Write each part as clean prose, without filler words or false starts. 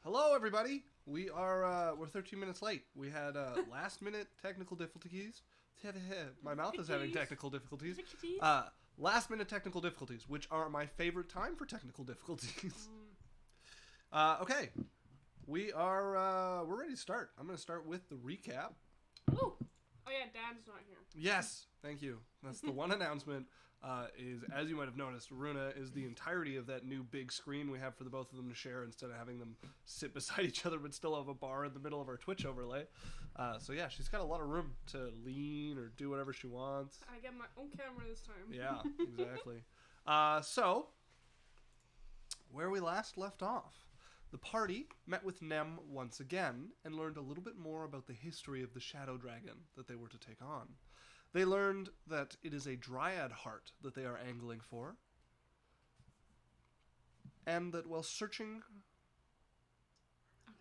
Hello, everybody. We're 13 minutes late. We had last-minute technical difficulties. My mouth is having technical difficulties. Last-minute technical difficulties, which are my favorite time for technical difficulties. Okay, we're ready to start. I'm going to start with the recap. Ooh. Oh yeah, Dad's not here. Yes, thank you. That's the one announcement. Is, as you might have noticed, Runa is the entirety of that new big screen we have for the both of them to share instead of having them sit beside each other but still have a bar in the middle of our Twitch overlay. So yeah, she's got a lot of room to lean or do whatever she wants. I get my own camera this time. Yeah, exactly. So, where we last left off. The party met with Nem once again and learned a little bit more about the history of the shadow dragon that they were to take on. They learned that it is a dryad heart that they are angling for, and that while searching...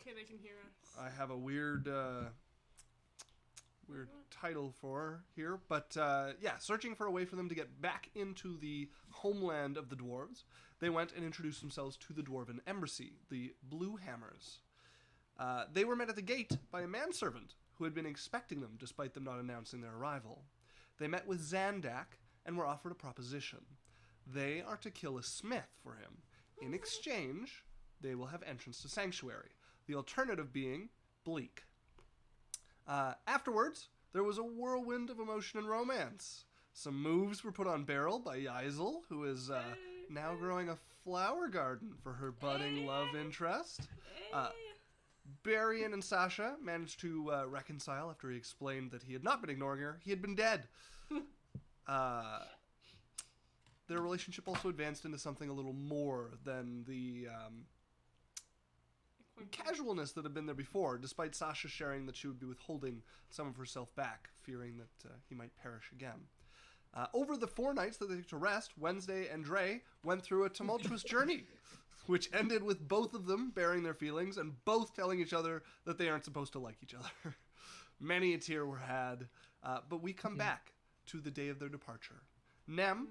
Okay, they can hear us. I have a weird title for here, but yeah, searching for a way for them to get back into the homeland of the dwarves, they went and introduced themselves to the dwarven embassy, the Blue Hammers. They were met at the gate by a manservant who had been expecting them despite them not announcing their arrival. They met with Zandak and were offered a proposition. They are to kill a smith for him. In exchange, they will have entrance to Sanctuary, the alternative being Bleak. Afterwards, there was a whirlwind of emotion and romance. Some moves were put on Beryl by Yaisel, who is now growing a flower garden for her budding love interest. Barian and Sasha managed to reconcile after he explained that he had not been ignoring her, he had been dead. Their relationship also advanced into something a little more than the casualness that had been there before, despite Sasha sharing that she would be withholding some of herself back, fearing that he might perish again. Over the 4 nights that they took to rest, Wednesday and Dre went through a tumultuous journey, which ended with both of them bearing their feelings and both telling each other that they aren't supposed to like each other. Many a tear were had, but we come back to the day of their departure. Nem,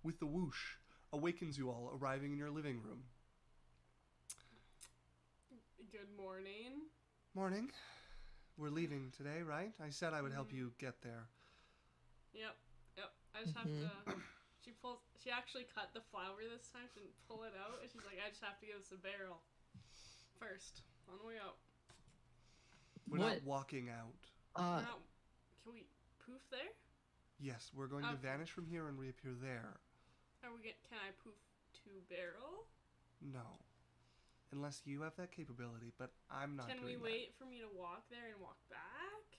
with the whoosh, awakens you all, arriving in your living room. Good morning. Morning. We're leaving today, right? I said I would help you get there. Yep. I just have to... She actually cut the flower this time. She didn't pull it out. And she's like, I just have to give this a barrel first on the way out. We're not walking out. Can we poof there? Yes, we're going to vanish from here and reappear there. Can I poof to barrel? No. Unless you have that capability, but I'm not doing that. Can we wait for me to walk there and walk back?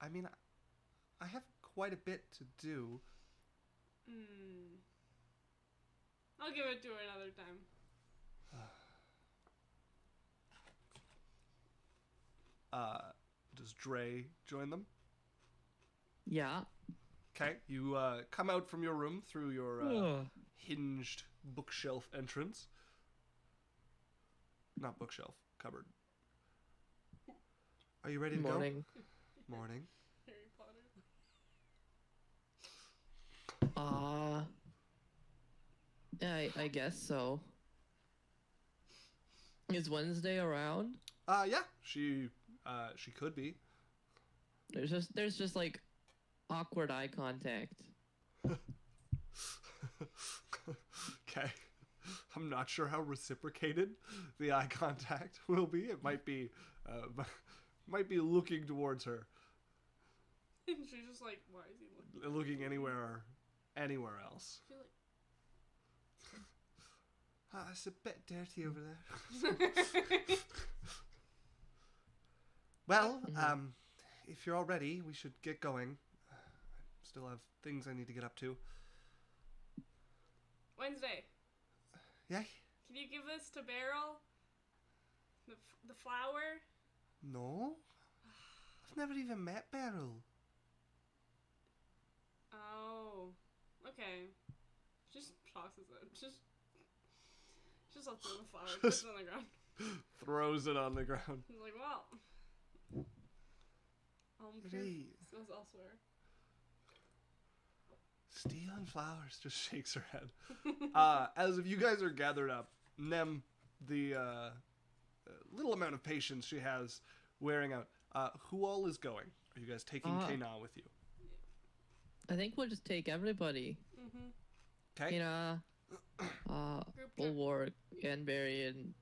I mean, I have quite a bit to do. I'll give it to her another time. Does Dre join them? Yeah. Okay, you come out from your room through your hinged bookshelf entrance. Not bookshelf, cupboard. Are you ready to Morning. go? Morning. Harry Potter. Yeah, I guess so. Is Wednesday around? Yeah, she could be. There's just like awkward eye contact. Okay. I'm not sure how reciprocated the eye contact will be. It might be looking towards her. And she's just like, why is he looking? Looking anywhere else. I feel like... It's a bit dirty over there. Well, if you're all ready, we should get going. I still have things I need to get up to. Wednesday. Yeah? Can you give this to Beryl? The flower? No. I've never even met Beryl. Oh. Okay. Just tosses it. Just lets the flower. Puts it on the ground. Throws it on the ground. He's like, well. Goes elsewhere. Stealing flowers, just shakes her head. As if you guys are gathered up, Nem, the little amount of patience she has wearing out. Who all is going? Are you guys taking Kana with you? I think we'll just take everybody. Okay. Kana, Bulwark, and Barry, and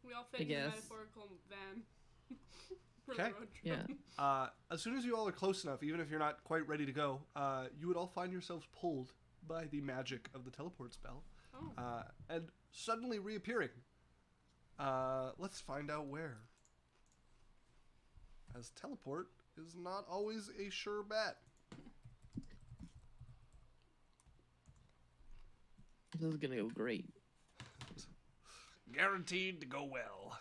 we all fit in the metaphorical van. Okay. Yeah. As soon as you all are close enough, even if you're not quite ready to go, you would all find yourselves pulled by the magic of the teleport spell, and suddenly reappearing. Let's find out where. As teleport is not always a sure bet. This is gonna go great. Guaranteed to go well.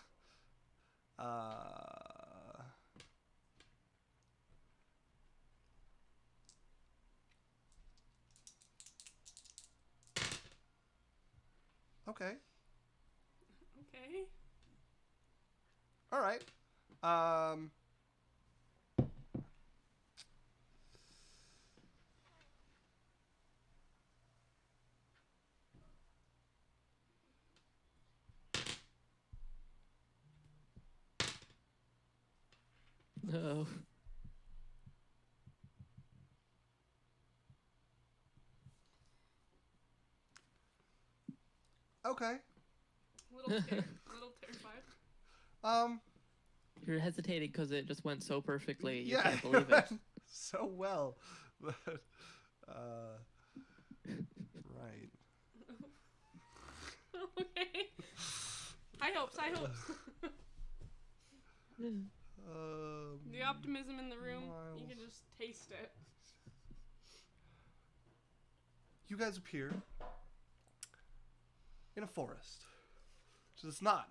Okay. Okay. All right. No. Okay. Little terrified. You're hesitating because it just went so perfectly. You Yeah, can't believe it. so well. But, right. Okay. High hopes. The optimism in the room, you can just taste it. You guys appear in a forest, which is not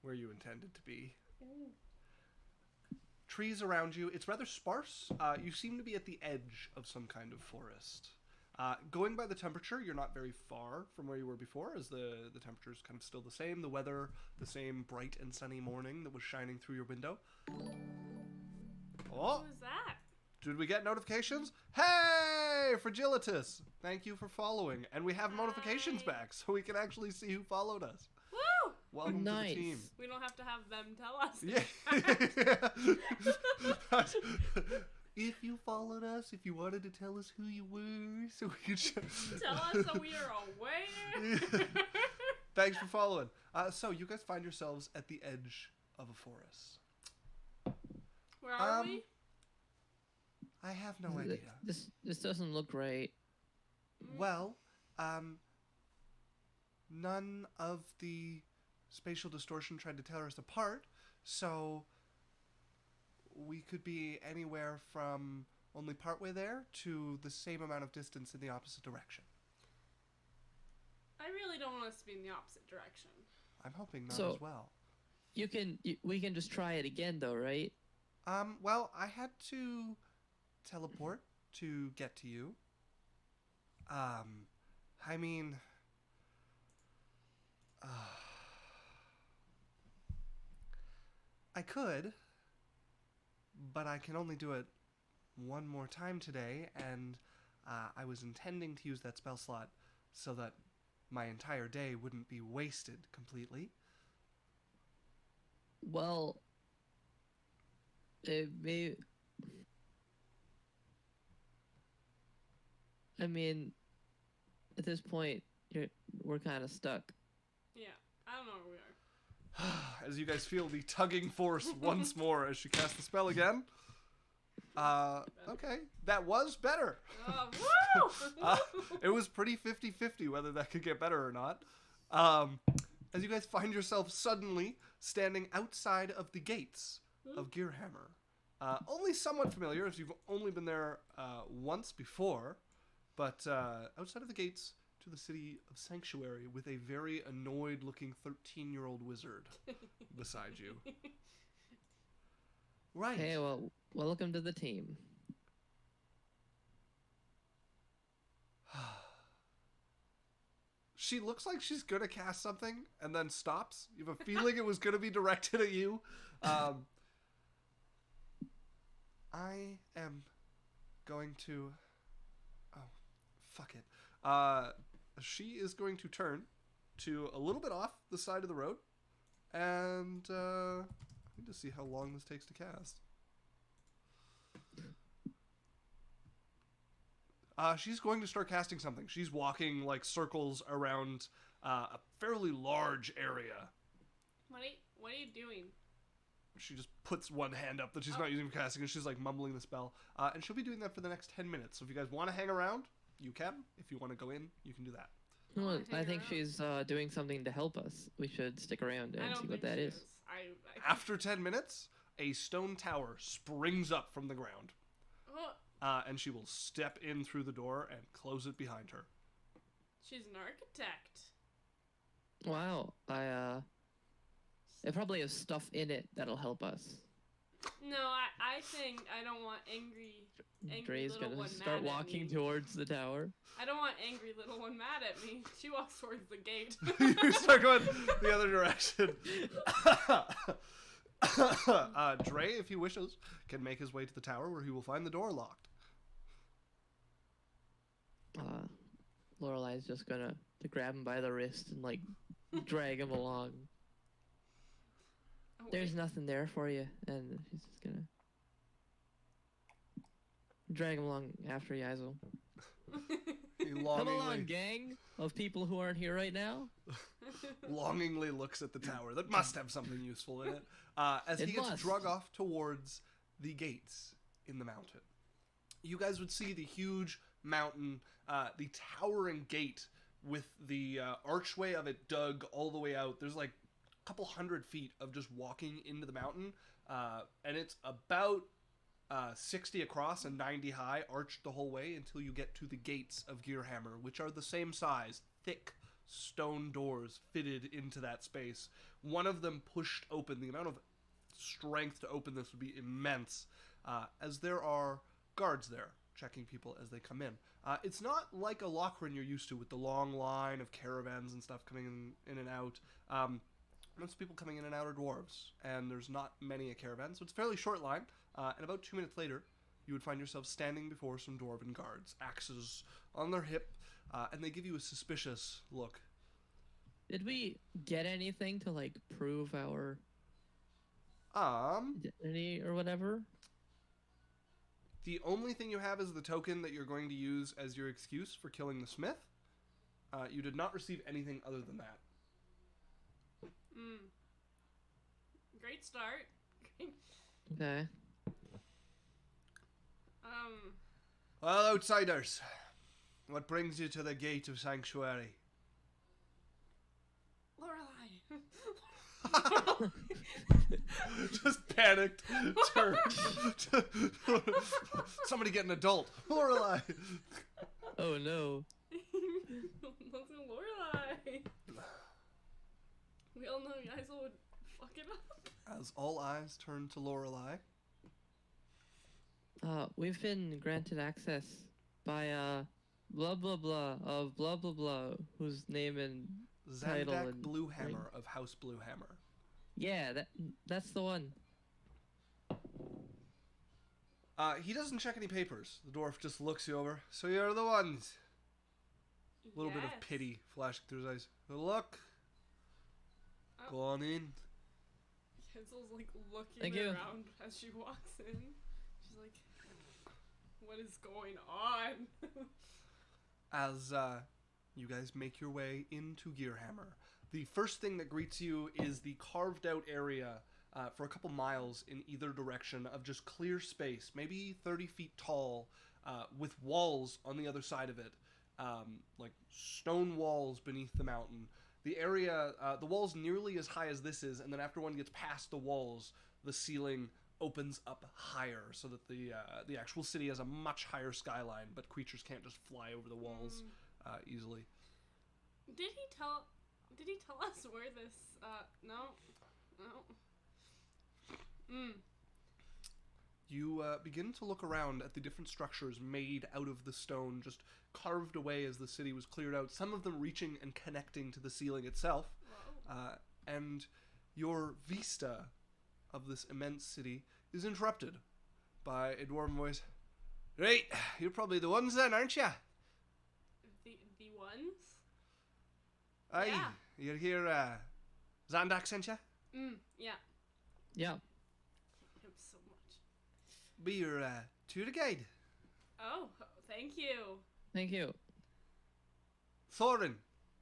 where you intended to be. Trees around you. It's rather sparse. You seem to be at the edge of some kind of forest. Going by the temperature, you're not very far from where you were before, as the temperature is kind of still the same. The weather, the same bright and sunny morning that was shining through your window. Oh, Who is that? did we get notifications? Hey, Fragilitas! Thank you for following. And we have notifications back, so we can actually see who followed us. Woo! Welcome to the team. We don't have to have them tell us. Yeah. If you followed us, if you wanted to tell us who you were, so we could tell us so we are aware. Thanks for following. So you guys find yourselves at the edge of a forest. Where are we? I have no idea. This doesn't look right. Well, none of the spatial distortion tried to tear us apart, so we could be anywhere from only partway there to the same amount of distance in the opposite direction. I really don't want us to be in the opposite direction. I'm hoping not as well. We can just try it again, though, right? Well, I had to teleport to get to you. I mean, I could, but I can only do it one more time today, and I was intending to use that spell slot so that my entire day wouldn't be wasted completely. Well, it may... I mean, at this point, we're kind of stuck. Yeah, I don't know where we are. As you guys feel the tugging force once more as she casts the spell again. Okay, that was better. Woo! It was pretty 50-50 whether that could get better or not. As you guys find yourself suddenly standing outside of the gates of Gearhammer. Only somewhat familiar, as you've only been there once before, but outside of the gates to the city of Sanctuary with a very annoyed-looking 13-year-old wizard beside you. Right. Hey, well, welcome to the team. She looks like she's going to cast something and then stops. You have a feeling it was going to be directed at you. I am going to... Oh, fuck it. She is going to turn to a little bit off the side of the road. And I need to see how long this takes to cast. She's going to start casting something. She's walking like circles around a fairly large area. What are you doing? She just puts one hand up that she's not using for casting, and she's like mumbling the spell. And she'll be doing that for the next 10 minutes. So if you guys want to hang around, you can. If you want to go in, you can do that. Well, I think she's doing something to help us. We should stick around and see what that is. After 10 minutes, a stone tower springs up from the ground. And she will step in through the door and close it behind her. She's an architect. Wow. It probably has stuff in it that'll help us. No, I think I don't want angry Dre's little gonna one start mad walking at me. towards the tower. I don't want angry little one mad at me. She walks towards the gate. You start going the other direction. Dre, if he wishes, can make his way to the tower where he will find the door locked. Lorelai's just gonna grab him by the wrist and like drag him along. Oh, There's nothing there for you, and she's just gonna drag him along after Yazel. He Come longingly, along, gang of people who aren't here right now. longingly looks at the tower that must have something useful in it as he gets drug off towards the gates in the mountain. You guys would see the huge mountain, the towering gate with the archway of it dug all the way out. There's like a couple 100 feet of just walking into the mountain, and it's about 60 across and 90 high, arched the whole way until you get to the gates of Gearhammer, which are the same size, thick stone doors fitted into that space. One of them pushed open. The amount of strength to open this would be immense, as there are guards there checking people as they come in. It's not like a Lochran you're used to with the long line of caravans and stuff coming in and out. Most people coming in and out are dwarves, and there's not many a caravan, so it's a fairly short line. And about 2 minutes later, you would find yourself standing before some dwarven guards, axes on their hip, and they give you a suspicious look. Did we get anything to like prove our identity or whatever? The only thing you have is the token that you're going to use as your excuse for killing the smith. You did not receive anything other than that. Great start. Okay. Well, outsiders, what brings you to the gate of Sanctuary? Lorelai. Just panicked. Turn. Somebody get an adult. Lorelai. Oh no. Let's go, Lorelai. We all know Yazel would fuck it up. As all eyes turn to Lorelai. We've been granted access by blah blah blah of blah blah blah, whose name and title Zandak and Bluehammer of House Bluehammer. Yeah, that's the one. He doesn't check any papers. The dwarf just looks you over. So you're the ones. A little bit of pity flashing through his eyes. Look. Go on in. Yazel's like looking Thank you. around as she walks in. She's like, what is going on? As you guys make your way into Gearhammer, the first thing that greets you is the carved out area for a couple miles in either direction of just clear space, maybe 30 feet tall, with walls on the other side of it, like stone walls beneath the mountain. The area, the wall's nearly as high as this is, and then after one gets past the walls, the ceiling opens up higher, so that the actual city has a much higher skyline, but creatures can't just fly over the walls easily. Did he tell us where this? No. You begin to look around at the different structures made out of the stone, just carved away as the city was cleared out, some of them reaching and connecting to the ceiling itself. And your vista of this immense city is interrupted by a dwarven voice. Right, you're probably the ones then, aren't you? The ones? Aye, you're here, Zandak sent you? Yeah. Yeah. Him so much. Be your, tour guide. Oh, thank you. Thank you. Thorin,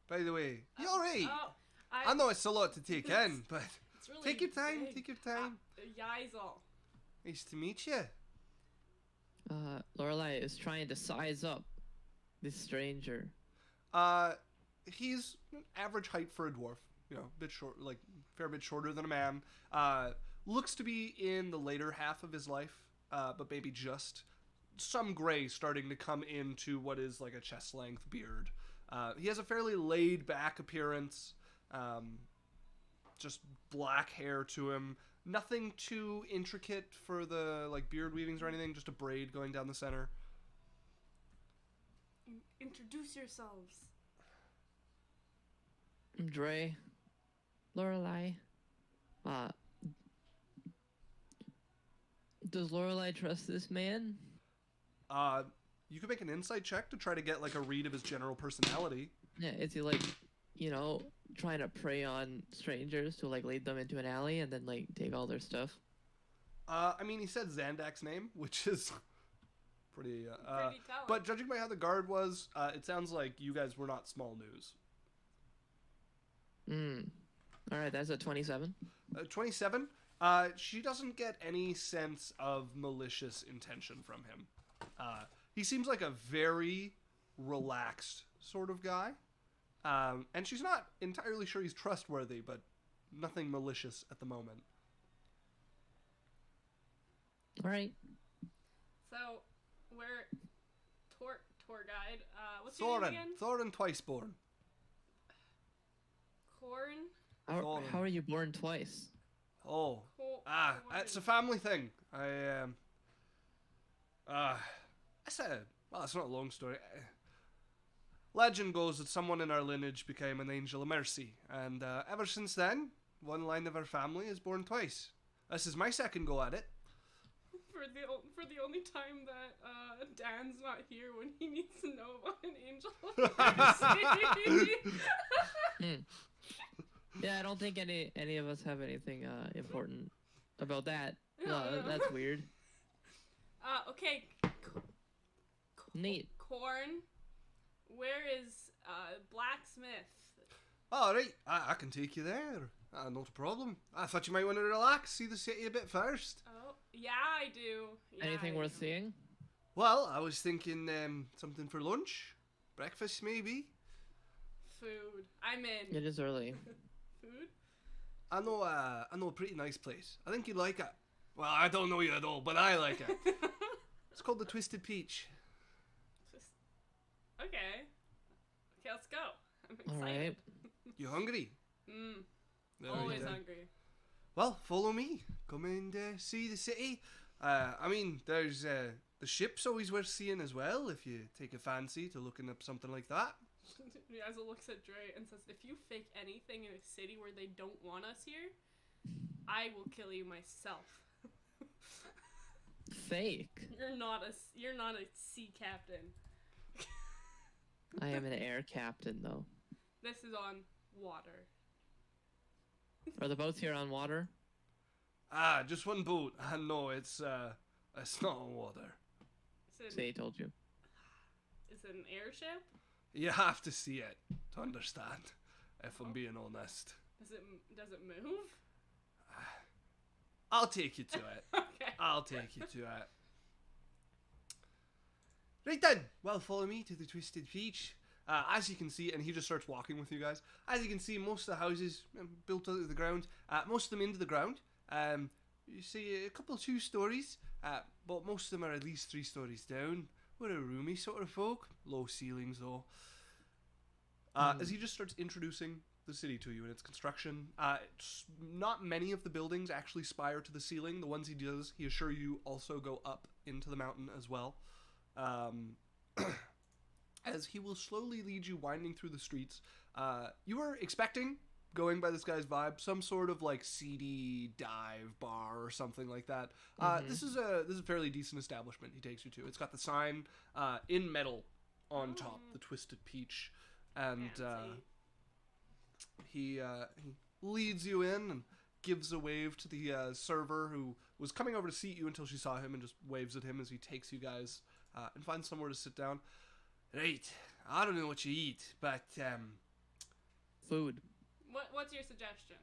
by the way. You alright? Oh, I know it's a lot to take in, but It's really take your time, big. take your time. Yaisel. Nice to meet you. Lorelai is trying to size up this stranger. He's average height for a dwarf. You know, a bit short, like fair bit shorter than a man. Looks to be in the later half of his life, but maybe just some gray starting to come into what is like a chest length beard. He has a fairly laid back appearance. Just black hair to him. Nothing too intricate for the like beard weavings or anything. Just a braid going down the center. Introduce yourselves. Dre. Lorelai. Does Lorelai trust this man? You could make an insight check to try to get like a read of his general personality. Yeah, is he like, trying to prey on strangers to like lead them into an alley and then like take all their stuff? I mean, he said Zandak's name, which is pretty telling. but judging by how the guard was, it sounds like you guys were not small news. All right, that's a 27. 27. She doesn't get any sense of malicious intention from him. He seems like a very relaxed sort of guy. And she's not entirely sure he's trustworthy, but nothing malicious at the moment. All right. So, we're tour guide. What's your name again? Thorin Twiceborn. Corn? How are you born twice? Oh. Corn. It's a family thing. It's not a long story. Legend goes that someone in our lineage became an angel of mercy, and ever since then, one line of our family is born twice. This is my second go at it. For the only time that Dan's not here when he needs to know about an angel of mercy. Yeah, I don't think any of us have anything important about that. No, that's weird. Okay. Neat. Corn. Where is blacksmith? All right, I can take you there. Not a problem. I thought you might want to relax, see the city a bit first. Oh, yeah, I do. Yeah, Anything worth seeing? Well, I was thinking something for lunch, breakfast maybe. Food. I'm in. It is early. Food? I know a pretty nice place. I think you'd like it. Well, I don't know you at all, but I like it. It's called the Twisted Peach. Okay, let's go. I'm excited. All right. You hungry? Always hungry. Well, follow me. Come and see the city. I mean, there's the ship's always worth seeing as well if you take a fancy to looking up something like that. Yaza looks at Dre and says, "If you fake anything in a city where they don't want us here, I will kill you myself." Fake. You're not a sea captain. I am an air captain, though. This is on water. Are the boats here on water? Just one boat. No, it's not on water. Is I told you. it an airship? You have to see it to understand, if I'm being honest. Does it move? I'll take you to it. Okay. I'll take you to it. Right then, well, follow me to the Twisted Peach. As you can see, and he just starts walking with you guys. As you can see, most of the houses built out of the ground, most of them into the ground. You see a couple 2 stories, but most of them are at least 3 stories down. We're a roomy sort of folk. Low ceilings, though. As he just starts introducing the city to you and its construction, not many of the buildings actually spire to the ceiling. The ones he does, he assures you, also go up into the mountain as well. As he will slowly lead you winding through the streets. You were expecting, going by this guy's vibe, some sort of like seedy dive bar or something like that. This is a fairly decent establishment he takes you to. It's got the sign in metal on top, the Twisted Peach, and he leads you in and gives a wave to the server who was coming over to seat you until she saw him and just waves at him as he takes you guys and finds somewhere to sit down. Right, I don't know what you eat, but Food. What's your suggestion?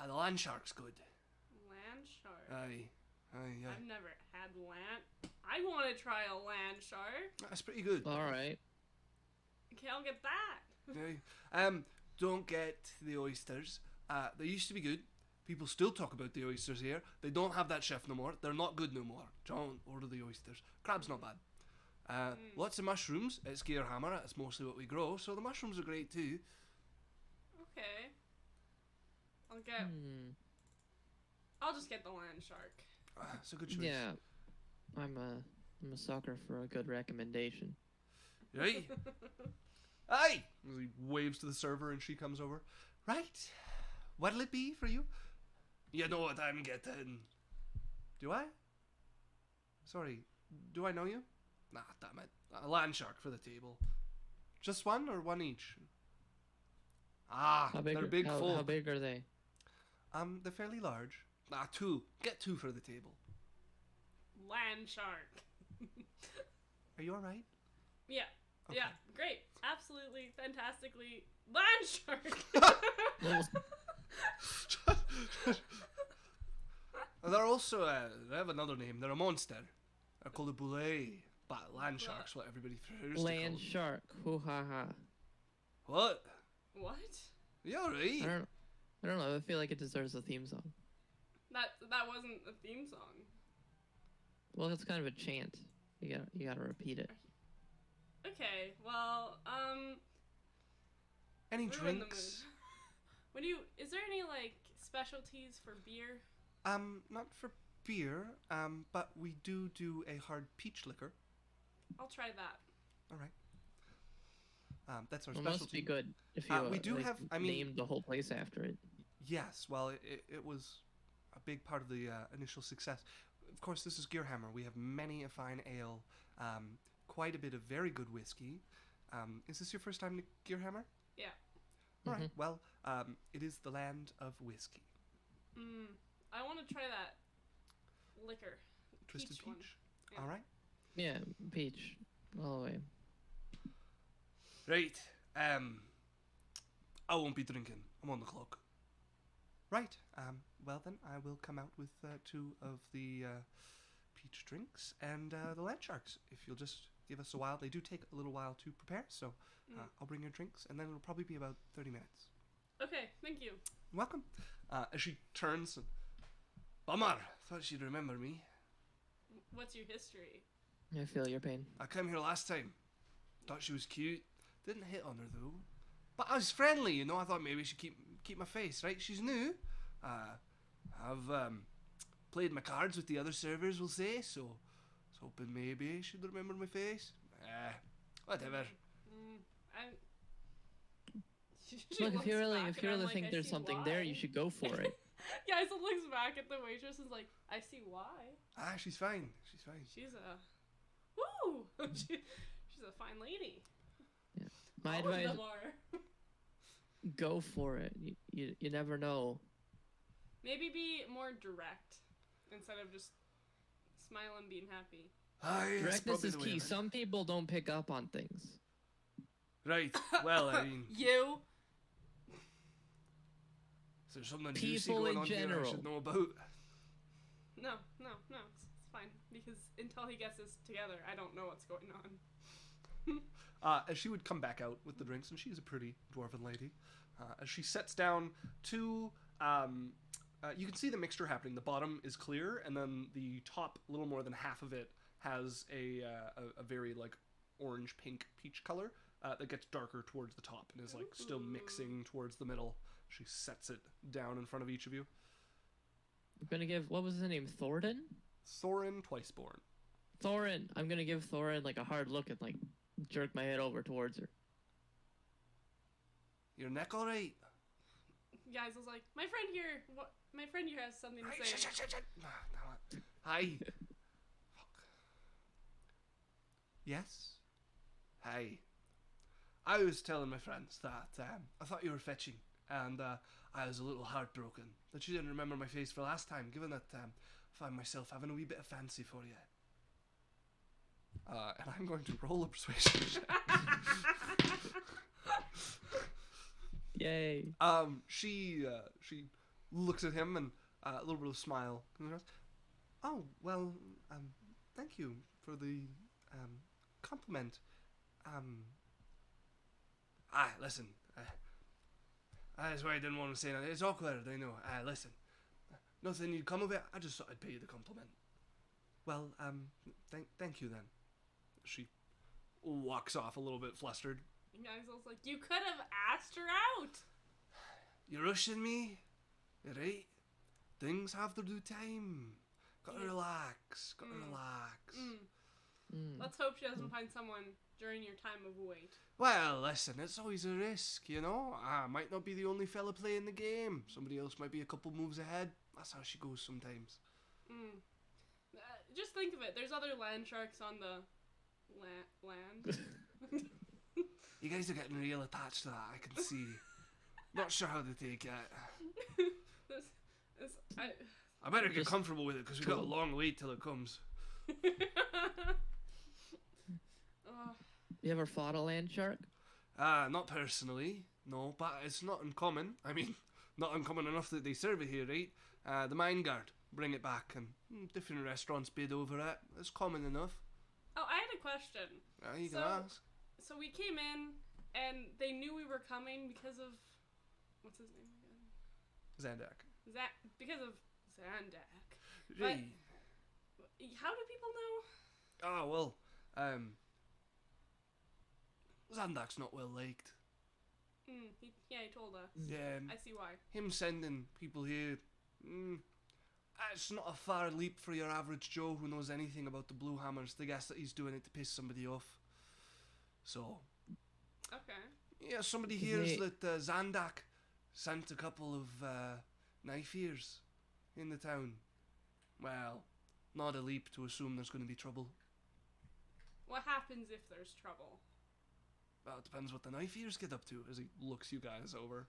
the Landshark's good. Landshark. Aye. I've never had I want to try a Landshark. That's pretty good. All right. Okay, I'll get that. Aye. Don't get the oysters. They used to be good. People still talk about the oysters here. They don't have that chef no more. They're not good no more. Don't order the oysters. Crab's not bad. Lots of mushrooms. It's Gearhammer. That's mostly what we grow. So the mushrooms are great too. Okay. I'll just get the Landshark. It's a good choice. Yeah. I'm a sucker for a good recommendation. Right? Aye! As he waves to the server and she comes over. Right. What'll it be for you? You know what I'm getting. Do I? Sorry. Do I know you? Nah, damn it. A Landshark for the table. Just one or one each? They're big folk. How big are they? They're fairly large. Two. Get two for the table. Landshark. Are you alright? Yeah. Okay. Yeah. Great. Absolutely. Fantastically. Landshark. They're also, they have another name. They're a monster. They're called a boulet. But Landshark's what everybody prefers to call them. Landshark. Hoo ha ha. What? What? You alright? I don't know. I feel like it deserves a theme song. That wasn't a theme song. Well, it's kind of a chant. You gotta repeat it. Okay. Well, Any we're in the drinks? mood. Is there any like specialties for beer? Not for beer, but we do a hard peach liquor. I'll try that. Alright. That's our It specialty. must be good if you we do have, named the whole place after it. Yes, well, it was a big part of the initial success. Of course, this is Gearhammer. We have many a fine ale, quite a bit of very good whiskey. Is this your first time to Gearhammer? Yeah. All right. Well, it is the land of whiskey. I want to try that liquor. Twisted Peach one. Yeah. All right. Yeah, peach. All the way. Right. I won't be drinking. I'm on the clock. Right. Well then, I will come out with two of the peach drinks and the Landsharks. If you'll just give us a while. They do take a little while to prepare, so I'll bring your drinks, and then it'll probably be about 30 minutes. Okay, thank you. Welcome. As she turns, Bummer, thought she'd remember me. What's your history? I feel your pain. I came here last time. Thought she was cute. Didn't hit on her though. But I was friendly, you know. I thought maybe she'd keep my face, right? She's new. I've played my cards with the other servers, we'll say. So I was hoping maybe she'd remember my face. Whatever. Look, if you really think there's something there, you should go for it. Guys, it looks back at the waitress and is like, I see why. She's fine. She's fine. She's woo! She's a fine lady. Yeah. My All advice: of them are. go for it. You never know. Maybe be more direct instead of just smiling, being happy. Directness is key. Some people don't pick up on things. Right. Well, I mean, You. is there something People juicy going in on here I general. should know about? No, it's fine. Because until he gets this together, I don't know what's going on. As she would come back out with the drinks, and she's a pretty dwarven lady. As she sets down two, you can see the mixture happening. The bottom is clear, and then the top, a little more than half of it, has a very like orange pink peach color that gets darker towards the top and is like still mixing towards the middle. She sets it down in front of each of you. I'm gonna give, what was his name? Thornton? Thorin Twiceborn. Thorin. I'm gonna give Thorin like a hard look and like jerk my head over towards her. Your neck all right? Guys, I was like, my friend here has something to say. Hi. Fuck. Yes? Hi. I was telling my friends that I thought you were fetching, and I was a little heartbroken that you didn't remember my face for last time, given that I find myself having a wee bit of fancy for you. And I'm going to roll a persuasion check. Yay. She looks at him and a little bit of a smile. Oh, well, thank you for the compliment. Listen, that's why I didn't want to say that. It's awkward, I know. Listen, nothing you'd come of it. I just thought I'd pay you the compliment. Well, thank you then. She walks off a little bit flustered. And Axel's like, you could have asked her out. You're rushing me, right? Things have to do time. Gotta relax. Gotta relax. Let's hope she doesn't find someone during your time of wait. Well, listen, it's always a risk, you know? I might not be the only fella playing the game. Somebody else might be a couple moves ahead. That's how she goes sometimes. Just think of it. There's other Landsharks on the land. You guys are getting real attached to that, I can see. Not sure how to take it. I better get comfortable with it, because we've got a long wait till it comes. You ever fought a Landshark? Not personally, no, but it's not uncommon. I mean, not uncommon enough that they serve it here, right? The Mine Guard, bring it back, and different restaurants bid over it. It's common enough. Oh, I had a question. You can ask. So we came in, and they knew we were coming because of... What's his name again? Zandak. Because of Zandak. Right. But how do people know? Oh, well, Zandak's not well liked. He told us. Yeah. I see why. Him sending people here, it's not a far leap for your average Joe who knows anything about the Blue Hammers to guess that he's doing it to piss somebody off. So. Okay. Yeah, somebody hears that Zandak sent a couple of knife ears in the town. Well, not a leap to assume there's going to be trouble. What happens if there's trouble? Well, it depends what the knife ears get up to as he looks you guys over.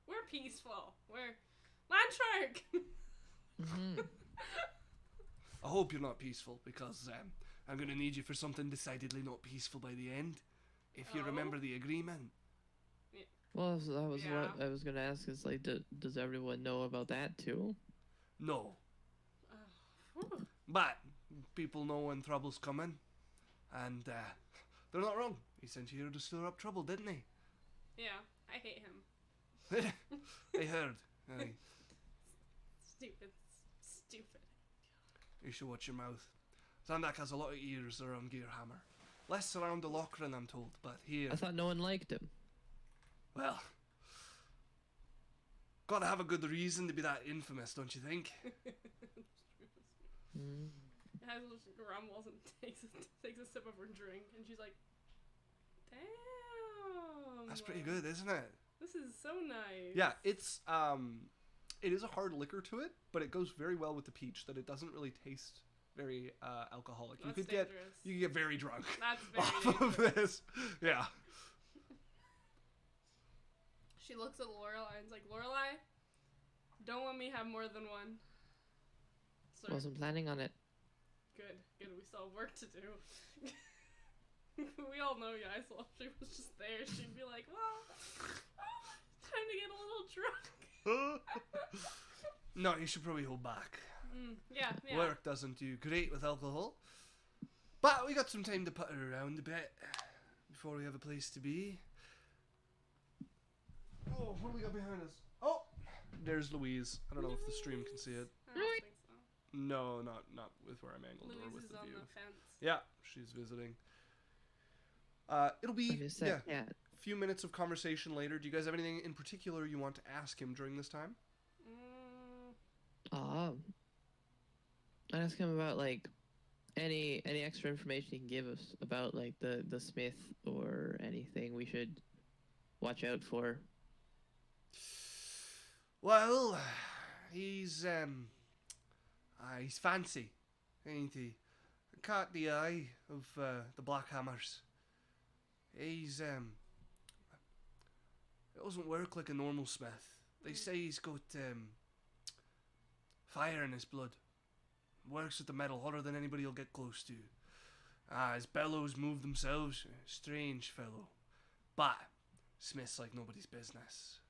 We're peaceful. We're Landshark. I hope you're not peaceful, because I'm going to need you for something decidedly not peaceful by the end. If you remember the agreement. Well, that was what I was going to ask, is like, does everyone know about that too? No. But people know when trouble's coming. And they're not wrong. He sent you here to stir up trouble, didn't he? Yeah, I hate him. I heard. Stupid. You should watch your mouth. Zandak has a lot of ears around Gearhammer. Less around the Lochran, I'm told, but here... I thought no one liked him. Well... Gotta have a good reason to be that infamous, don't you think? Hazel just grumbles and takes a sip of her drink, and she's like, damn. That's pretty good, isn't it? This is so nice. Yeah, it's it is a hard liquor to it, but it goes very well with the peach, that it doesn't really taste very alcoholic. That's You could dangerous. get very drunk. That's very off dangerous. of this. Yeah. She looks at Lorelai and's like, Lorelai, don't let me have more than one. So Wasn't planning on it. Good. We still have work to do. We all know Yaisel. If she was just there, she'd be like, well, time to get a little drunk. No, you should probably hold back. Yeah. Work doesn't do great with alcohol. But we got some time to putter around a bit before we have a place to be. Oh, what do we got behind us? Oh, there's Louise. I don't know if the stream can see it. I don't think so. No, not with where I'm angled or Louise with is the on view. the fence. Yeah, she's visiting. It'll be a few minutes of conversation later. Do you guys have anything in particular you want to ask him during this time? I'd ask him about like any extra information he can give us about like the Smith or anything we should watch out for. Well, he's fancy, ain't he? Caught the eye of the Black Hammers. He's, it doesn't work like a normal smith. They say he's got, fire in his blood. Works with the metal harder than anybody will get close to. His bellows move themselves. Strange fellow. But smith's like nobody's business.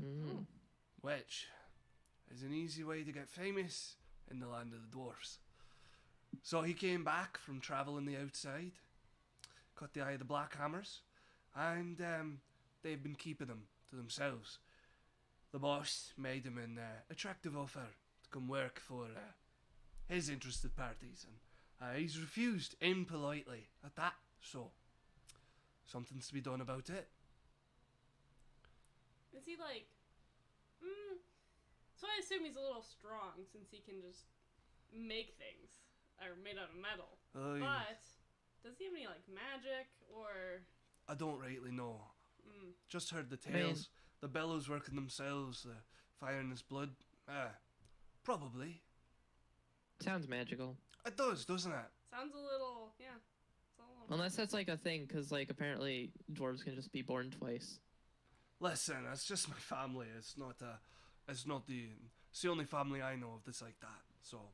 Mm. Which is an easy way to get famous in the land of the dwarfs. So he came back from travelling the outside, got the eye of the Black Hammers, and they've been keeping him to themselves. The boss made him an attractive offer to come work for his interested parties, and he's refused impolitely at that, so something's to be done about it. Is he like... So I assume he's a little strong since he can just make things that are made out of metal. But does he have any like magic or... I don't rightly know. Just heard the tales. The bellows working themselves, the fire in his blood. Probably. Sounds magical. It does, doesn't it? Sounds a little, yeah. It's a little Unless that's like a thing, because like apparently dwarves can just be born twice. Listen, it's just my family. It's the only family I know of that's like that. So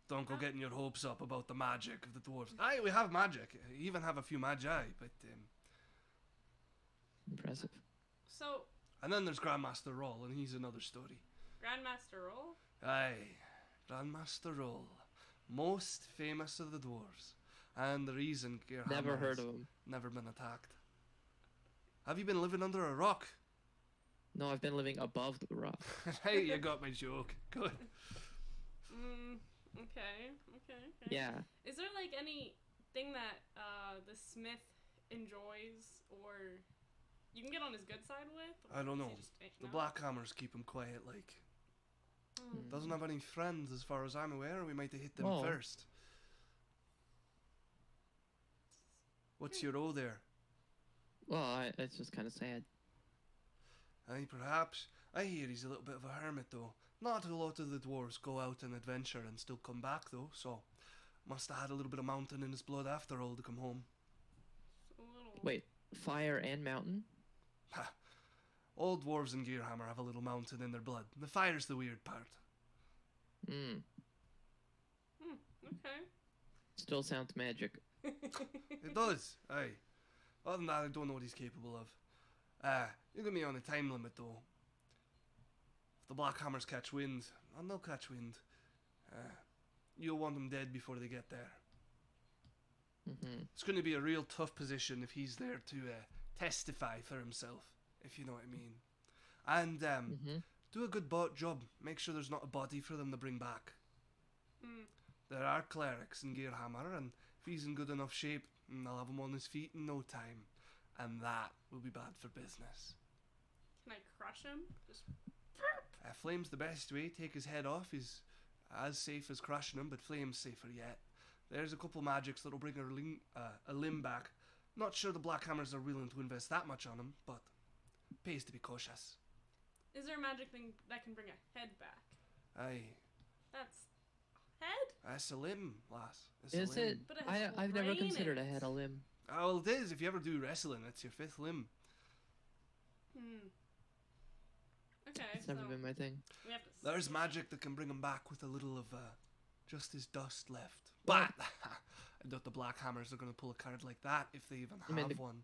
don't go getting your hopes up about the magic of the dwarves. Aye, we have magic. We even have a few magi, but Impressive. So. And then there's Grandmaster Roll, and he's another story. Grandmaster Roll? Aye, Grandmaster Roll, most famous of the dwarves, and the reason Gearhammer Never heard of him. Never been attacked. Have you been living under a rock? No, I've been living above the rock. Hey, you got my joke. Good. Okay. Yeah. Is there like anything that the smith enjoys or you can get on his good side with? I don't know. The No? Black Hammers keep him quiet, like. Doesn't have any friends as far as I'm aware. We might have hit them first. What's your O there? Well, it's just kind of sad. Aye, perhaps. I hear he's a little bit of a hermit, though. Not a lot of the dwarves go out and adventure and still come back, though, so must have had a little bit of mountain in his blood after all to come home. Wait, fire and mountain? Ha! All dwarves in Gearhammer have a little mountain in their blood. The fire's the weird part. Okay. Still sounds magic. It does, aye. Other than that, I don't know what he's capable of. You got me on a time limit, though. If the Black Hammers catch wind, and they'll catch wind, you'll want them dead before they get there. It's going to be a real tough position if he's there to testify for himself, if you know what I mean. And do a good job. Make sure there's not a body for them to bring back. There are clerics in Gearhammer, and if he's in good enough shape, they'll have him on his feet in no time. And that will be bad for business. Can I crush him? Just... Flame's the best way. Take his head off. He's as safe as crushing him, but Flame's safer yet. There's a couple magics that'll bring a limb back. Not sure the Black Hammers are willing to invest that much on him, but pays to be cautious. Is there a magic thing that can bring a head back? Aye. That's head? That's a limb, lass. It's Is a limb. it? But it has I've never brain in considered a it. head a limb. Oh, well, it is. If you ever do wrestling, it's your fifth limb. Okay, It's never been my thing. we have to There's magic that can bring him back with a little of just his dust left. But I doubt the Black Hammers are going to pull a card like that if they even have one.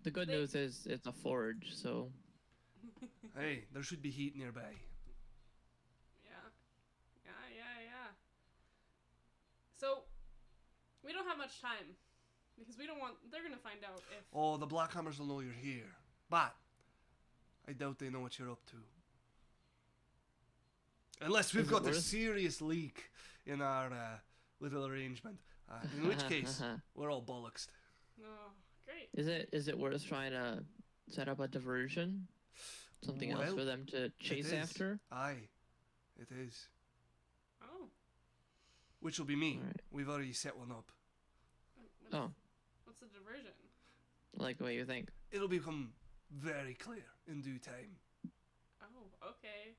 The good news is it's a forge, so... Hey, there should be heat nearby. Yeah. So, we don't have much time. Because we don't want... They're going to find out if... Oh, the Black Hammers will know you're here. But I doubt they know what you're up to. Unless we've got a serious leak in our little arrangement. In which case, we're all bollocksed. Oh, great. Is it worth trying to set up a diversion? Something else for them to chase after? Aye, it is. Oh. Which will be me. Right. We've already set one up. What's the diversion? I like the way you think. It'll become very clear in due time. Oh, okay.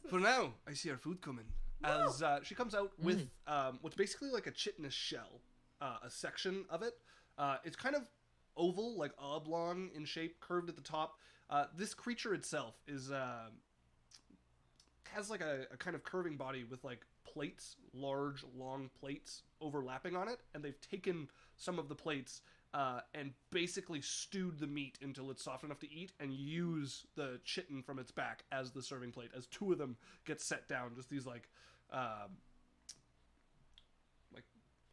For now, I see our food coming. As she comes out with what's basically like a chitinous shell a section of it. It's kind of oval, like oblong in shape, curved at the top. This creature itself is has like a kind of curving body with like plates, large, long plates overlapping on it, and they've taken some of the plates and basically stewed the meat until it's soft enough to eat, and use the chitin from its back as the serving plate. As two of them get set down, just these like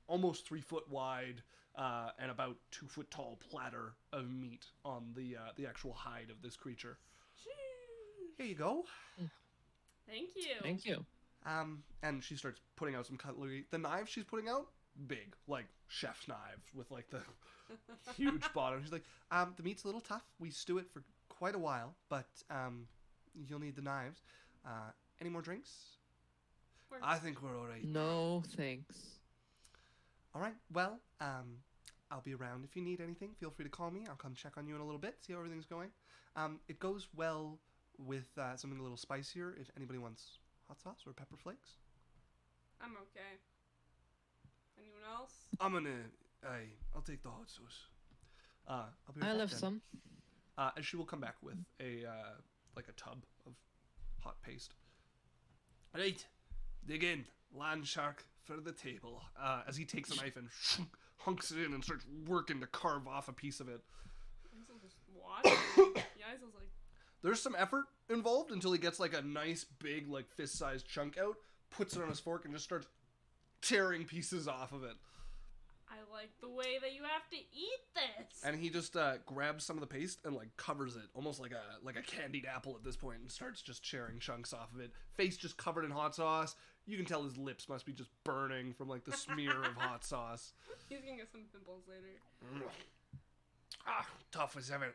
almost 3 foot wide and about 2 foot tall platter of meat on the actual hide of this creature. Here you go. Thank you. Thank you. And she starts putting out some cutlery. The knives she's putting out, big, like chef's knives with like the huge bottom. She's like, the meat's a little tough. We stew it for quite a while, but you'll need the knives. Any more drinks? I think we're all right. No, thanks. All right. Well, I'll be around if you need anything. Feel free to call me. I'll come check on you in a little bit, see how everything's going. It goes well with something a little spicier if anybody wants hot sauce or pepper flakes. I'm okay. Anyone else? I'll take the hot sauce. I'll be right I back love then. some. And she will come back with a tub of hot paste. Right, dig in, Landshark for the table. As he takes a knife and hunks it in and starts working to carve off a piece of it. Yaisel's just watching. Yaisel's like, There's some effort involved until he gets like a nice big like fist-sized chunk out, puts it on his fork, and just starts tearing pieces off of it. I like the way that you have to eat this. And he just grabs some of the paste and like covers it, almost like a candied apple at this point, and starts just tearing chunks off of it. Face just covered in hot sauce. You can tell his lips must be just burning from like the smear of hot sauce. He's gonna get some pimples later. Tough as ever.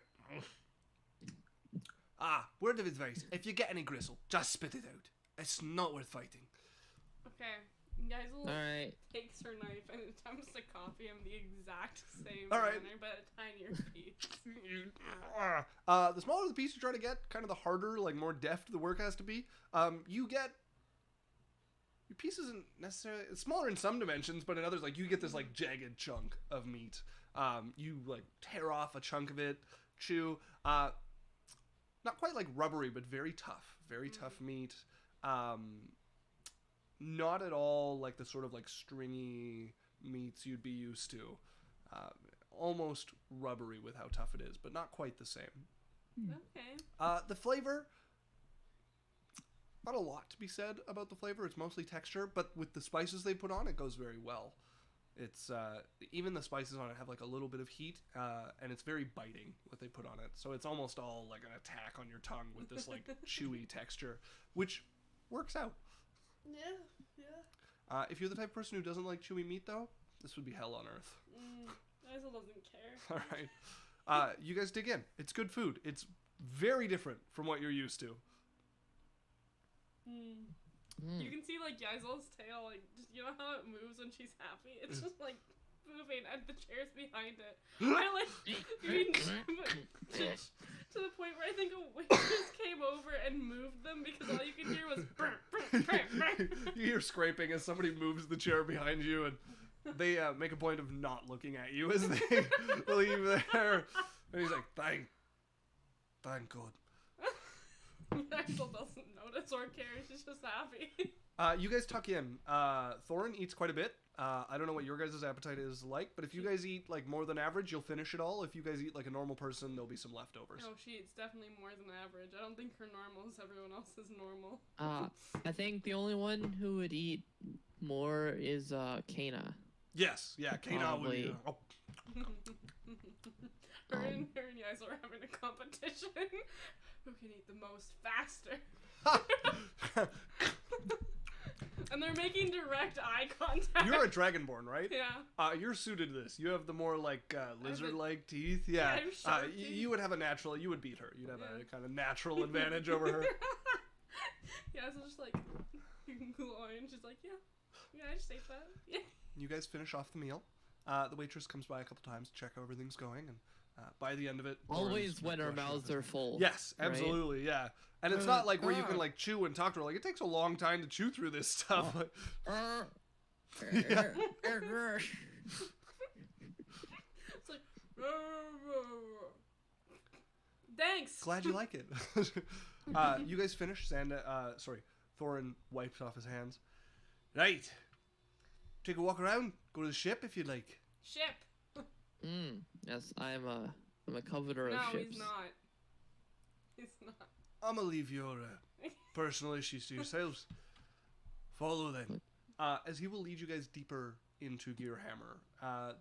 Word of advice: if you get any gristle, just spit it out. It's not worth fighting. Okay, Yaisel Alright. takes her knife and attempts to copy him the exact same All right. manner, but a tinier piece. The smaller the piece you try to get, kind of the harder, like more deft the work has to be. You get your piece isn't necessarily, it's smaller in some dimensions, but in others, like you get this like jagged chunk of meat. You like tear off a chunk of it, chew. Not quite like rubbery, but very tough meat. Not at all like the sort of like stringy meats you'd be used to. Almost rubbery with how tough it is, but not quite the same. Okay. The flavor, not a lot to be said about the flavor. It's mostly texture, but with the spices they put on, it goes very well. It's even the spices on it have like a little bit of heat, and it's very biting what they put on it. So it's almost all like an attack on your tongue with this like chewy texture, which works out. Yeah. If you're the type of person who doesn't like chewy meat, though, this would be hell on earth. Yaisel doesn't care. All right, you guys dig in. It's good food. It's very different from what you're used to. You can see like Yaisel's tail, like just, you know how it moves when she's happy? It's just like moving, and the chair's behind it. I like to the point where I think a waitress came over and moved them because all you could hear was brr, brr, brr, brr. You hear scraping as somebody moves the chair behind you, and they make a point of not looking at you as they leave there. And he's like, thank God. Yaisel doesn't notice or care. She's just happy. You guys tuck in. Thorin eats quite a bit. I don't know what your guys' appetite is like, but if you guys eat like more than average, you'll finish it all. If you guys eat like a normal person, there'll be some leftovers. No, she eats definitely more than average. I don't think her normal is everyone else's normal. I think the only one who would eat more is Kana. Yes, yeah, Kana would be. Her and Yaisel are having a competition. Who can eat the most faster? And they're making direct eye contact. You're a dragonborn, right? Yeah. You're suited to this. You have the more like lizard-like teeth. Yeah. I'm sharp teeth. You would have a natural. You would beat her. You'd have a kind of natural advantage over her. Yeah, so just like glowing. She's like, yeah, I just ate that. Yeah. You guys finish off the meal. The waitress comes by a couple times to check how everything's going, and by the end of it, Always when our mouths are full. Yes, absolutely, right? yeah. And it's not like where you can like chew and talk to her. Like it takes a long time to chew through this stuff. Yeah. Thanks. Glad you like it. You guys finished? Thorin wiped off his hands. Right. Take a walk around. Go to the ship if you'd like. Ship. Yes, I'm a coveter of No, ships. he's not. He's not. I'm gonna leave your personal issues to yourselves. Follow then. As he will lead you guys deeper into Gearhammer.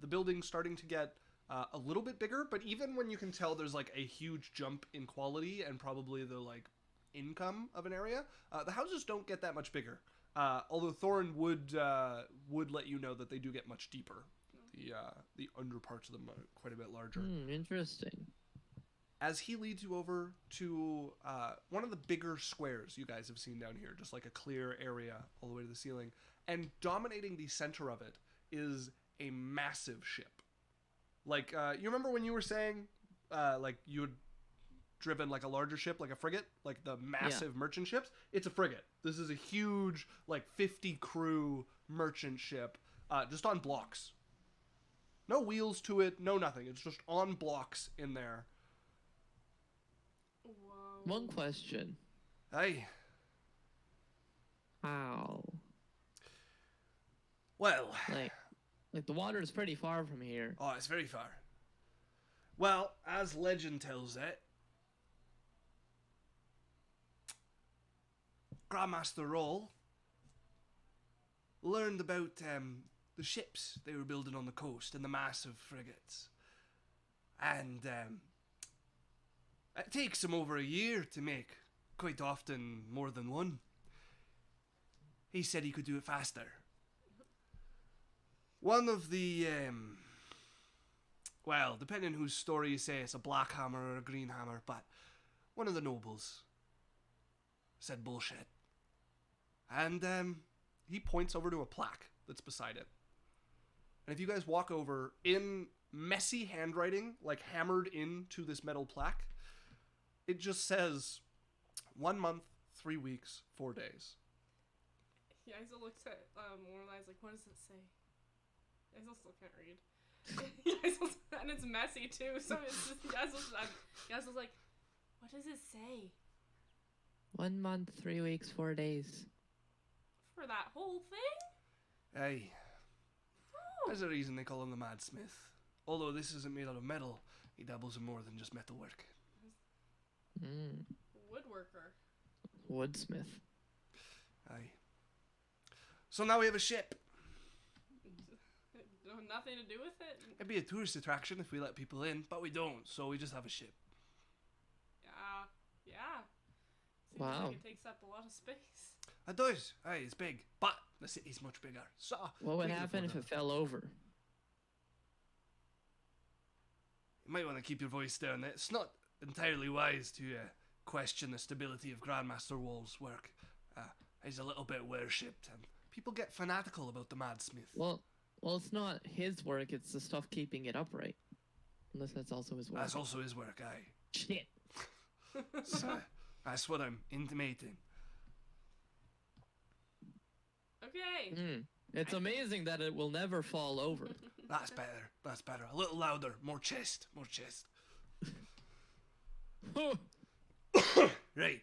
The building's starting to get a little bit bigger, but even when you can tell there's like a huge jump in quality and probably the like income of an area, the houses don't get that much bigger. Although Thorin would let you know that they do get much deeper. The under parts of them are quite a bit larger. Interesting. As he leads you over to one of the bigger squares you guys have seen down here, just like a clear area all the way to the ceiling, and dominating the center of it is a massive ship. Like, you remember when you were saying, like, you had driven, like, a larger ship, like a frigate? Like, the massive merchant ships? It's a frigate. This is a huge, like, 50-crew merchant ship, just on blocks. No wheels to it, no nothing. It's just on blocks in there. Whoa. One question. Hey. How? Well. Like the water is pretty far from here. Oh, it's very far. Well, as legend tells it, Grandmaster Roll learned about the ships they were building on the coast and the massive frigates. And it takes them over a year to make, quite often more than one. He said he could do it faster. One of the, well, depending whose story you say, it's a black hammer or a green hammer, but one of the nobles said bullshit. And he points over to a plaque that's beside it. And if you guys walk over, in messy handwriting, like hammered into this metal plaque, it just says 1 month, 3 weeks, 4 days. Yaisel looks at Lorelai's like, what does it say? Yaisel still can't read. And it's messy too, so it's just Yaisel's like, what does it say? 1 month, 3 weeks, 4 days. For that whole thing? Hey, Oh. there's a reason they call him the Madsmith. Although this isn't made out of metal, he dabbles in more than just metalwork. Woodworker. Woodsmith. Aye. So now we have a ship. Nothing to do with it? It'd be a tourist attraction if we let people in, but we don't, so we just have a ship. Yeah. Seems Wow. like it takes up a lot of space. It does. Aye, it's big, but the city's much bigger. So What would we can happen if afford it fell over? You might want to keep your voice down. It's not entirely wise to question the stability of Grandmaster Wall's work. He's a little bit worshipped, and people get fanatical about the Madsmith. Well, it's not his work. It's the stuff keeping it upright. Unless that's also his work. That's also his work, aye. Shit. So, that's what I'm intimating. Okay. It's amazing that it will never fall over. That's better. That's better. A little louder. More chest. More chest. Right.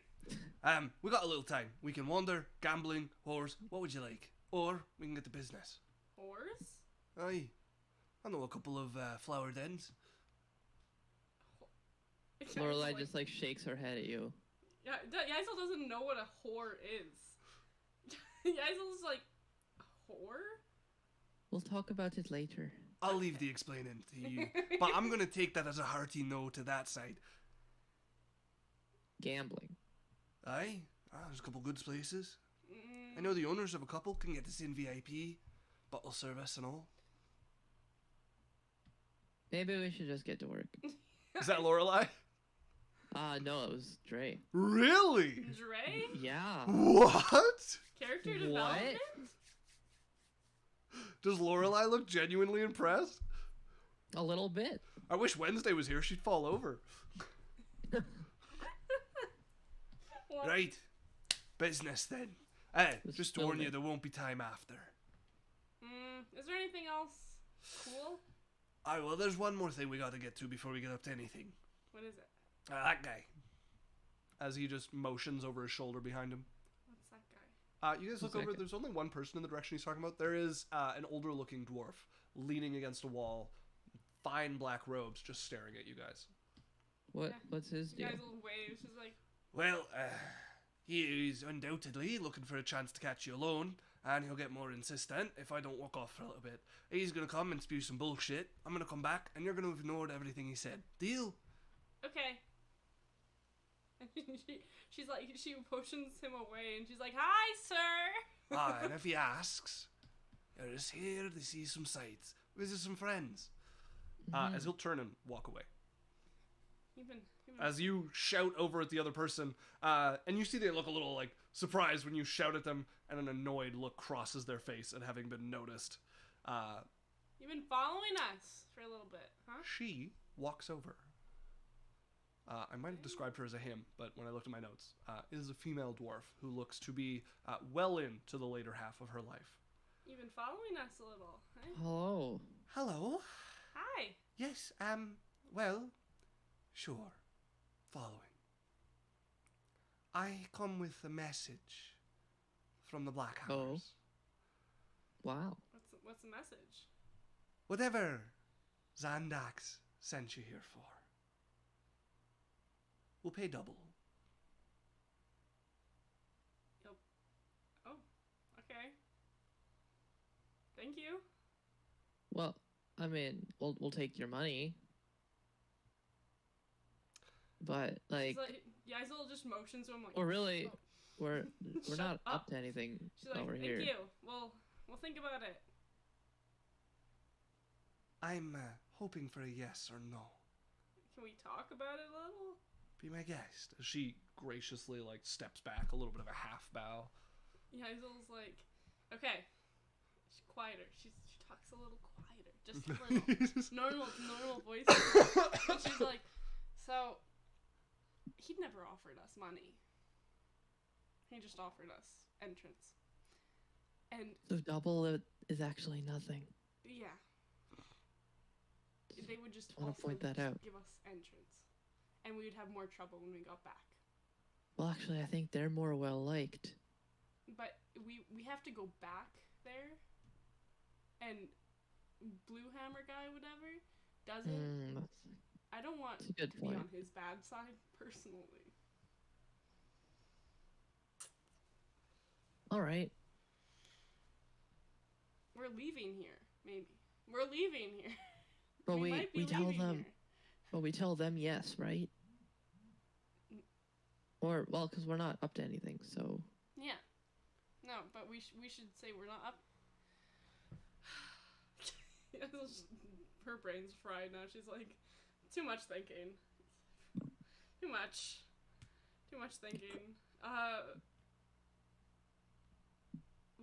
We got a little time. We can wander, gambling, whores. What would you like? Or we can get to business. Whores? Aye. I know a couple of flower dens. Lorelai just like shakes her head at you. Yeah, Yaisel doesn't know what a whore is. Yaisel's like, a whore? We'll talk about it later. I'll leave the explaining to you. But I'm going to take that as a hearty no to that side. Gambling. Aye. There's a couple good places. I know the owners of a couple can get us in VIP, bottle service and all. Maybe we should just get to work. Is that Lorelai? No, it was Dre. Really? Dre? Yeah. What? Character What? development? Does Lorelai look genuinely impressed? A little bit. I wish Wednesday was here. She'd fall over. What? Right. Business then. Just to warn you, there won't be time after. Is there anything else cool? Alright, well, there's one more thing we gotta get to before we get up to anything. What is it? That guy. As he just motions over his shoulder behind him. What's that guy? You guys Who's look that over. guy? There's only one person in the direction he's talking about. There is an older-looking dwarf leaning against a wall, fine black robes, just staring at you guys. What's his The deal? guy's little wave. She's like, Well, he's undoubtedly looking for a chance to catch you alone, and he'll get more insistent if I don't walk off for a little bit. He's gonna come and spew some bullshit. I'm gonna come back, and you're gonna have ignored everything he said. Deal? okay. And she's like, she pushes him away, and she's like, hi, sir. And if he asks, you're just here to see some sights, visit some friends. As he'll turn and walk away. Even As you shout over at the other person, and you see they look a little like surprised when you shout at them, and an annoyed look crosses their face at having been noticed. you've been following us for a little bit, huh? She walks over. I might have described her as a him, but when I looked at my notes, it is a female dwarf who looks to be well into the later half of her life. You've been following us a little, huh? Hello. Hello. Hi. Yes. Well, sure. Following. I come with a message from the Black Hammers. Wow. What's the message? Whatever Zandax sent you here for, we'll pay double. Oh, okay. Thank you. Well, I mean, we'll take your money. But like, Yazel just motions to him like. we're really, "Oh." we're Shut not up. up to anything She's like, over thank here. you. We'll think about it. I'm hoping for a yes or no. Can we talk about it a little? Be my guest. As she graciously steps back, a little bit of a half bow. Yazel's like, okay. She's quieter. She talks a little quieter, just a little. normal voice. And she's like, so he'd never offered us money. He just offered us entrance. And So double is actually nothing. yeah, they would just I wanna also point that just out. give us entrance, and we would have more trouble when we got back. Well, actually, I think they're more well liked. But we have to go back there, and Blue Hammer guy, whatever, doesn't. I don't want that's a good to be point. on his bad side personally. All right. We're leaving here, maybe. We're leaving here. But might be we tell leaving them. here. But we tell them yes, right? Or well, because we're not up to anything, so. Yeah. No, but we should say we're not up. Her brain's fried now. She's like, too much thinking. Too much thinking.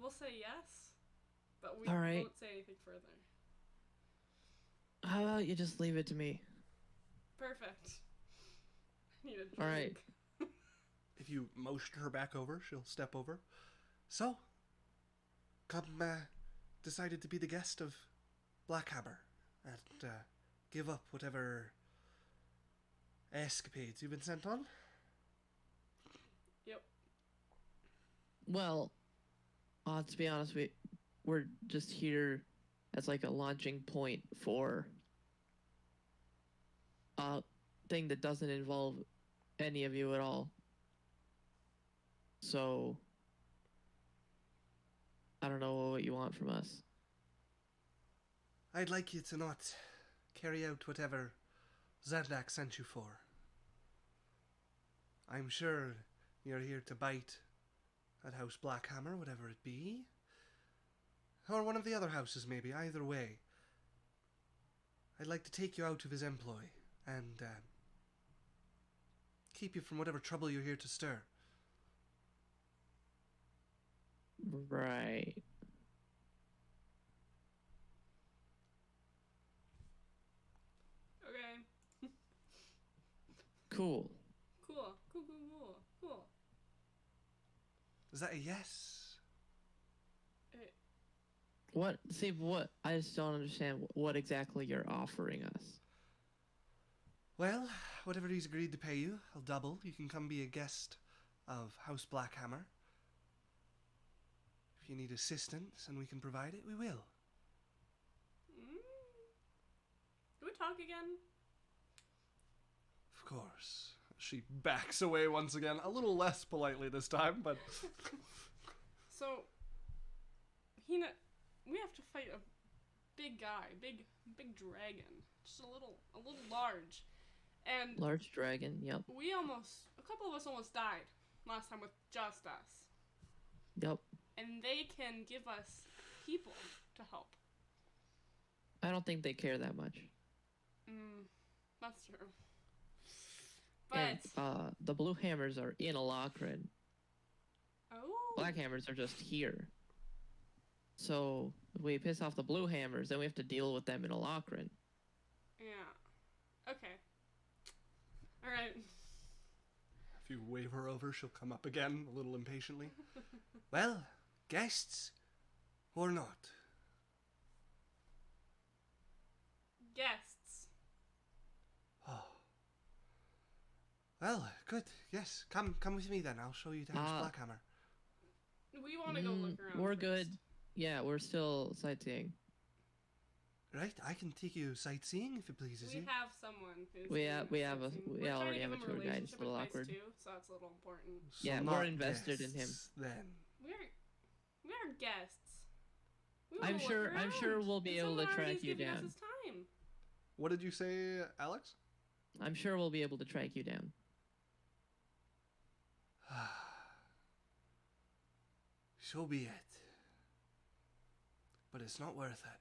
We'll say yes, but we All right. won't say anything further. How about you just leave it to me? Perfect. I need a drink. All right. If you motion her back over, she'll step over. So, come decided to be the guest of Blackhammer and give up whatever escapades you've been sent on? Yep. Well, to be honest, we're just here as like a launching point for a thing that doesn't involve any of you at all. So I don't know what you want from us. I'd like you to not carry out whatever Zandak sent you for. I'm sure you're here to bite at House Blackhammer, whatever it be. Or one of the other houses, maybe. Either way. I'd like to take you out of his employ and keep you from whatever trouble you're here to stir. Right. Okay. Cool. Cool. Is that a yes? What? See, what? I just don't understand what exactly you're offering us. Well, whatever he's agreed to pay you, I'll double. You can come be a guest of House Blackhammer. If you need assistance and we can provide it, we will. Do we talk again? Of course. She backs away once again, a little less politely this time, but... So, we have to fight a big guy, big dragon, just a little large, and Large dragon. Yep. a couple of us almost died last time with just us, Yep. and they can give us people to help. I don't think they care that much. That's true. But And the blue hammers are in Alakran. oh, Black hammers are just here. So if we piss off the blue hammers, then we have to deal with them in Alakran. yeah, okay, all right. If you wave her over, she'll come up again, a little impatiently. Well, guests or not? Guests. Oh. Well, good. Yes, come with me then. I'll show you down Blackhammer. We want to go look around. We're first. good. Yeah, we're still sightseeing. Right, I can take you sightseeing if it pleases you. We have someone who's We doing have a- sightseeing. we We're trying already to have give a him tour guide, it's a relationship little advice awkward. Too, so that's a little important. So Yeah, not we're invested in him. guests, Then We are guests. We I'm wanna look sure around. we'll be And able to someone track already's you giving us down. his time. what did you say, Alex? I'm sure we'll be able to track you down. So be it. But it's not worth it.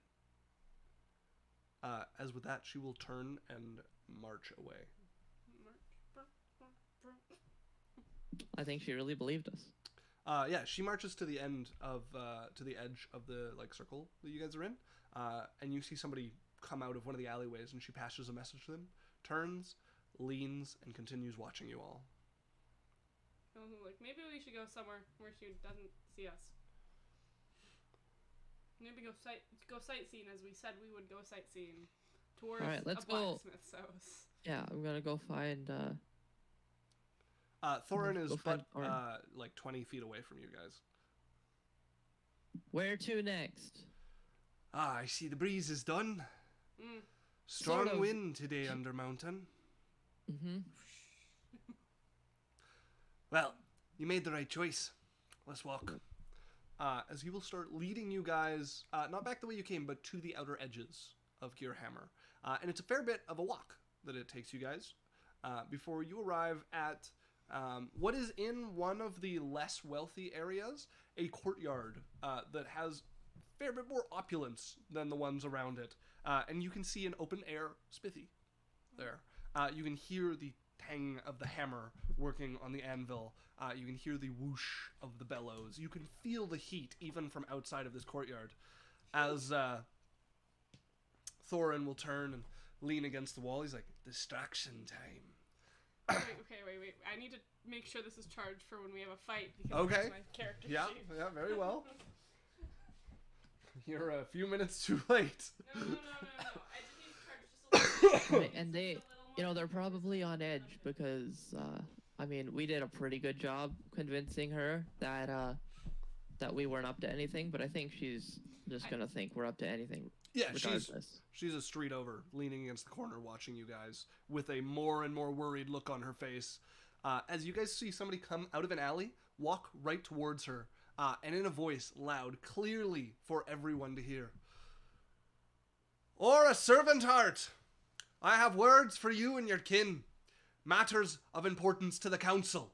As with that, she will turn and march away. I think she really believed us. Yeah, she marches to the end of to the edge of the circle that you guys are in, and you see somebody come out of one of the alleyways, and she passes a message to them, turns, leans, and continues watching you all. Like, maybe we should go somewhere where she doesn't see us. Maybe go sightseeing as we said we would go sightseeing towards All right, let's a go. blacksmith's house. Yeah, I'm gonna go find. Thorin is Go find but Thorin. 20 feet away from you guys. Where to next? I see the breeze is done. Strong Sort of. wind today under mountain. Mm-hmm. Well, you made the right choice. Let's walk. As he will start leading you guys, not back the way you came, but to the outer edges of Gearhammer. And it's a fair bit of a walk that it takes you guys before you arrive at what is in one of the less wealthy areas, a courtyard that has a fair bit more opulence than the ones around it. And you can see an open air smithy there. You can hear the tang of the hammer working on the anvil. You can hear the whoosh of the bellows. You can feel the heat even from outside of this courtyard. As Thorin will turn and lean against the wall, he's like, distraction time. Wait. I need to make sure this is charged for when we have a fight because Okay. that's my character Yeah, sheet. yeah, very well. You're a few minutes too late. No. I just need to charge just a little Right, and they, they're probably on edge because, we did a pretty good job convincing her that that we weren't up to anything. But I think she's just gonna think we're up to anything. Yeah, regardless. she's a street over, leaning against the corner, watching you guys with a more and more worried look on her face. As you guys see somebody come out of an alley, walk right towards her, and in a voice loud, clearly for everyone to hear. Or a servant heart, I have words for you and your kin, matters of importance to the council.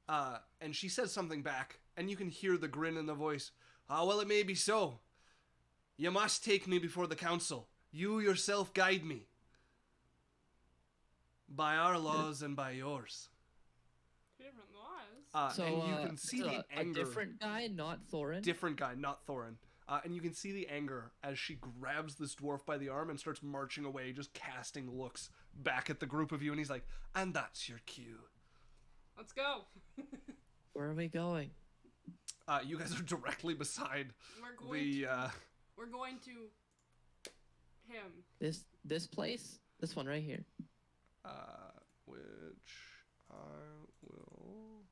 And she says something back, and you can hear the grin in the voice. Well, it may be so. You must take me before the council. You yourself guide me. By our laws and by yours. Two different laws. So and you can see the a anger. different guy, not Thorin. Different guy, not Thorin. And you can see the anger as she grabs this dwarf by the arm and starts marching away, just casting looks back at the group of you. And he's like, and that's your cue. Let's go. Where are we going? You guys are directly beside We're going to him. This place? This one right here. Which I will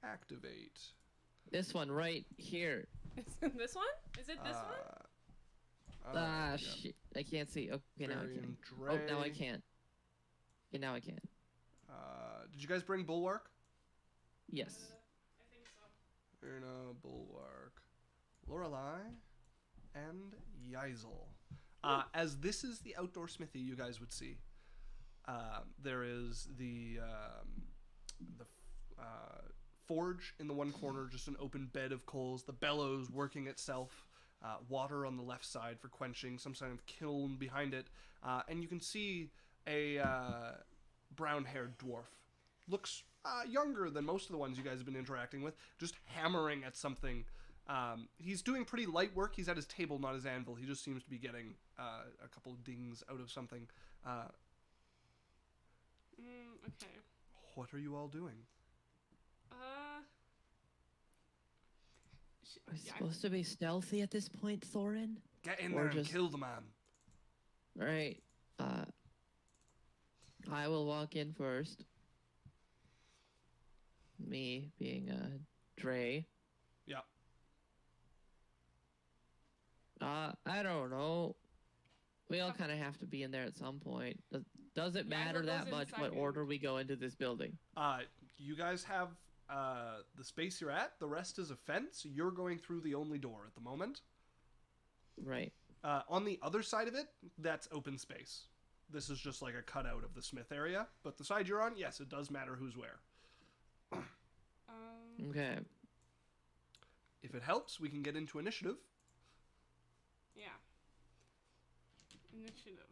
activate. This one right here. This one? Is it this one? Shit. I can't see. Okay, now I Barry can. and Oh, Dre. now I can't. Okay, now I can. Did you guys bring Bulwark? Yes. I think so. Erna, Bulwark, Lorelei, and Yeisel. As this is the outdoor smithy you guys would see. There is the forge in the one corner, just an open bed of coals, the bellows working itself, water on the left side for quenching, some kind of kiln behind it, and you can see a brown-haired dwarf. Looks younger than most of the ones you guys have been interacting with, just hammering at something. He's doing pretty light work. He's at his table, not his anvil. He just seems to be getting a couple of dings out of something. Okay. What are you all doing? Are we supposed to be stealthy at this point, Thorin? Get in there and kill the man. Alright. I will walk in first. Me being Dre. Yeah. I don't know. We all kind of have to be in there at some point. Does it matter that much what order we go into this building? You guys have the space you're at. The rest is a fence. You're going through the only door at the moment. Right. On the other side of it, that's open space. This is just like a cutout of the smith area. But the side you're on, yes, it does matter who's where. Okay. If it helps, we can get into initiative. Yeah. Initiative.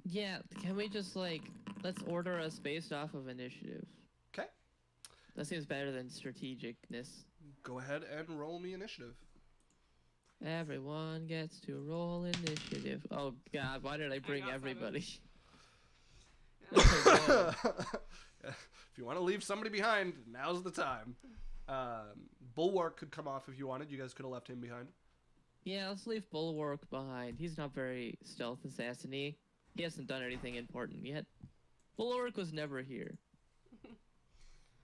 Yeah, can we just, let's order us based off of initiative. Okay. That seems better than strategicness. Go ahead and roll me initiative. Everyone gets to roll initiative. Oh, God, why did I bring everybody? If you want to leave somebody behind, now's the time. Bulwark could come off if you wanted. You guys could have left him behind. Yeah, let's leave Bulwark behind. He's not very stealth assassin-y. He hasn't done anything important yet. Bulwark was never here.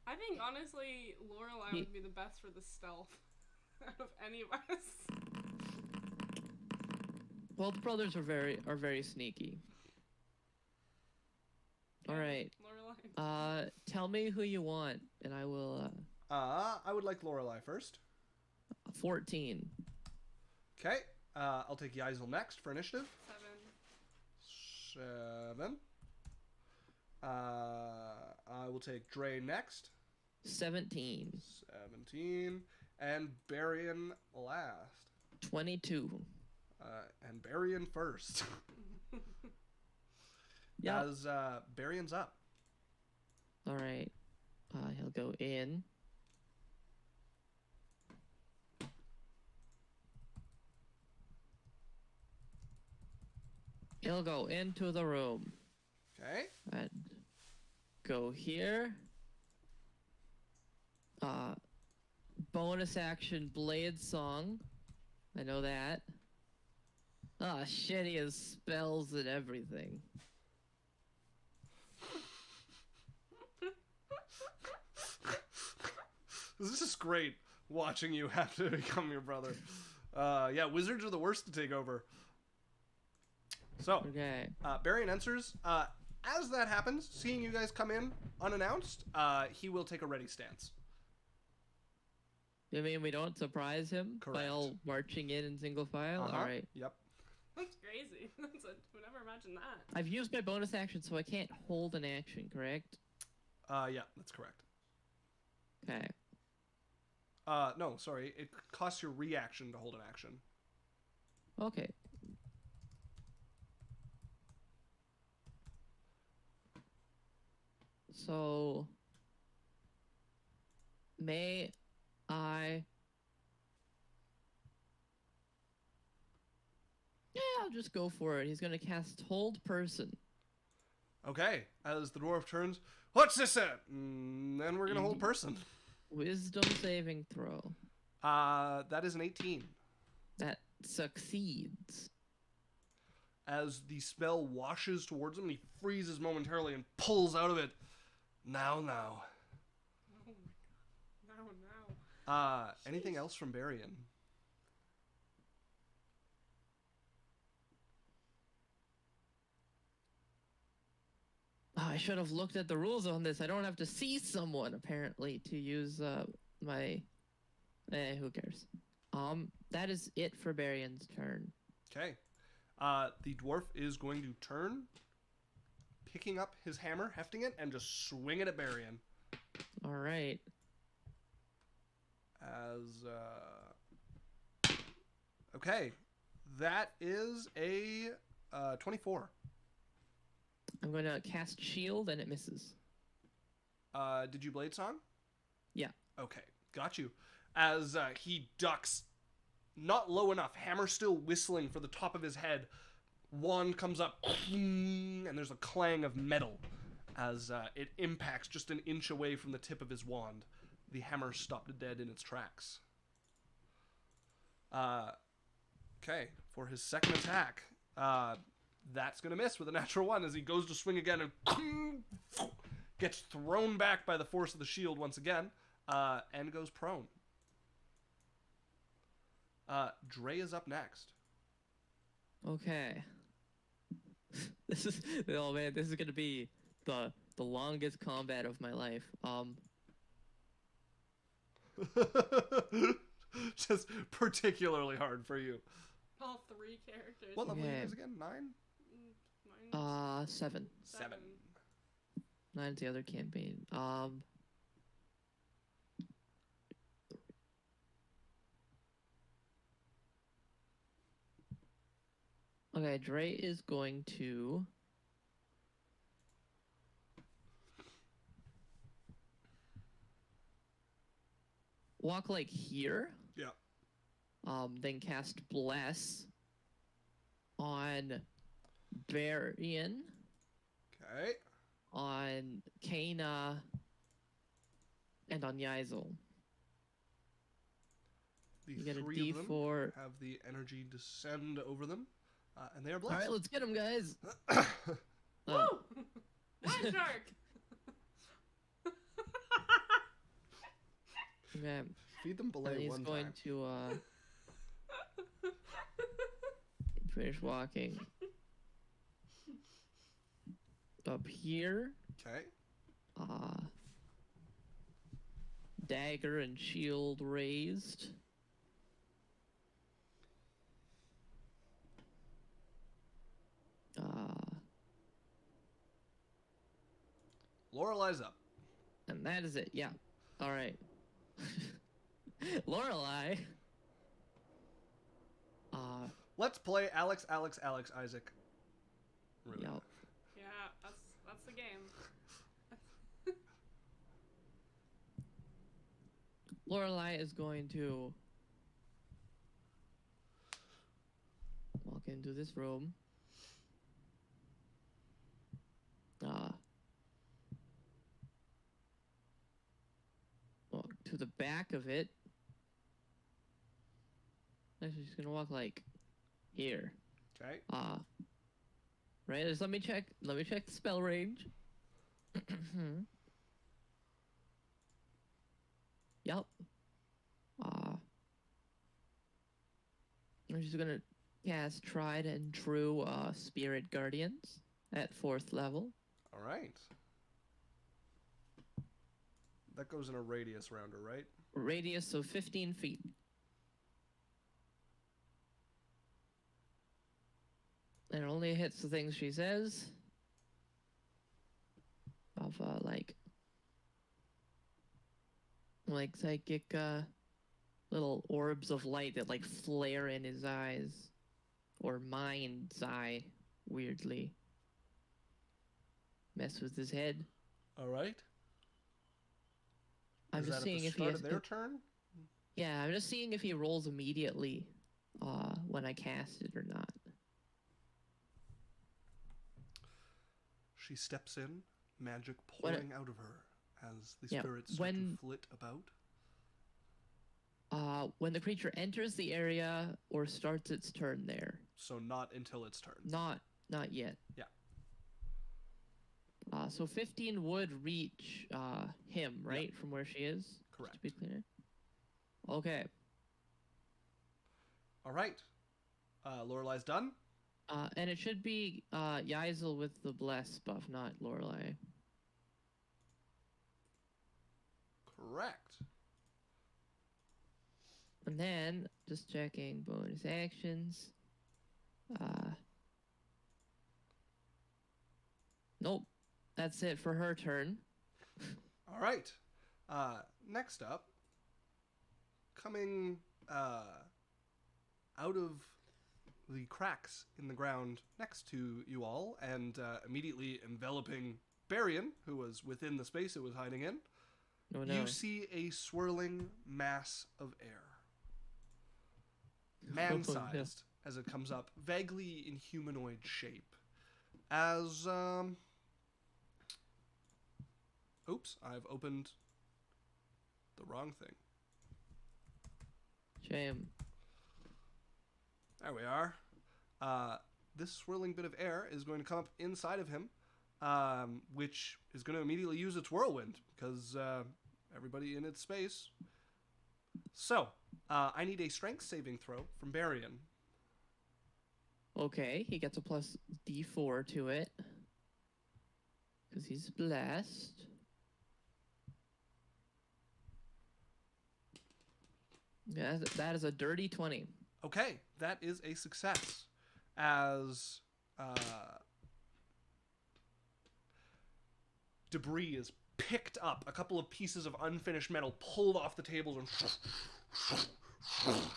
I think, honestly, Lorelei would be the best for the stealth out of any of us. Both brothers are very sneaky. Yeah, Alright. Lorelei. Tell me who you want, and I will, I would like Lorelei first. 14. Okay. I'll take Yeisel next for initiative. 7. I will take Dre next. 17. 17. And Barian last. 22. And Barian first. Yeah. As Barian's up. Alright. He'll go in. He'll go into the room. Okay. And go here. Bonus action Blade Song. I know that. Ah, shit, he has spells and everything. This is great, watching you have to become your brother. Yeah, wizards are the worst to take over. So, Okay. Barian enters. As that happens, seeing you guys come in unannounced, he will take a ready stance. You mean we don't surprise him by Correct. all marching in single file? Alright. Yep. That's crazy. Would never imagine that. I've used my bonus action, so I can't hold an action, correct? Yeah, that's correct. Okay. No, sorry. It costs your reaction to hold an action. Okay. So, may I... Yeah, I'll just go for it. He's gonna cast Hold Person. Okay, as the dwarf turns, what's this at? Then we're gonna hold person. Wisdom saving throw. That is an 18. That succeeds. As the spell washes towards him, he freezes momentarily and pulls out of it. Now. Oh my god. Now. Anything else from Barian? Oh, I should have looked at the rules on this. I don't have to see someone, apparently, to use my... who cares? That is it for Barian's turn. Okay. The dwarf is going to turn, picking up his hammer, hefting it, and just swing it at Barian. All right. Okay. That is a 24. I'm going to cast Shield, and it misses. Did you Blade Song? Yeah. Okay, got you. As he ducks, not low enough, hammer still whistling for the top of his head. Wand comes up, and there's a clang of metal as it impacts just an inch away from the tip of his wand. The hammer stopped dead in its tracks. Okay, for his second attack, that's going to miss with a natural 1 as he goes to swing again and gets thrown back by the force of the shield once again and goes prone. Dre is up next. Okay. This is gonna be the longest combat of my life. Just particularly hard for you. All 3 characters. What level are you Okay. guys again? 9? Mine's 7. 7. 9's the other campaign. Okay, Dre is going to walk like here. Yeah. Then cast Bless on Barian, Okay. on Kana, and on Yazel. The You get a 3 of them D4. have the energy descend over them, and they are All blessed. right, let's get him, guys. Woo! Landshark! Okay. Feed them And belay he's one going time. to finish walking up here. Okay. Dagger and shield raised. Lorelei's up. And that is it. Yeah. All right. Lorelei. Let's play Alex, Isaac. Really? Yep. Yeah, that's the game. Lorelei is going to walk into this room. Walk to the back of it. Actually, she's gonna walk like here. Okay. Right. Just let me check the spell range. Yep. I'm just gonna cast Tried and True Spirit Guardians at 4th level. All right. That goes in a radius rounder, right? Radius of 15 feet. And it only hits the things she says. Of like psychic little orbs of light that like flare in his eyes. Or mind's eye, weirdly. Mess with his head. All right. I'm Is just that seeing at the if he start has of their turn? Yeah, I'm just seeing if he rolls immediately when I cast it or not. She steps in, magic What- pouring out of her as the Yeah, spirits start to when- flit about. When the creature enters the area or starts its turn there. So not until its turn. Not yet. Yeah. So 15 would reach him, right? From where she is? Just Correct. to be clear. Okay. All right. Lorelai's done. And it should be Yaisel with the bless buff, not Lorelai. Correct. And then, just checking bonus actions. Nope. That's it for her turn. All right. Next up, coming out of the cracks in the ground next to you all and immediately enveloping Barian, who was within the space it was hiding in, Oh no. you see a swirling mass of air. Man-sized as it comes up, vaguely in humanoid shape. As, oops, I've opened the wrong thing. Shame. There we are. This swirling bit of air is going to come up inside of him, which is going to immediately use its whirlwind, because everybody in its space. So, I need a strength saving throw from Barian. Okay, he gets a plus D4 to it. Because he's blessed. Yeah, that is a dirty 20. Okay, that is a success. As debris is picked up, a couple of pieces of unfinished metal pulled off the tables and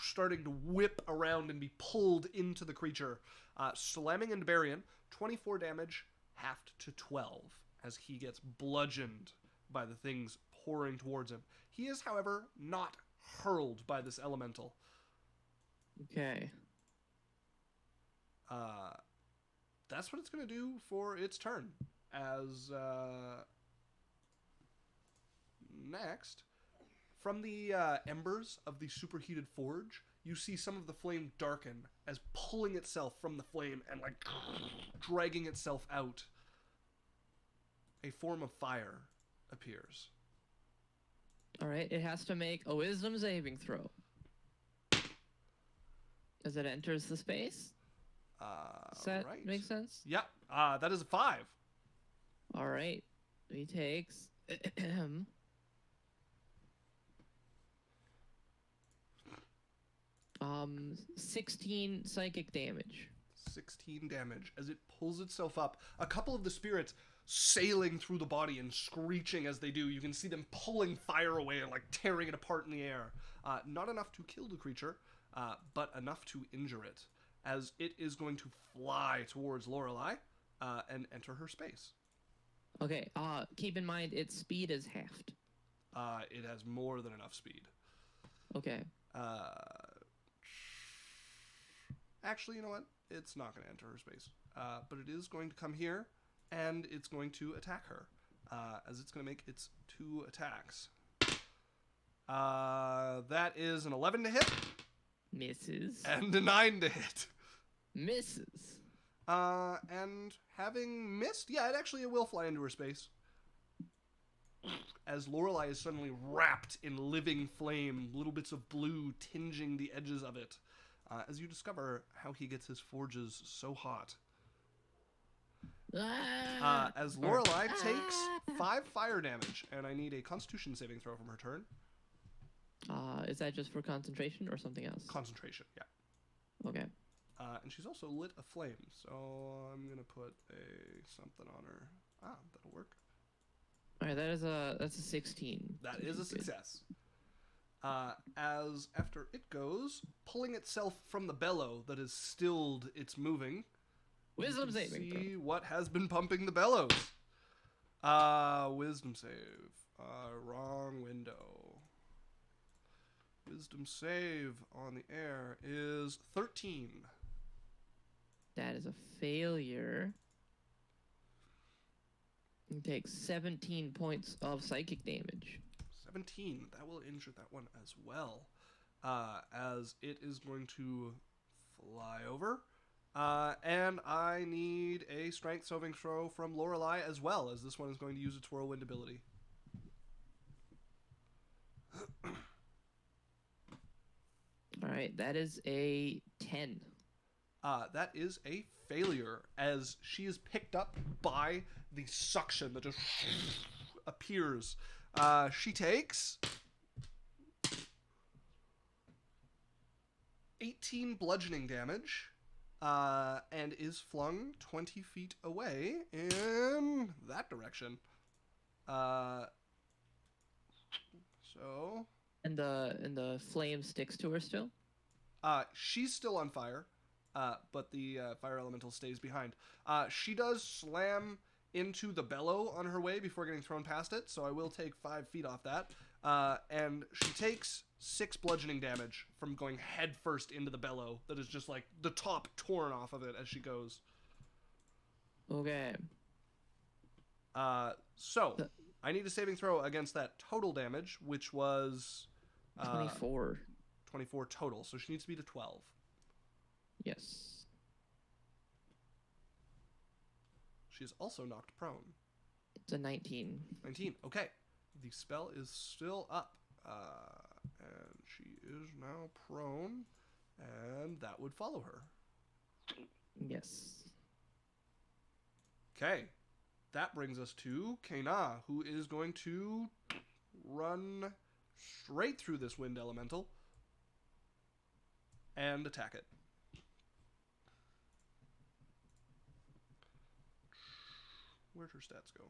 starting to whip around and be pulled into the creature, slamming into Barian. 24 damage, halved to 12, as he gets bludgeoned by the things pouring towards him. He is, however, not hurled by this elemental. Okay. That's what it's going to do for its turn. As next, from the embers of the superheated forge, you see some of the flame darken as pulling itself from the flame and like dragging itself out. A form of fire appears. All right, it has to make a wisdom saving throw. As it enters the space? Does that right. make sense? Yeah, that is a 5. All right. He takes 16 psychic damage. 16 damage as it pulls itself up. A couple of the spirits sailing through the body and screeching as they do. You can see them pulling fire away and like tearing it apart in the air. Not enough to kill the creature, but enough to injure it, as it is going to fly towards Lorelai and enter her space. Okay, keep in mind its speed is halved. It has more than enough speed. Okay. Actually, you know what? It's not going to enter her space. But it is going to come here, and it's going to attack her, as it's going to make its 2 attacks. That is an 11 to hit. Misses. And a 9 to hit. Misses. And having missed, it will fly into her space. As Lorelai is suddenly wrapped in living flame, little bits of blue tinging the edges of it, as you discover how he gets his forges so hot. As Lorelai takes 5 fire damage, and I need a Constitution saving throw from her turn. Is that just for concentration or something else? Concentration, yeah. Okay. And she's also lit a flame, so I'm gonna put something on her. That'll work. All right, that's a 16. That is a success. As after it goes, pulling itself from the bellow that has stilled its moving. Wisdom saving throw. See what has been pumping the bellows. Wisdom save. Wrong window. Wisdom save on the air is 13. That is a failure. He takes 17 points of psychic damage. 17. That will injure that one as well. As it is going to fly over. And I need a strength saving throw from Lorelei as well, as this one is going to use its whirlwind ability. Alright, that is a 10. That is a failure, as she is picked up by the suction that just appears. She takes 18 bludgeoning damage, and is flung 20 feet away in that direction. So... And the flame sticks to her still? She's still on fire, but the fire elemental stays behind. She does slam into the bellow on her way before getting thrown past it, so I will take 5 feet off that. And she takes 6 bludgeoning damage from going head first into the bellow that is just like the top torn off of it as she goes. Okay. So I need a saving throw against that total damage, which was 24. 24 total, so she needs to beat a 12. Yes. She is also knocked prone. It's a 19. 19. Okay. The spell is still up. And she is now prone. And that would follow her. Yes. Okay. That brings us to Kena, who is going to run straight through this wind elemental and attack it. Where'd her stats go?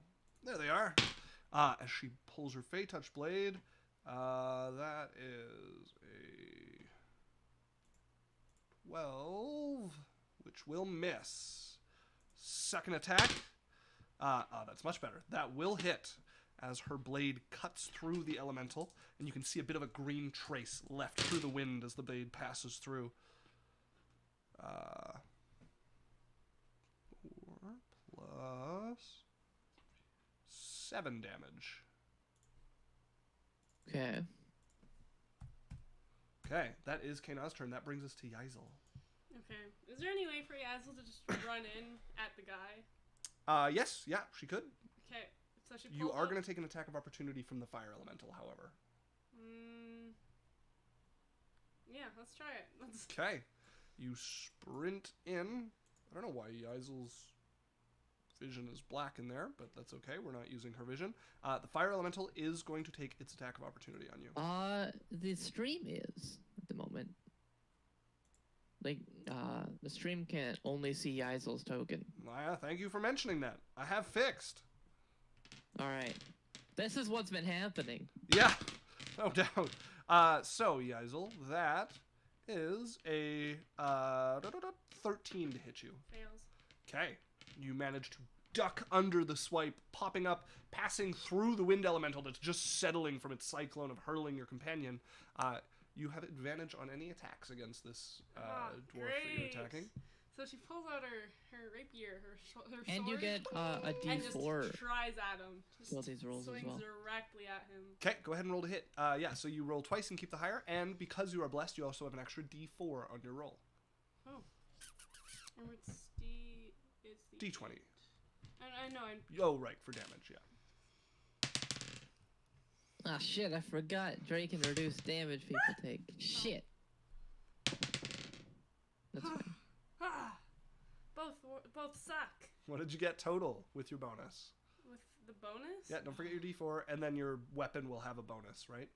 There they are. As she pulls her Fey Touch Blade, that is a 12, which will miss. Second attack. That's much better. That will hit as her blade cuts through the elemental, and you can see a bit of a green trace left through the wind as the blade passes through. 4 plus 7 damage. Okay. Okay, that is Kena's turn. That brings us to Yazel. Okay. Is there any way for Yazel to just run in at the guy? Yes, yeah, she could. Okay. So she pulls You are out- going to take an attack of opportunity from the fire elemental, however. Yeah, let's try it. Let's... Okay. You sprint in. I don't know why Yazel's vision is black in there, but that's okay. We're not using her vision. The fire elemental is going to take its attack of opportunity on you. The stream is at the moment. Like, the stream can only see Yazel's token. Thank you for mentioning that. I have fixed. Alright. This is what's been happening. Yeah, no doubt. So, Yazel, that is a 13 to hit you. Fails. Okay. You manage to duck under the swipe, popping up, passing through the wind elemental that's just settling from its cyclone of hurling your companion. You have advantage on any attacks against this dwarf that you're attacking. So she pulls out her rapier, her sword. And you get a and just D4. tries at him. Just Well, these rolls as swings well. directly at him. Okay, go ahead and roll to hit. Yeah, so you roll twice and keep the higher, and because you are blessed, you also have an extra D4 on your roll. Oh. And it's D20. I know. Oh, right, for damage, yeah. Ah, shit, I forgot. Drake can reduce damage people take. Shit. That's fine. Both suck. What did you get total with your bonus? With the bonus? Yeah, don't forget your D4, and then your weapon will have a bonus, right?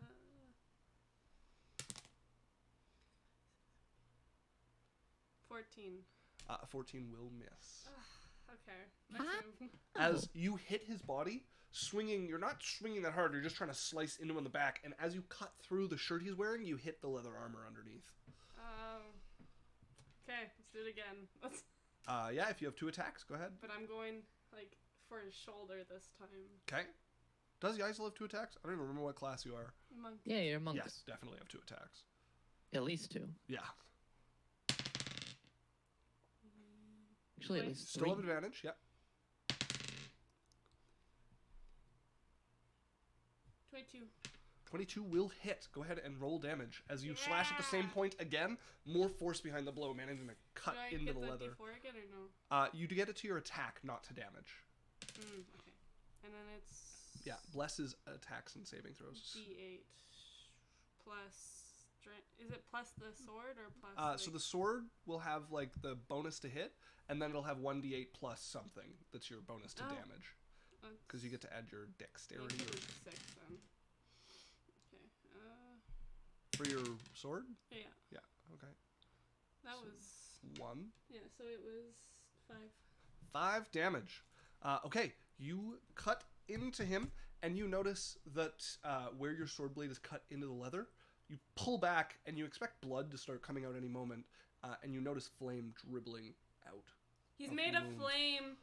Oh, yeah. 14. 14 will miss. Okay. Next move. As you hit his body, swinging, you're not swinging that hard, you're just trying to slice into him in the back, and as you cut through the shirt he's wearing, you hit the leather armor underneath. Okay, let's do it again. Yeah, if you have 2 attacks, go ahead. But I'm going, like, for his shoulder this time. Okay. Does Yazel have 2 attacks? I don't even remember what class you are. Monk. Yeah, you're a monk. Yes, definitely have 2 attacks. At least 2. Yeah. Actually, at least 3. Still have advantage, yep. 22. 22 will hit. Go ahead and roll damage. As you slash at the same point again, more force behind the blow, managing to cut Do I into get the the leather. D4 again or no? You do get it to your attack, not to damage. Okay. And then it's... Yeah, blesses attacks and saving throws. D8 plus... Is it plus the sword or plus... So the sword will have, like, the bonus to hit, and then it'll have 1d8 plus something that's your bonus to damage. Because you get to add your dexterity. Or... 6 then. Okay. For your sword? Yeah. Yeah, okay. That so was... 1. Yeah, so it was 5. 5 damage. Okay, you cut into him, and you notice that where your sword blade is cut into the leather, you pull back, and you expect blood to start coming out any moment, and you notice flame dribbling out. He's made of flame!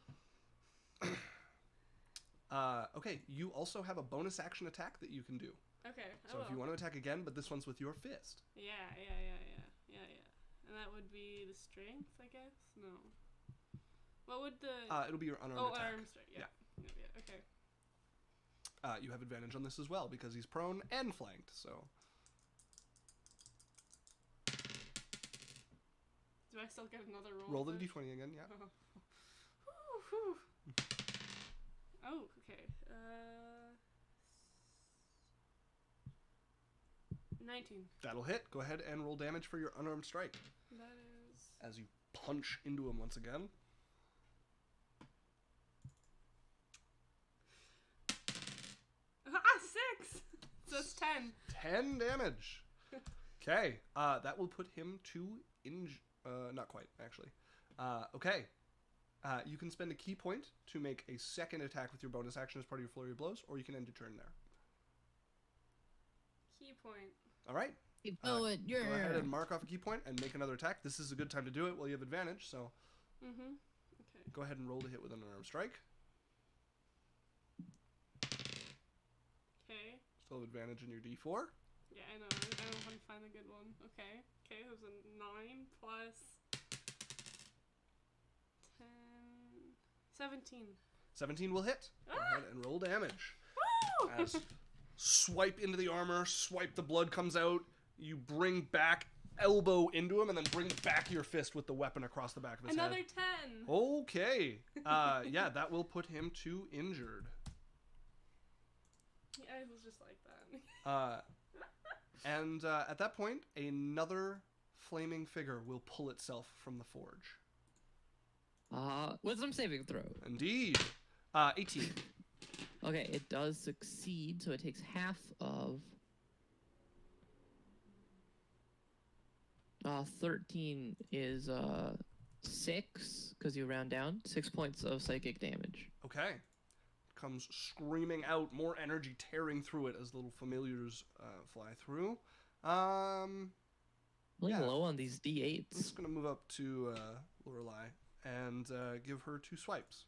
Okay, you also have a bonus action attack that you can do. Okay, So if you want to attack again, but this one's with your fist. Yeah. And that would be the strength, I guess? No. What would the... It'll be your unarmed attack. Unarmed strike, yeah. Okay. You have advantage on this as well, because he's prone and flanked, so... Do I still get another roll? Roll the d20 again, yeah. Oh, okay. 19. That'll hit. Go ahead and roll damage for your unarmed strike. That is... As you punch into him once again. Ah, 6! So it's 10. 10 damage. Okay, that will put him to not quite, actually. Okay. You can spend a key point to make a second attack with your bonus action as part of your flurry of blows, or you can end your turn there. Key point. All right. Keep going. Go ahead and mark off a key point and make another attack. This is a good time to do it while you have advantage, so... Okay. Go ahead and roll to hit with an unarmed strike. Okay. Still have advantage in your d4. Yeah, I know. I don't want to find a good one. Okay. Okay, it was a 9 plus 10... 17. 17 will hit. Go ahead and roll damage. Woo! As swipe into the armor, swipe, the blood comes out. You bring back, elbow into him, and then bring back your fist with the weapon across the back of his Another head. 10. Okay. Yeah, that will put him to injured. Yeah, it was just like that. And at that point, another flaming figure will pull itself from the forge. Wisdom saving throw. Indeed. 18. Okay, it does succeed, so it takes half of 13 is 6, because you round down, 6 points of psychic damage. Okay. Comes screaming out, more energy tearing through it as little familiars fly through. Running low on these D8s. I'm just going to move up to Lorelei and give her 2 swipes.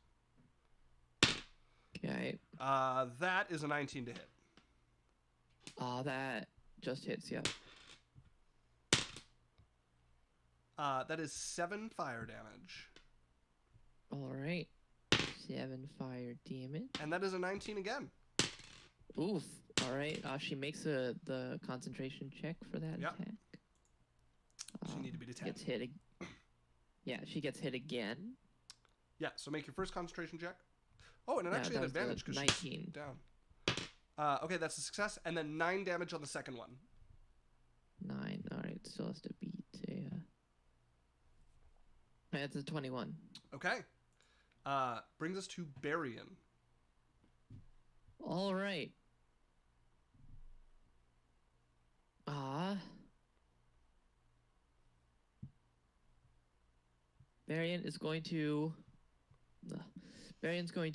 Okay. That is a 19 to hit. That just hits, yeah. That is 7 fire damage. Alright. 7 fire damage. And that is a 19 again. Oof. Alright. She makes the concentration check for that attack. She need to beat a 10. Gets hit. Yeah, she gets hit again. Yeah, so make your first concentration check. Oh, and it actually had advantage because she's down. Okay, that's a success. And then 9 damage on the second one. 9. Alright, still has to beat that's a 21. Okay. Brings us to Barian. Alright. Barian's going to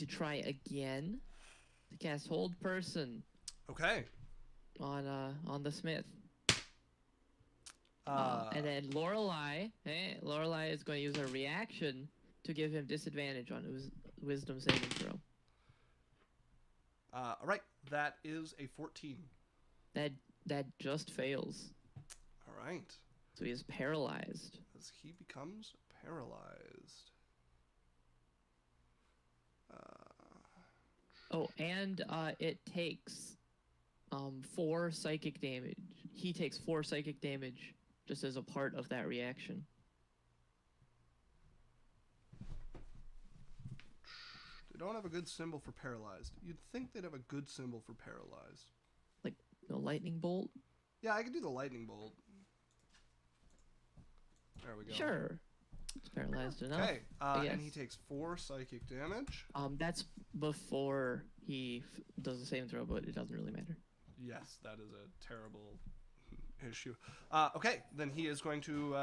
try again to cast Hold Person. Okay. On the Smith. And then Lorelei is going to use her reaction to give him disadvantage on his wisdom saving throw. All right, that is a 14. That just fails. All right. So he is paralyzed. As he becomes paralyzed. And it takes 4 psychic damage. He takes 4 psychic damage just as a part of that reaction. They don't have a good symbol for paralyzed. You'd think they'd have a good symbol for paralyzed. Like a lightning bolt? Yeah, I could do the lightning bolt. There we go. Sure. It's paralyzed enough. Okay, Yes. and he takes 4 psychic damage. That's before he does the saving throw, but it doesn't really matter. Yes, that is a terrible issue. Okay, then he is going to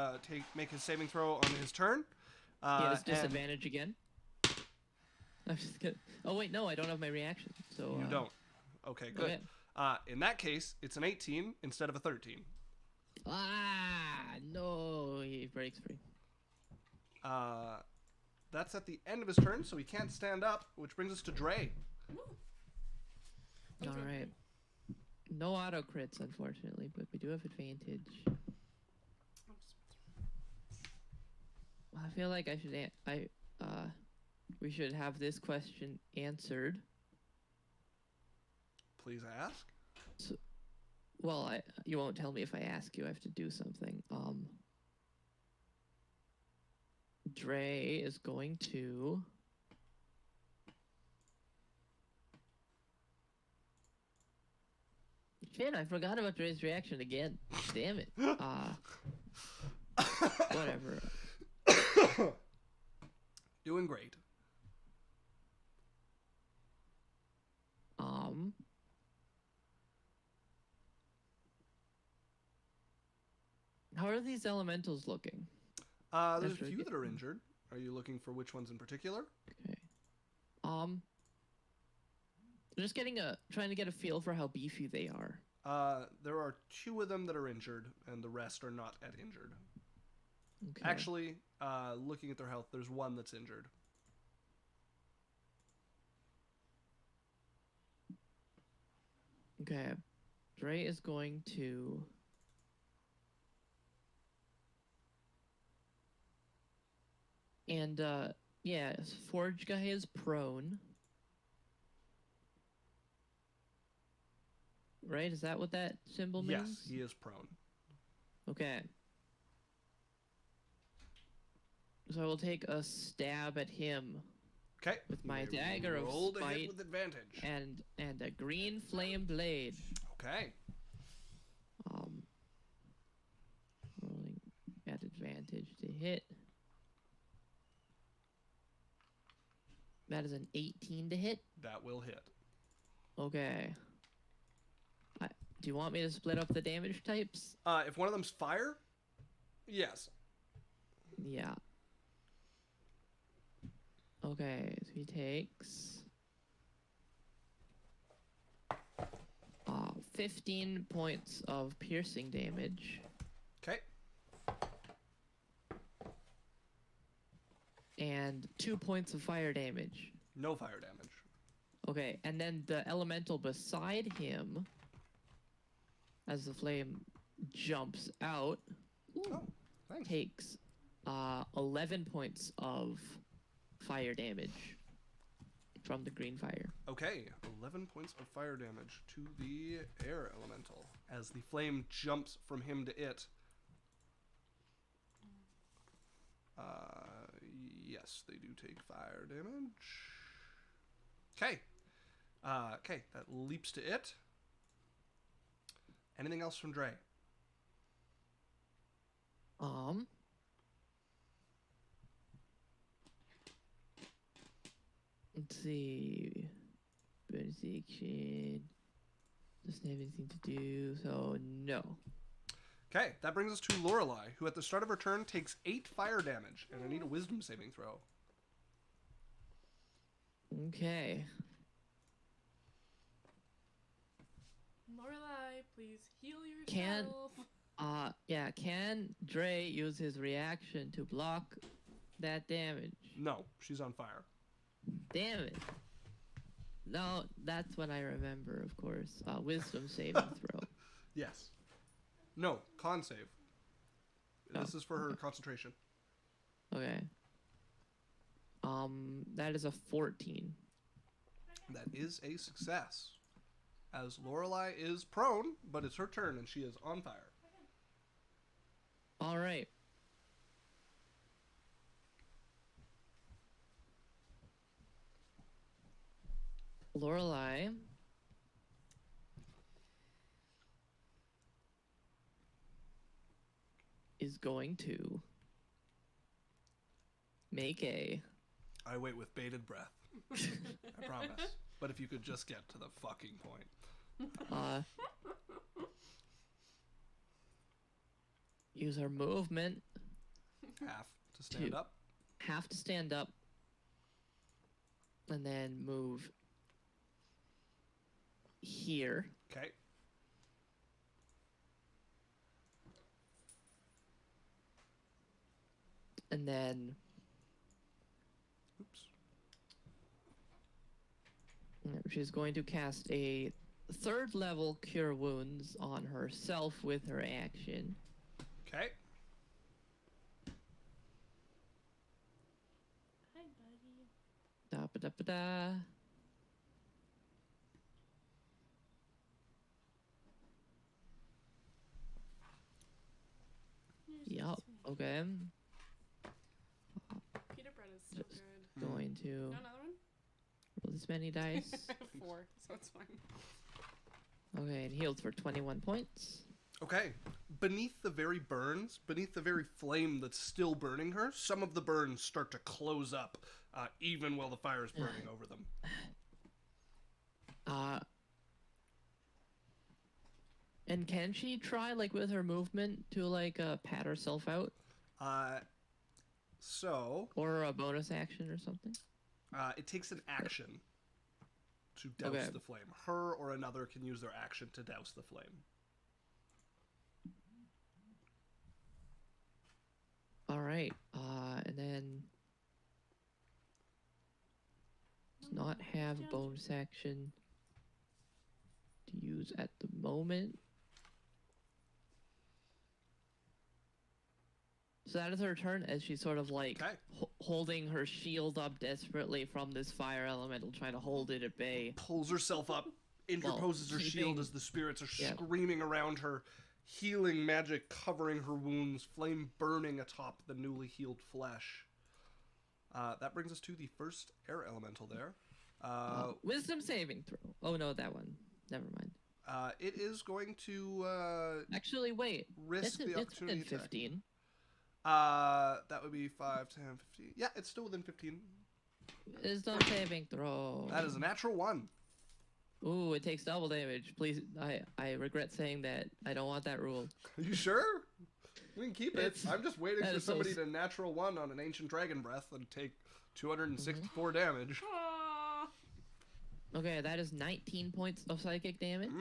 make his saving throw on his turn. He has and disadvantage again. I'm just kidding. Oh wait, no, I don't have my reaction. So You don't. Okay, good. Okay. In that case, it's an 18 instead of a 13. No, he breaks free. That's at the end of his turn, so he can't stand up, which brings us to Dre. All right. No auto crits, unfortunately, but we do have advantage. I feel like I should. We should have this question answered. Please ask. Well, you won't tell me if I ask you. I have to do something. Dre is going to. Shit, I forgot about Dre's reaction again. Damn it. Whatever. Doing great. How are these elementals looking? There's a After few that are getting- injured. Are you looking for which ones in particular? Okay. Just trying to get a feel for how beefy they are. There are 2 of them that are injured, and the rest are not at injured. Okay. Actually, looking at their health, there's 1 that's injured. Okay. Dre is going to. And, yeah, Forge guy is prone. Right? Is that what that symbol means? Yes, he is prone. Okay. So I will take a stab at him Okay. with my You may dagger of roll to hit spite with advantage. and a green flame blade. Okay. Rolling at advantage to hit. That is an 18 to hit. That will hit. Okay. Do you want me to split up the damage types? If one of them's fire, yes. Yeah. Okay, so he takes 15 points of piercing damage. Okay. And 2 points of fire damage. No fire damage. Okay, and then the elemental beside him, as the flame jumps out, Oh, thanks. takes 11 points of fire damage from the green fire. Okay, 11 points of fire damage to the air elemental as the flame jumps from him to it. Yes, they do take fire damage. Okay. Okay, that leaps to it. Anything else from Dre? Let's see. Bonus action. Doesn't have anything to do, so no. Okay, that brings us to Lorelei, who at the start of her turn takes 8 fire damage, and I need a wisdom saving throw. Okay. Lorelai, please heal Can- yourself. Can Dre use his reaction to block that damage? No, she's on fire. Damn it. No, that's what I remember, of course. Wisdom saving throw. Yes. No, con save. This Oh, is for her okay. concentration. Okay. That is a 14. That is a success. as Lorelei is prone, but it's her turn and she is on fire. All right. Lorelei is going to make a... I wait with bated breath. I promise. But if you could just get to the fucking point. Use her movement. Half to stand up. Have to stand up. And then move here. Okay. And then... Oops. She's going to cast a 3rd level Cure Wounds on herself with her action. Okay. Hi, buddy. Da-ba-da-ba-da. Yup, okay. Pita bread is so Just good. going to You want another one? roll this many dice. 4, so it's fine. Okay, and healed for 21 points. Okay. Beneath the very burns, beneath the very flame that's still burning her, some of the burns start to close up, even while the fire is burning over them. And can she try, like, with her movement to, like, pat herself out? So... Or a bonus action or something? It takes an action to douse the flame. Her or another can use their action to douse the flame. All right. And then does not have a bonus action to use at the moment. So that is her turn as she's sort of like holding her shield up desperately from this fire elemental, trying to hold it at bay. Pulls herself up, interposes her shield as the spirits are screaming around her, healing magic covering her wounds, flame burning atop the newly healed flesh. That brings us to the first air elemental there. Wisdom saving throw. Oh no, that one. Never mind. It is going to actually wait. Risk the opportunity it's 15. That would be 5, 10, 15. Yeah, it's still within 15. Wisdom saving throw. That is a natural 1. Ooh, it takes double damage. Please, I regret saying that. I don't want that rule. Are you sure? We can keep it. I'm just waiting for somebody to natural 1 on an ancient dragon breath and take 264 damage. Okay, that is 19 points of psychic damage.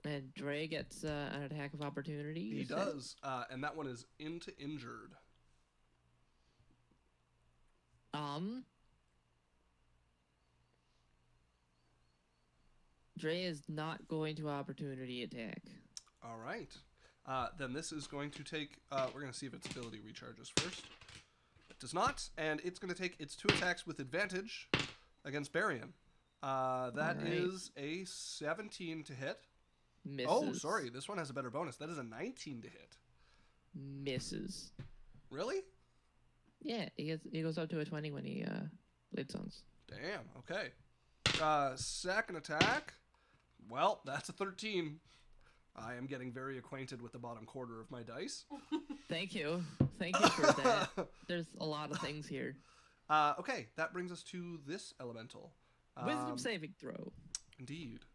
And Dre gets an attack of opportunity. He does, and that one is into injured. Dre is not going to opportunity attack. All right. Then this is going to take... we're going to see if its ability recharges first. It does not, and it's going to take its 2 attacks with advantage against Barian. That is a 17 to hit. Misses. Oh, sorry. This one has a better bonus. That is a 19 to hit. Misses. Really? Yeah, he goes up to a 20 when he blade songs. Damn, okay. Second attack. Well, that's a 13. I am getting very acquainted with the bottom quarter of my dice. Thank you. Thank you for that. There's a lot of things here. Okay, that brings us to this elemental. Wisdom saving throw. Indeed.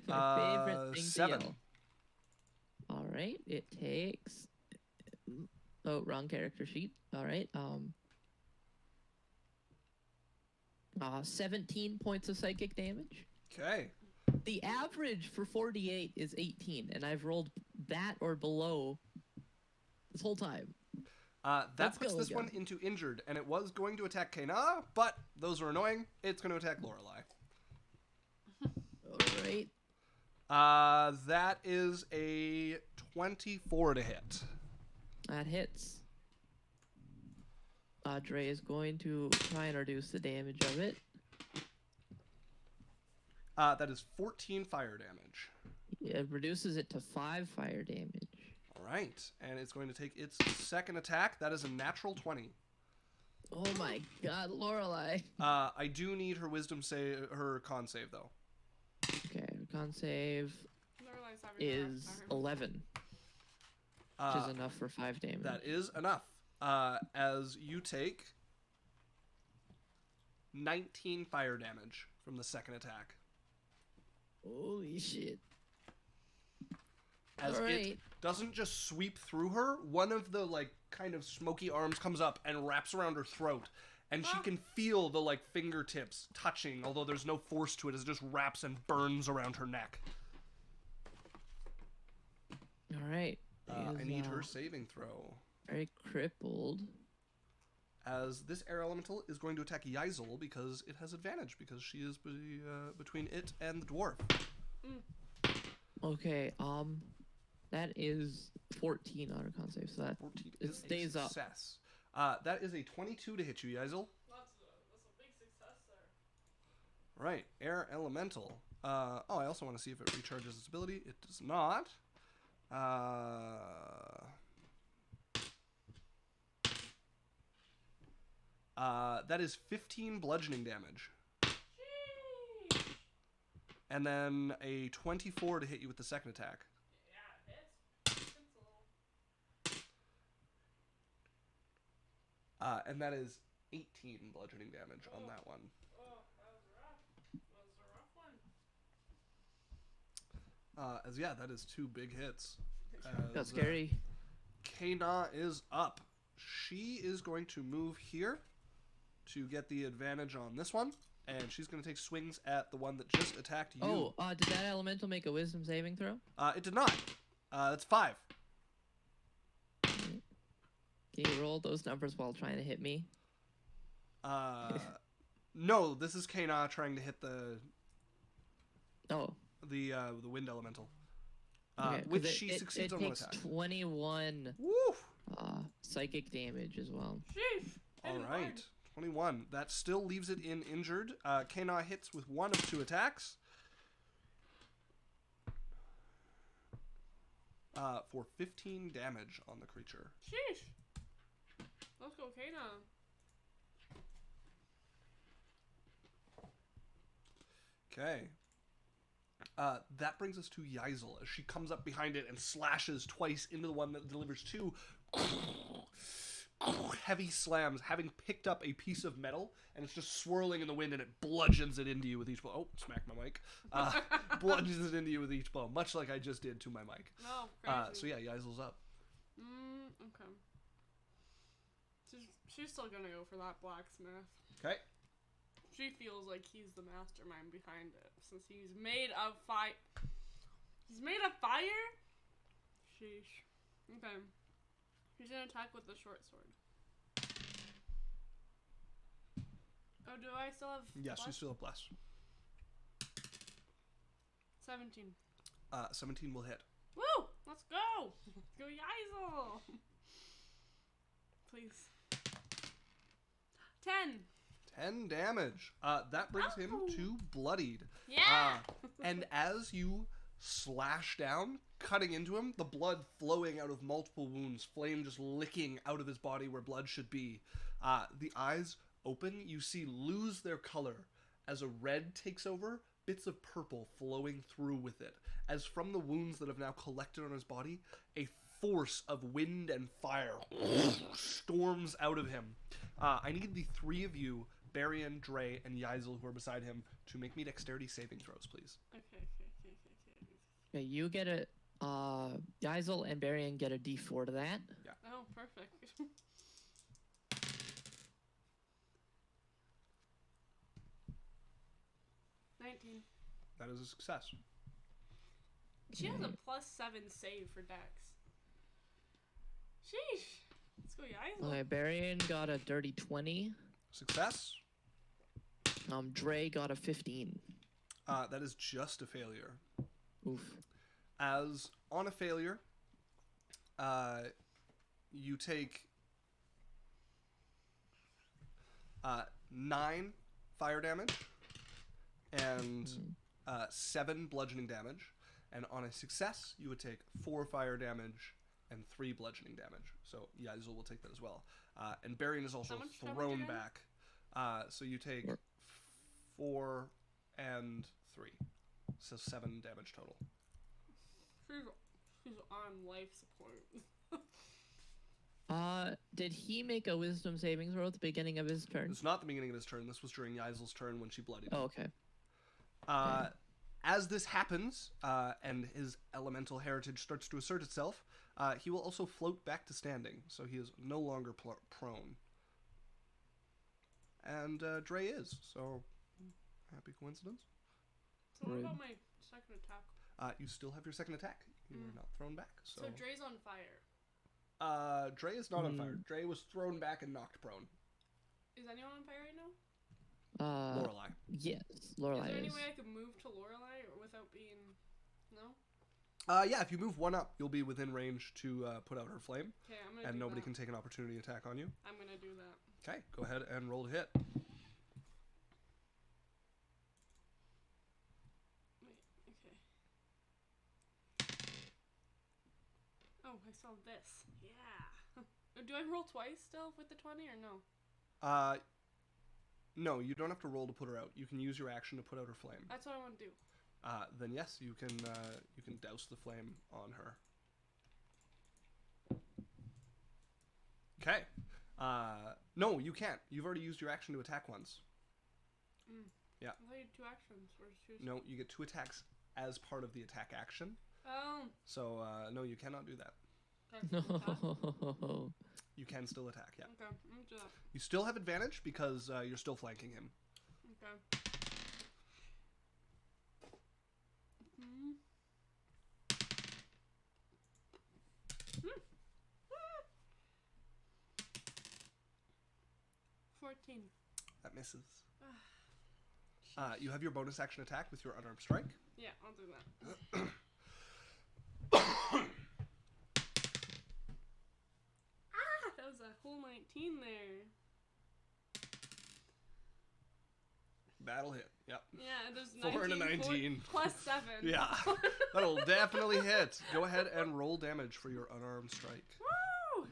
My favorite thing 7. to yell. All right, it takes... Oh, wrong character sheet. All right. 17 points of psychic damage. Okay. The average for 48 is 18, and I've rolled that or below this whole time. That puts this one into injured, and it was going to attack Kana, but those are annoying. It's going to attack Lorelei. All right. That is a 24 to hit. That hits. Dre is going to try and reduce the damage of it. That is 14 fire damage. It reduces it to 5 fire damage. All right, and it's going to take its second attack. That is a natural 20. Oh my god, Lorelei. I do need her wisdom save, her con save though. Okay, con save Lorelai's having a rough is time. 11, which is enough for 5 damage. That is enough. As you take 19 fire damage from the second attack. Holy shit. As it doesn't just sweep through her, one of the like kind of smoky arms comes up and wraps around her throat, and she can feel the like fingertips touching, although there's no force to it, as it just wraps and burns around her neck. Alright. I need her saving throw. Very crippled. As this air elemental is going to attack Yeisel because it has advantage, because she is between it and the dwarf. Okay, that is 14 on her con save, so that 14 it is stays a up. success. That is a 22 to hit you, Yeisel. That's a big success there. Right, air elemental. I also want to see if it recharges its ability. It does not. That is 15 bludgeoning damage. Sheesh. And then a 24 to hit you with the second attack. Yeah, it hits. It's a little... And that is 18 bludgeoning damage on that one. Oh, that was rough. That was a rough one. As yeah, that is 2 big hits. That's scary. Kana is up. She is going to move here to get the advantage on this one, and she's going to take swings at the one that just attacked you. Did that elemental make a wisdom saving throw? It did not. That's 5. Can you roll those numbers while trying to hit me? No, this is Kana trying to hit the wind elemental. Okay, which she succeeds on one takes attack. 21 Woo! psychic damage as well. Sheesh. All right, 21. That still leaves it in injured. Kana hits with one of 2 attacks. For 15 damage on the creature. Sheesh. Let's go, Kana. Okay. That brings us to Yeisel as she comes up behind it and slashes twice into the one that delivers 2 heavy slams, having picked up a piece of metal, and it's just swirling in the wind, and it bludgeons it into you with each blow. Oh, smack my mic. Bludgeons it into you with each blow, much like I just did to my mic. No, crazy. So yeah, Yeisel's up. Okay. She's still gonna go for that blacksmith. Okay. She feels like he's the mastermind behind it, since he's made of fire. He's made of fire? Sheesh. Okay. He's gonna attack with the short sword. Oh, do I still have Yes, bless? you still have bless. 17. 17 will hit. Woo! Let's go! Let's go, Yeisel! Please. 10. 10 damage. That brings him to bloodied. Yeah! And as you slash down, cutting into him, the blood flowing out of multiple wounds, flame just licking out of his body where blood should be. The eyes open, you see lose their color as a red takes over, bits of purple flowing through with it. As from the wounds that have now collected on his body, a force of wind and fire storms out of him. I need the 3 of you, Barian, Dre, and Yeisel, who are beside him, to make me dexterity saving throws, please. Okay. Okay, you get a Geisel and Barian get a D4 to that. Yeah. Oh, perfect. 19. That is a success. She has a +7 save for Dex. Sheesh. Let's go, Yeisel. Okay, Barian got a dirty 20. Success. Dre got a 15. That is just a failure. Oof. As on a failure, you take 9 fire damage and 7 bludgeoning damage, and on a success, you would take 4 fire damage and 3 bludgeoning damage. So Yazel will take that as well. And Barian is also How much damage thrown again? back. So you take 4 and 3. So 7 damage total. She's on life support. Did he make a wisdom saving throw at the beginning of his turn? It's not the beginning of his turn. This was during Yazel's turn when she bloodied him. Oh, okay. As this happens, and his elemental heritage starts to assert itself, he will also float back to standing, so he is no longer prone. And Dre is, so happy coincidence. So what Rude. about my second attack? You still have your second attack. You are not thrown back. So, So Dre's on fire. Dre is not on fire. Dre was thrown back and knocked prone. Is anyone on fire right now? Lorelei. Yes, Is Lorelei there is. any way I could move to Lorelei or without being... No? Yeah, if you move 1 up, you'll be within range to put out her flame, Okay, I'm gonna and do nobody that. can take an opportunity attack on you. I'm gonna do that. Okay, go ahead and roll to hit. Wait, okay. Oh, I saw this. Yeah. Do I roll twice still with the 20 or no? No, you don't have to roll to put her out. You can use your action to put out her flame. That's what I want to do. Then yes, you can douse the flame on her. Okay. No, you can't. You've already used your action to attack once. Yeah. I thought you had 2 actions. Where's 2? No, you get 2 attacks as part of the attack action. Oh. So no, you cannot do that. Okay. Attack? No. You can still attack. Yeah. Okay, I'm gonna do that. You still have advantage because you're still flanking him. Okay. 14. That misses. You have your bonus action attack with your unarmed strike. Yeah, I'll do that. That was a whole 19 there. Battle hit. Yep. Yeah, there's 4 and a 19. Plus 7. Yeah. That'll definitely hit. Go ahead and roll damage for your unarmed strike. Woo!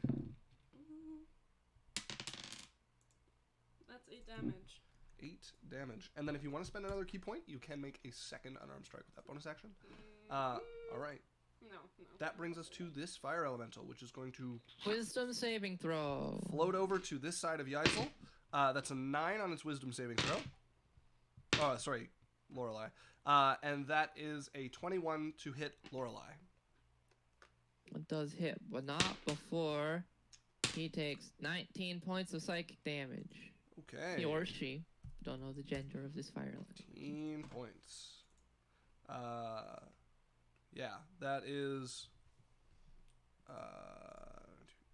That's 8 damage. 8 damage. And then if you want to spend another key point, you can make a second unarmed strike with that bonus action. All right. No. That brings us to this fire elemental, which is going to Wisdom saving throw. float over to this side of Yazel. That's a 9 on its wisdom saving throw. Oh, sorry, Lorelei. And that is a 21 to hit Lorelei. It does hit, but not before he takes 19 points of psychic damage. Okay. He or she. Don't know the gender of this fire elemental. 18 points. Yeah, that is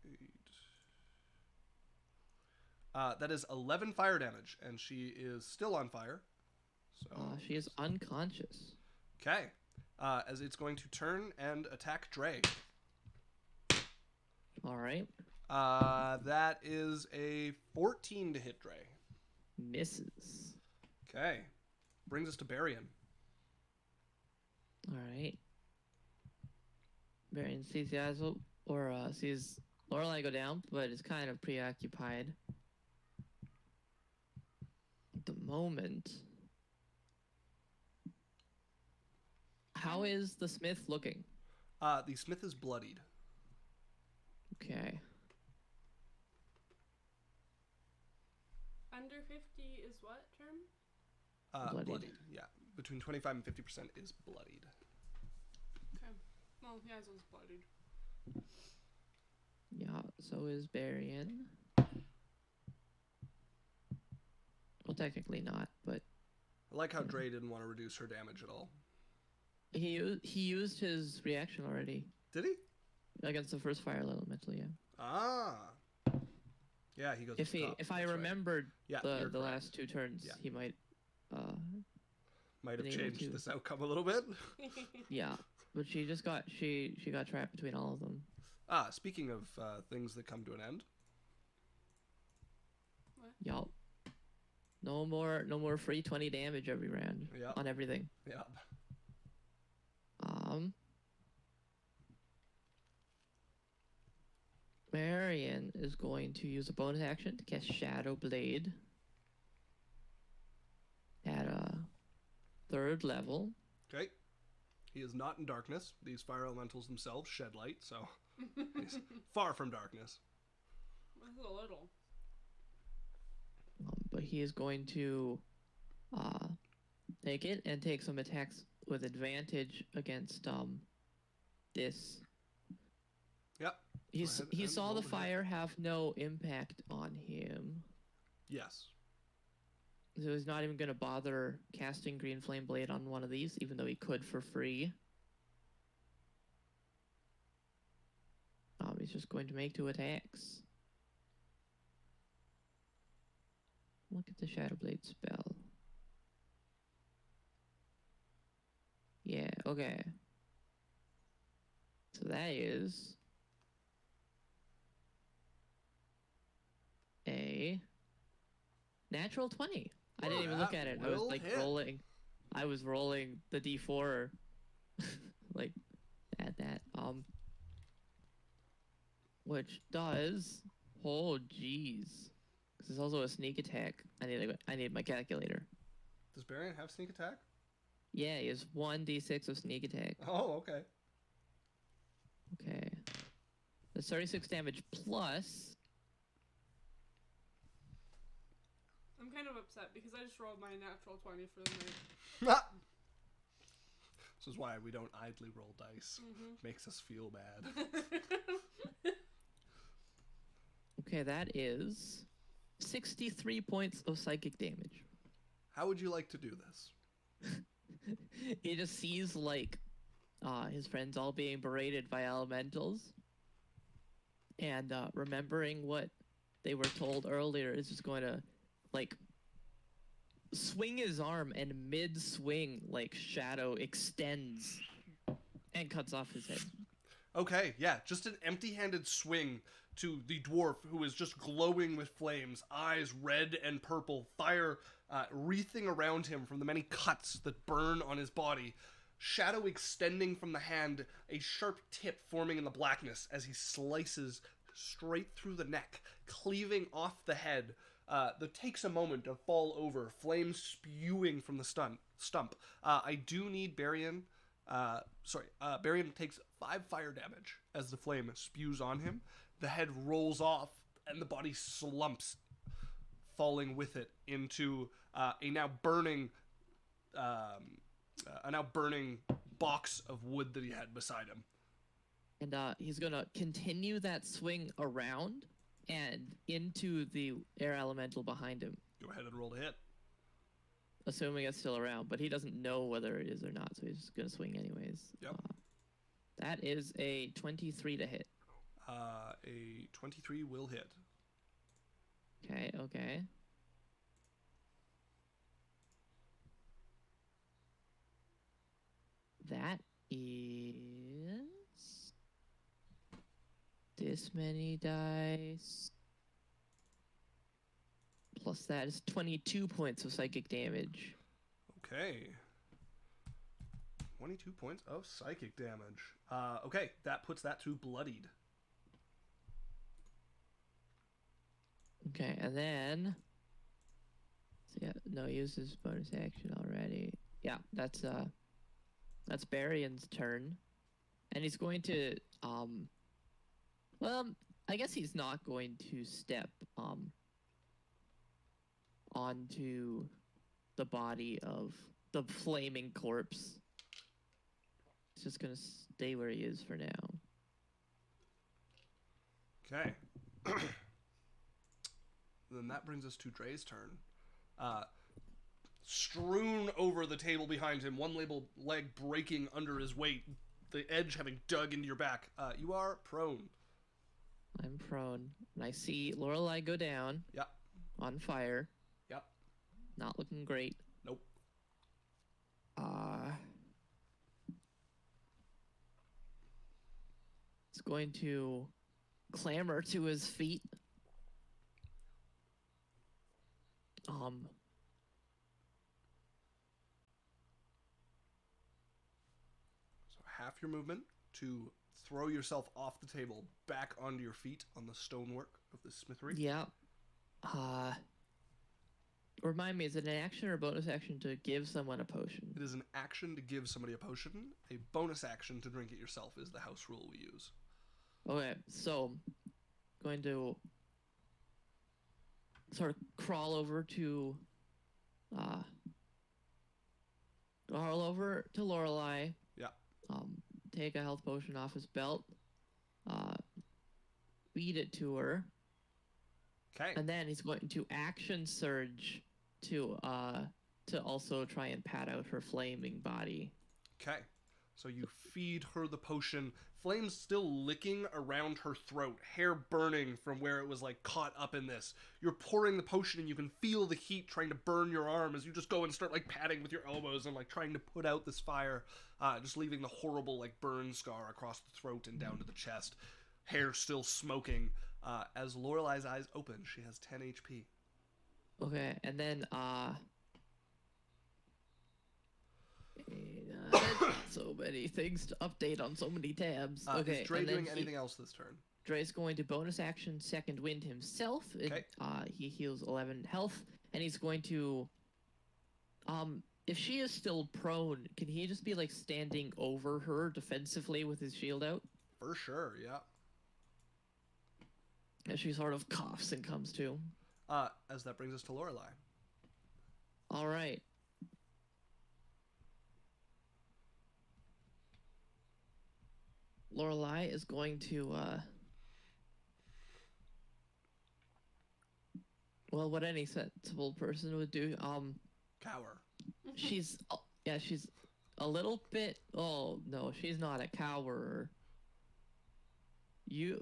8. That is 11 fire damage, and she is still on fire. So She is unconscious. okay, as it's going to turn and attack Dre. All right. That is a 14 to hit Dre. Misses. Okay, brings us to Barian. All right. Varian sees Yazel, or sees Lorelei go down, but is kind of preoccupied at the moment. How is the smith looking? The smith is bloodied. Okay. Under 50 is what term? Bloodied. Yeah, between 25 and 50% is bloodied. Okay. Well, Yazel's bloodied. Yeah, so is Barian. Well, technically not, but I like how Dre didn't want to reduce her damage at all. he used his reaction already Did he? against the first fire elemental. Yeah. Ah. Yeah, he goes. If up top. if I That's right. remembered Yeah, the you're correct. last 2 turns, Yeah. he might. Might have been able changed to. this outcome a little bit. Yeah, but she just got she got trapped between all of them. Speaking of things that come to an end, Yup. No more free 20 damage every round Yep. on everything. Yep. Marion is going to use a bonus action to cast Shadow Blade at a 3rd level. Okay. He is not in darkness. These fire elementals themselves shed light, so he's far from darkness. That's a little. But he is going to take it and take some attacks with advantage against this. Yep. He saw the fire have no impact on him. Yes. So he's not even going to bother casting Green Flame Blade on one of these, even though he could for free. He's just going to make 2 attacks. Look at the Shadow Blade spell. Yeah, okay. So that is a natural 20. I didn't even look at it. I was like rolling. I was rolling the D4 like at that. Which does, oh jeez. This is also a sneak attack. I need my calculator. Does Barian have sneak attack? Yeah, he has 1d6 of sneak attack. Oh, okay. Okay. That's 36 damage plus. I'm kind of upset because I just rolled my natural 20 for the night. This is why we don't idly roll dice. Makes us feel bad. Okay, that is 63 points of psychic damage. How would you like to do this? He just sees like his friends all being berated by elementals, and remembering what they were told earlier is just going to like swing his arm, and mid-swing like Shadow extends and cuts off his head. Okay, yeah, just an empty-handed swing to the dwarf who is just glowing with flames, eyes red and purple, fire wreathing around him from the many cuts that burn on his body. Shadow extending from the hand, a sharp tip forming in the blackness as he slices straight through the neck, cleaving off the head. That takes a moment to fall over, flames spewing from the stump. I do need Barian. Barian takes 5 fire damage as the flame spews on him. The head rolls off, and the body slumps, falling with it into a now burning box of wood that he had beside him. And he's gonna continue that swing around and into the air elemental behind him. Go ahead and roll to hit. Assuming it's still around, but he doesn't know whether it is or not, so he's just gonna swing anyways. Yep. That is a 23 to hit. A 23 will hit. Okay. That is this many dice. Plus that is 22 points of psychic damage. Okay. 22 points of psychic damage. Okay, that puts that to bloodied. Okay, and then... So yeah, no, use his bonus action already. Yeah, that's Barian's turn. And he's going to, well, I guess he's not going to step, onto the body of the flaming corpse. He's just gonna stay where he is for now. Okay. Then that brings us to Dre's turn. Strewn over the table behind him, one leg breaking under his weight, the edge having dug into your back. You are prone. I'm prone. And I see Lorelei go down. Yep. On fire. Yep. Not looking great. Nope. He's going to clamber to his feet. half your movement to throw yourself off the table back onto your feet on the stonework of the smithery. Yeah. Remind me, is it an action or a bonus action to give someone a potion? It is an action to give somebody a potion. A bonus action to drink it yourself is the house rule we use. Okay, so going to sort of crawl over to Lorelei. Yeah. Take a health potion off his belt. Feed it to her. Okay. And then he's going to action surge to also try and pat out her flaming body. Okay. So you feed her the potion, flames still licking around her throat, hair burning from where it was like caught up in this. You're pouring the potion and you can feel the heat trying to burn your arm as you just go and start like patting with your elbows and like trying to put out this fire, just leaving the horrible like burn scar across the throat and down to the chest. Hair still smoking. As Lorelei's eyes open, she has 10 HP. Okay, and then so many things to update on so many tabs. Okay, is Dre and then doing anything else this turn? Dre's going to bonus action second wind himself. Okay. He heals 11 health, and he's going to if she is still prone, can he just be like standing over her defensively with his shield out? For sure, yeah. As she sort of coughs and comes to. As that brings us to Lorelei. All right. Lorelei is going to well, what any sensible person would do. Cower. She's a little bit. Oh no, she's not a cower.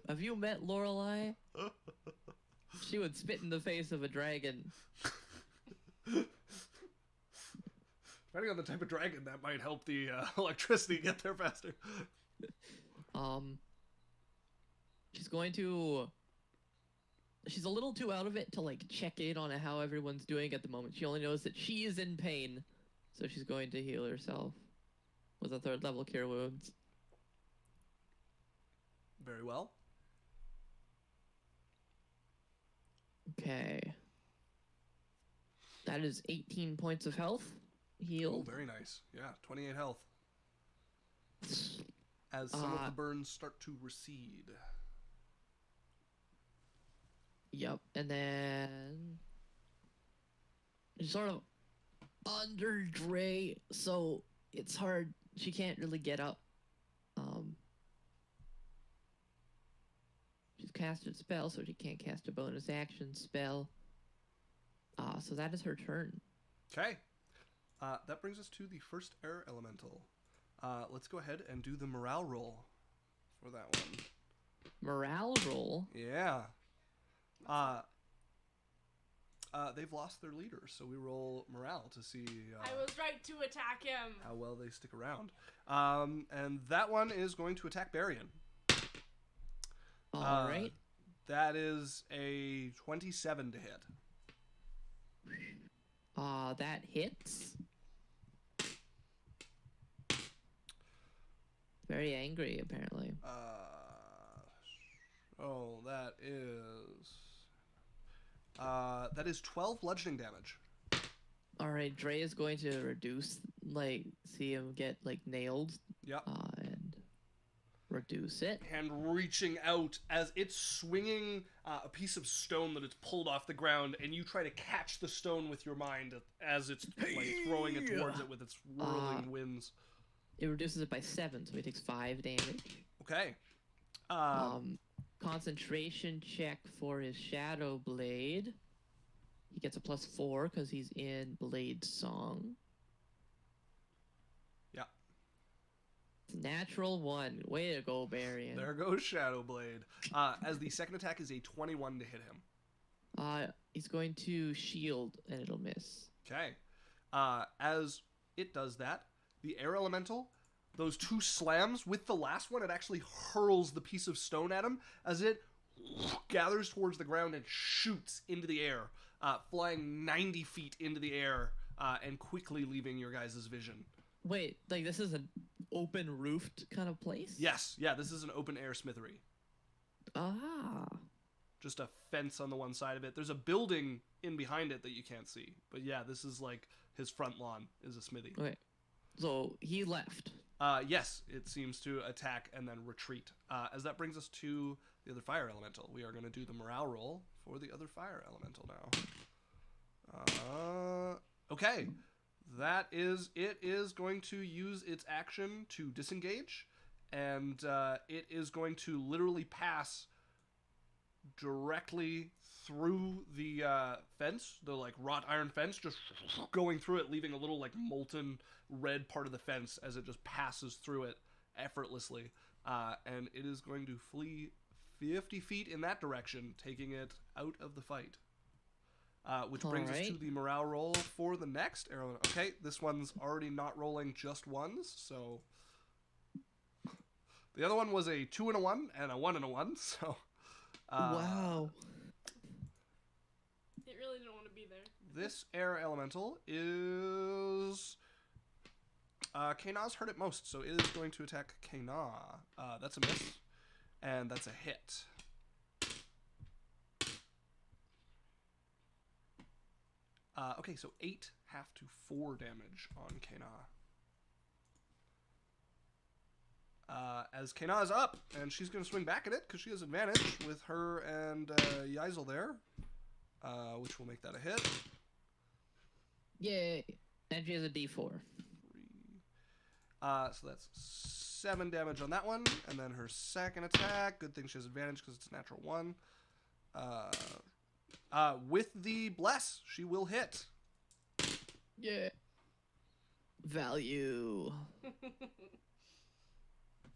Have you met Lorelei? She would spit in the face of a dragon. Depending on the type of dragon, that might help the electricity get there faster. She's a little too out of it to like check in on how everyone's doing at the moment. She only knows that she is in pain, so she's going to heal herself with a 3rd level cure wounds. Very well. Okay. That is 18 points of health healed. Oh, very nice. Yeah, 28 health. As some of the burns start to recede. Yep, and then she's sort of under Dre, so it's hard. She can't really get up. She's casted a spell, so she can't cast a bonus action spell. So that is her turn. Okay. That brings us to the first air elemental. Let's go ahead and do the morale roll for that one. Morale roll? Yeah. They've lost their leader, so we roll morale to see I was right to attack him. how well they stick around. And that one is going to attack Barian. All right. That is a 27 to hit. That hits. Very angry, apparently. That is 12 bludgeoning damage. All right, Dre is going to reduce, see him get nailed. Yep. And reduce it. Hand reaching out as it's swinging a piece of stone that it's pulled off the ground, and you try to catch the stone with your mind as it's throwing it towards it with its whirling winds. It reduces it by 7, so he takes 5 damage. Okay. Concentration check for his Shadow Blade. He gets a +4 because he's in Blade Song. Yeah. Natural 1. Way to go, Barian. There goes Shadow Blade. As the second attack is a 21 to hit him. He's going to shield, and it'll miss. Okay. As it does that, the air elemental, those 2 slams, with the last one, it actually hurls the piece of stone at him as it gathers towards the ground and shoots into the air, flying 90 feet into the air and quickly leaving your guys' vision. Wait, like this is an open roofed kind of place? Yes, yeah, this is an open air smithery. Ah. Just a fence on the one side of it. There's a building in behind it that you can't see. But yeah, this is like his front lawn is a smithy. Okay. So he left. Yes, it seems to attack and then retreat. As that brings us to the other fire elemental. We are going to do the morale roll for the other fire elemental now. Okay. It is going to use its action to disengage. And it is going to literally pass directly through the fence, the like wrought iron fence, just going through it, leaving a little like molten red part of the fence as it just passes through it effortlessly. And it is going to flee 50 feet in that direction, taking it out of the fight. Which brings us to the morale roll for the next arrow. Okay, this one's already not rolling just ones, so the other one was a 2 and a 1 and a 1 and a 1, so wow. It really didn't want to be there. This air elemental is Kanaw's hurt it most, so it is going to attack Kanaw. That's a miss, and that's a hit. Okay, so 8 half to 4 damage on Kanaw. As Kanaw is up, and she's going to swing back at it because she has advantage with her and Yeisel there, which will make that a hit. Yay. And she has a D4. So that's 7 damage on that one, and then her second attack. Good thing she has advantage because it's a natural 1. With the bless, she will hit. Yeah. Value.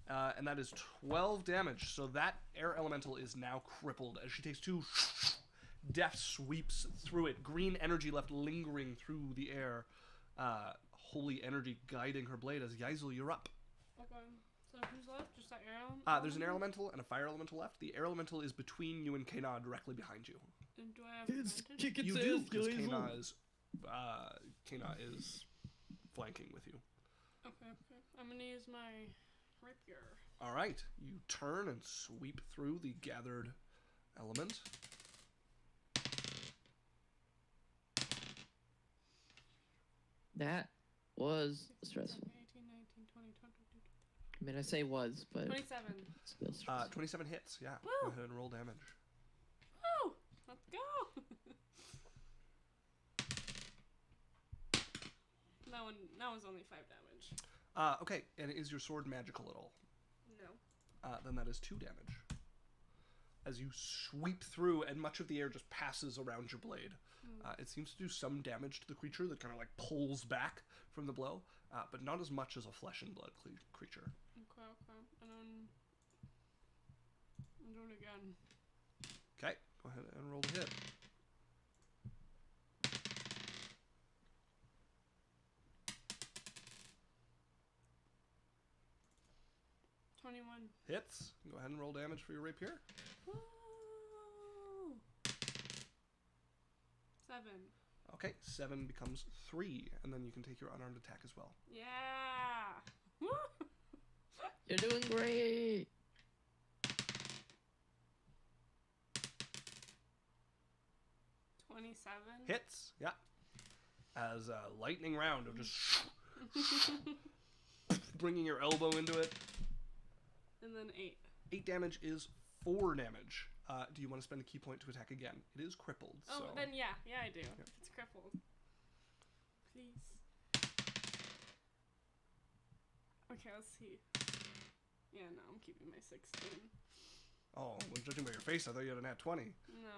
And that is 12 damage. So that air elemental is now crippled as she takes 2 deft sweeps through it. Green energy left lingering through the air. Holy energy guiding her blade as Yeisel, you're up. Okay. So who's left? Just that air elemental? There's an air elemental and a fire elemental left. The air elemental is between you and Kanaw, directly behind you. And do I have advantage? You do, because Kanaw is flanking with you. Okay. I'm gonna use my rapier. All right, you turn and sweep through the gathered element. That was stressful. 18, 19, 20, 22. I mean, I say was, but 27. still stressful. 27 hits, yeah. Woo! Go ahead and roll damage. Woo! Let's go! that was only 5 damage. Okay, and is your sword magical at all? No. Then that is 2 damage. As you sweep through, and much of the air just passes around your blade. It seems to do some damage to the creature that kind of like pulls back from the blow, but not as much as a flesh and blood creature. Okay. And then I'll do it again. Okay, go ahead and roll the hit. Hits. Go ahead and roll damage for your rapier. Woo! 7. Okay, 7 becomes 3, and then you can take your unarmed attack as well. Yeah! Woo! You're doing great. Hits, yeah. As a lightning round of just bringing your elbow into it. And then 8. 8 damage is 4 damage. Do you want to spend a key point to attack again? It is crippled. Oh, so. then yeah, I do. If it's crippled. Please. Okay, let's see. Yeah, no, I'm keeping my 16. Oh, well, judging by your face, I thought you had a nat 20. No.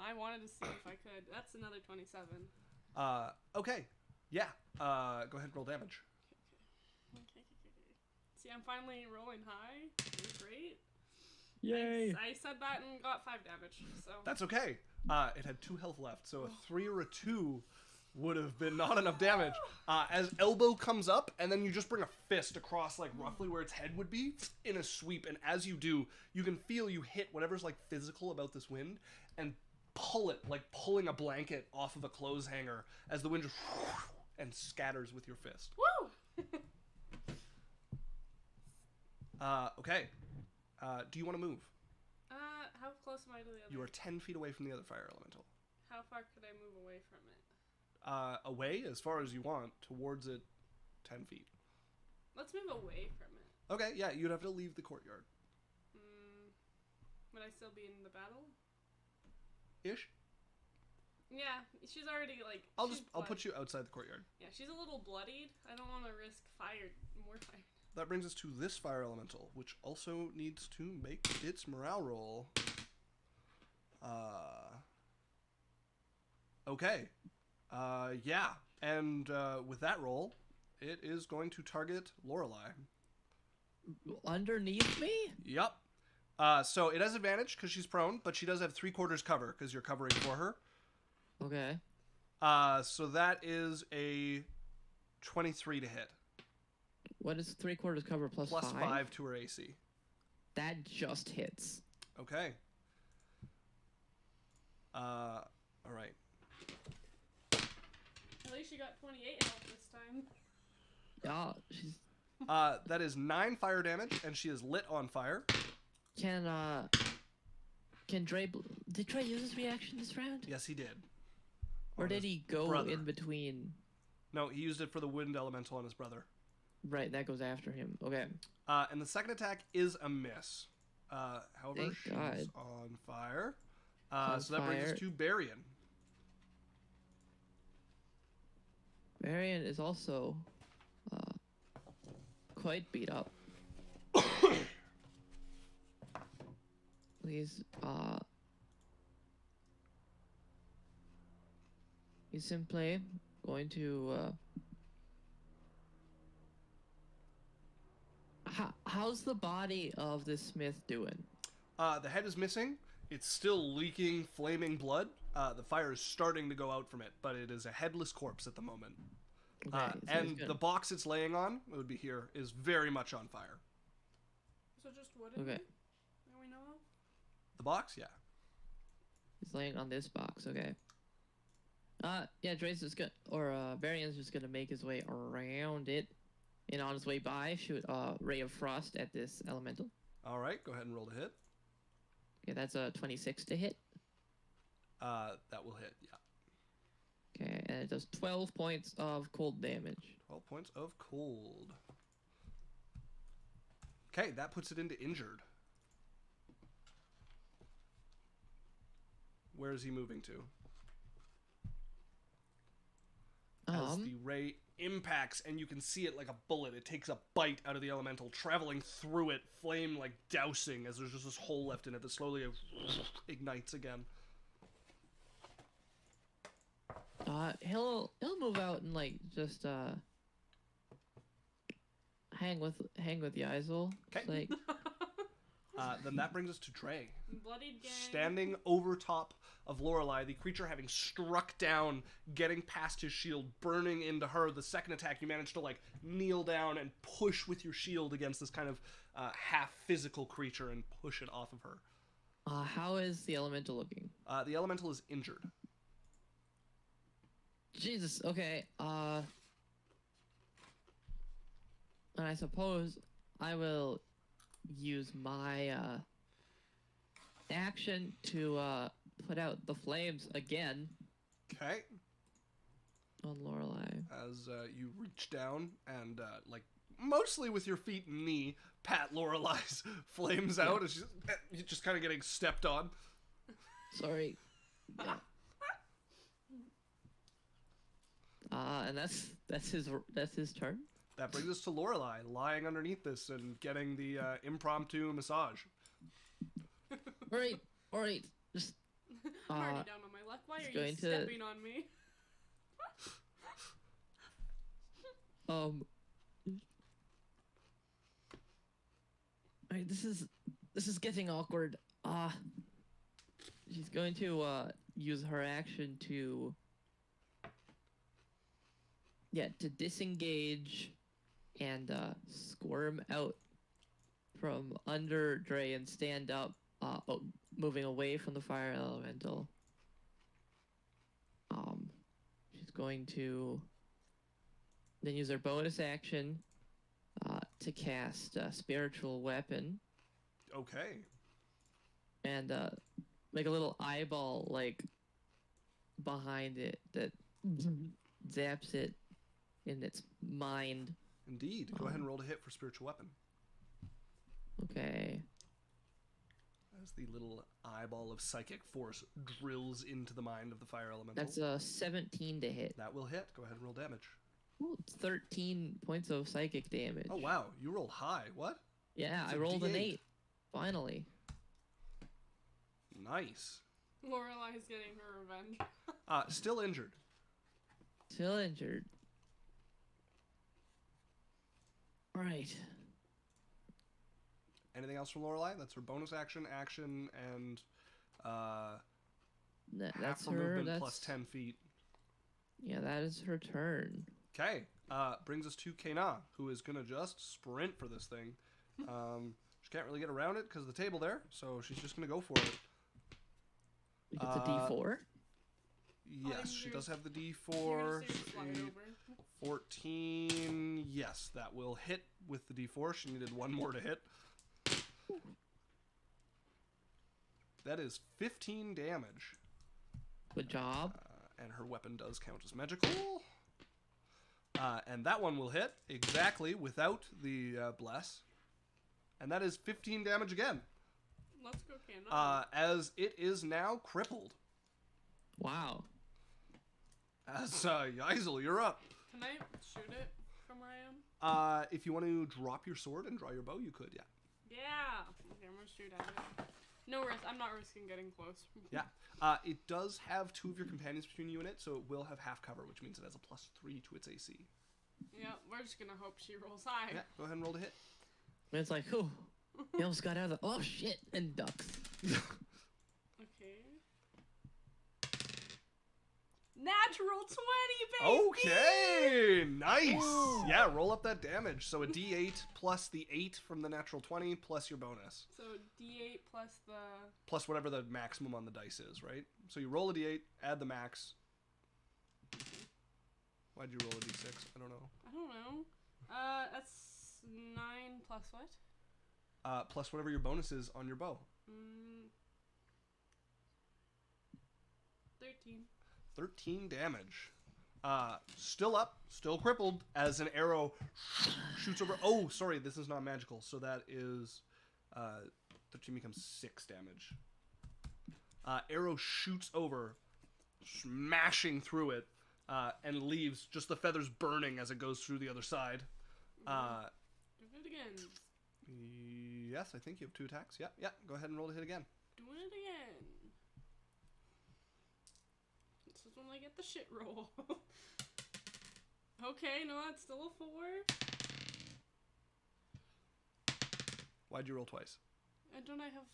I wanted to see if I could. That's another 27. Okay. Yeah. Go ahead and roll damage. Okay. See, I'm finally rolling high. It's great. Yay. I said that and got 5 damage, so. That's okay. It had 2 health left, so a 3 or a 2 would have been not enough damage. As elbow comes up, and then you just bring a fist across, like, roughly where its head would be, in a sweep, and as you do, you can feel you hit whatever's, like, physical about this wind, and pull it, like pulling a blanket off of a clothes hanger, as the wind just and scatters with your fist. Woo! Okay. Do you want to move? How close am I to the other? You are 10 feet away from the other fire elemental. How far could I move away from it? Away as far as you want, towards it 10 feet. Let's move away from it. Okay, yeah, you'd have to leave the courtyard. Would I still be in the battle? Ish? Yeah, she's already like. I'll put you outside the courtyard. Yeah, she's a little bloodied. I don't want to risk more fire. That brings us to this fire elemental, which also needs to make its morale roll. Okay. Yeah. And with that roll, it is going to target Lorelei. Underneath me? Yep. So it has advantage because she's prone, but she does have 3/4 cover because you're covering for her. Okay. So that is a 23 to hit. What is 3/4 cover plus 5? Plus 5 to her AC. That just hits. Okay. All right. At least she got 28 health this time. Yeah, she's... That is 9 fire damage, and she is lit on fire. Can Dre... Did Dre use his reaction this round? Yes, he did. Or did he go brother. in between? No, he used it for the wind elemental on his brother. Right, that goes after him. Okay. And the second attack is a miss. However, Thank she's God. on fire. On so that brings fire. us to Barian. Marion is also quite beat up. He's simply going to how's the body of this smith doing? The head is missing. It's still leaking flaming blood. The fire is starting to go out from it, but it is a headless corpse at the moment. Okay, and the box it's laying on, it would be here, is very much on fire. So just wooden? Okay. That we know of? The box? Yeah. He's laying on this box, okay. Yeah, Dre's just gonna, Varian's just gonna make his way around it, and on his way by, shoot a Ray of Frost at this elemental. Alright, go ahead and roll to hit. Okay, that's a 26 to hit. That will hit, yeah. Okay, and it does 12 points of cold damage. 12 points of cold. Okay, that puts it into injured. Where is he moving to? As the ray impacts, and you can see it like a bullet. It takes a bite out of the elemental, traveling through it, flame like dousing, as there's just this hole left in it that slowly ignites again. He'll move out and like just hang with Yazel. Okay. Like Then that brings us to Dre. Bloodied gang. Standing over top of Lorelei, the creature having struck down, getting past his shield, burning into her. The second attack, you manage to like kneel down and push with your shield against this kind of half physical creature and push it off of her. How is the elemental looking? The elemental is injured. Jesus. Okay. And I suppose I will use my action to put out the flames again Okay. on Lorelei. As you reach down and like mostly with your feet and knee, pat Lorelei's flames out as she's just kind of getting stepped on. Sorry. Yeah. And that's his turn. That brings us to Lorelei, lying underneath this and getting the impromptu massage. All right. Just I'm already down on my luck. Why are you stepping on me? Alright, this is getting awkward. She's going to use her action to disengage and squirm out from under Dre and stand up, moving away from the fire elemental. She's going to then use her bonus action to cast a spiritual weapon Okay. and make a little eyeball like behind it that zaps it in its mind. Indeed. Go ahead and roll to hit for spiritual weapon. Okay. As the little eyeball of psychic force drills into the mind of the fire elemental. That's a 17 to hit. That will hit. Go ahead and roll damage. Ooh, it's 13 points of psychic damage. Oh, wow. You rolled high. What? Yeah, It's I a rolled an D8. 8. Finally. Nice. Lorelai's getting her revenge. Still injured. Still injured. Right. Anything else from Lorelai? That's her bonus action, and half That's her her. movement That's plus 10 feet. Yeah, that is her turn. Okay. Brings us to Kana, who is going to just sprint for this thing. She can't really get around it because of the table there, so she's just going to go for it. It's a D4. Yes, she does have the D4. You're just gonna slide 8, over. 14. Yes, that will hit with the D4. She needed one more to hit. That is 15 damage. Good job. And her weapon does count as magical. And that one will hit exactly without the bless. And that is 15 damage again. Let's go, Canada. As it is now crippled. Wow. As Yaisel, you're up. Can I shoot it from where I am? If you want to drop your sword and draw your bow, you could, yeah. Yeah. Okay, I'm gonna shoot at it. No risk. I'm not risking getting close. Yeah. It does have 2 of your companions between you and it, so it will have half cover, which means it has a +3 to its AC. Yeah, we're just gonna hope she rolls high. Yeah, go ahead and roll to hit. And it's like, oh, he almost got out of the. Oh shit! And ducks. Okay. Natural 20, baby! Okay, nice. Whoa. Yeah, roll up that damage. So a D8 plus the 8 from the natural 20 plus your bonus. So D8 plus the. Plus whatever the maximum on the dice is, right? So you roll a D8, add the max. Why'd you roll a D6? I don't know. I don't know. That's 9 plus what? Plus whatever your bonus is on your bow. 13. 13 damage. Still up, still crippled, as an arrow shoots over. Oh, sorry, this is not magical. So that is 13 becomes 6 damage. Arrow shoots over, smashing through it, and leaves just the feathers burning as it goes through the other side. Do it again. Yes, I think you have 2 attacks. Yeah. Go ahead and roll to hit again. Doing it again. This is when I get the shit roll. Okay, no, that's still a 4. Why'd you roll twice? Don't I have...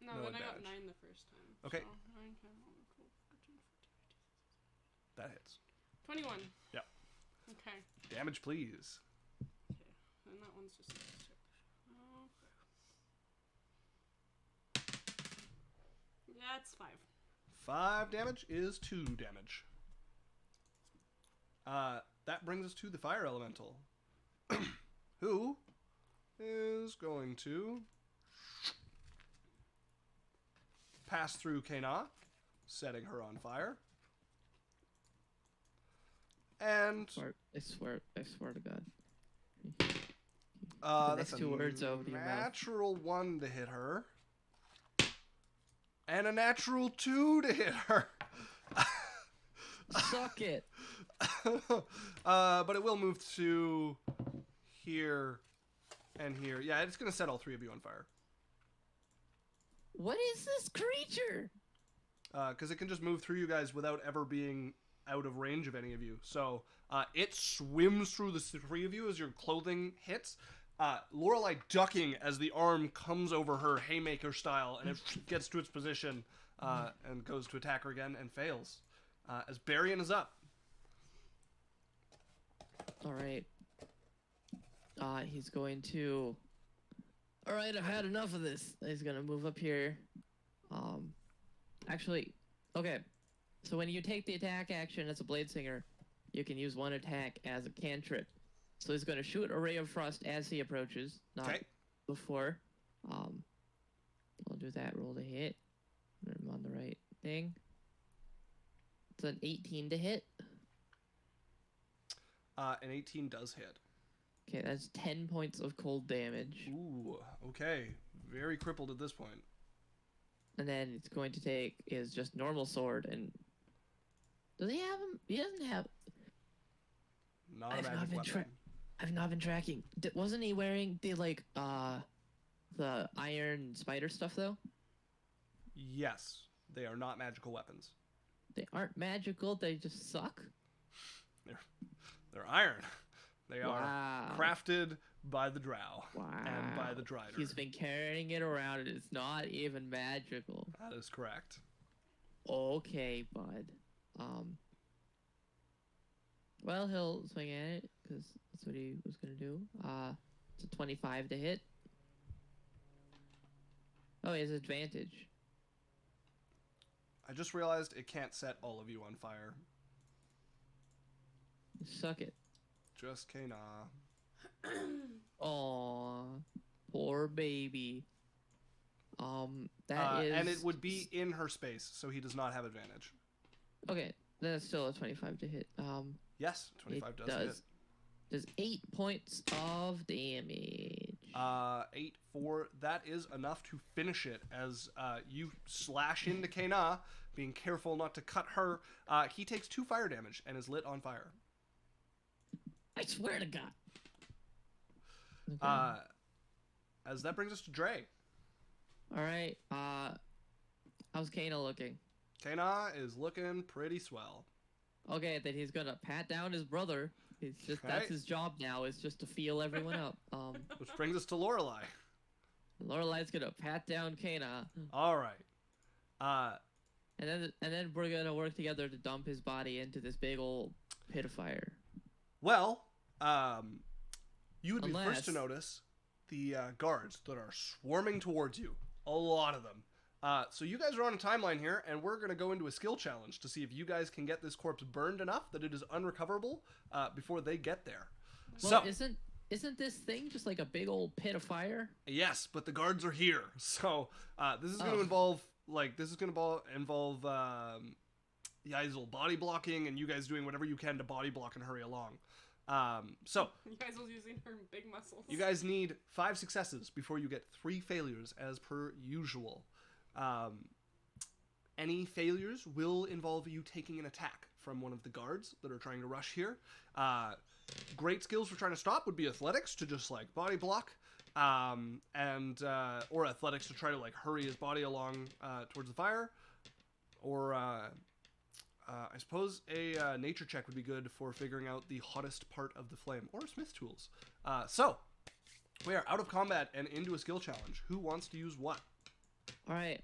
No, No then I got advantage. 9 the first time. Okay. So 9, 10, 11, 12, 13, 14, 15, 16. That hits. 21. Yep. Okay. Damage, please. Okay. And that one's just... Okay. That's 5. 5 damage is 2 damage. That brings us to the fire elemental, who is going to pass through Kana, setting her on fire. And I swear to God. The that's next 2 words out of your mouth. natural 1 to hit her, and a natural 2 to hit her. Suck it. But it will move to here and here. Yeah, it's going to set all 3 of you on fire. What is this creature? Because it can just move through you guys without ever being out of range of any of you. So it swims through the 3 of you as your clothing hits. Lorelai ducking as the arm comes over her haymaker style, and it gets to its position and goes to attack her again and fails. As Barian is up. All right. He's going to. All right, I've had enough of this. He's gonna move up here. Actually, okay. So when you take the attack action as a blade singer, you can use 1 attack as a cantrip. So he's going to shoot a ray of frost as he approaches, not Okay. before. I'll do that. Roll to hit. I'm on the right thing. It's an 18 to hit. An 18 does hit. Okay, that's 10 points of cold damage. Ooh, okay. Very crippled at this point. And then it's going to take his just normal sword and... Does he have him? He doesn't have... Not a magic weapon. I've not been tracking. Wasn't he wearing the, like, the iron spider stuff, though? Yes. They are not magical weapons. They aren't magical, they just suck? They're iron. They are Wow. crafted by the drow Wow. and by the drider. He's been carrying it around and it's not even magical. That is correct. Okay, bud. Well, he'll swing at it, because that's what he was going to do. It's a 25 to hit. Oh, he has advantage. I just realized it can't set all of you on fire. Suck it. Just Kana. Aw, poor baby. That is... And it would be in her space, so he does not have advantage. Okay, then it's still a 25 to hit. Yes, 25 does hit. Does 8 points of damage. 8 4. That is enough to finish it as you slash into Kana, being careful not to cut her. He takes 2 fire damage and is lit on fire. I swear to God. Okay. As that brings us to Dre. All right. How's Kana looking? Kana is looking pretty swell. Okay, then he's gonna pat down his brother. He's just Okay. That's his job now, is just to feel everyone up. Which brings us to Lorelei. Lorelai's gonna pat down Kana. All right. And then we're gonna work together to dump his body into this big old pit of fire. Well, you would be Unless... first to notice the guards that are swarming towards you. A lot of them. So you guys are on a timeline here, and we're going to go into a skill challenge to see if you guys can get this corpse burned enough that it is unrecoverable before they get there. Well, So, isn't this thing just like a big old pit of fire? yes, but the guards are here. So this is going to involve Yaisel body blocking, and you guys doing whatever you can to body block and hurry along. So You guys was using her big muscles. you guys need 5 successes before you get 3 failures as per usual. Any failures will involve you taking an attack from one of the guards that are trying to rush here. Great skills for trying to stop would be athletics to just like body block, or athletics to try to like hurry his body along towards the fire, or I suppose a nature check would be good for figuring out the hottest part of the flame, or smith tools. So we are out of combat and into a skill challenge. Who wants to use what? All right.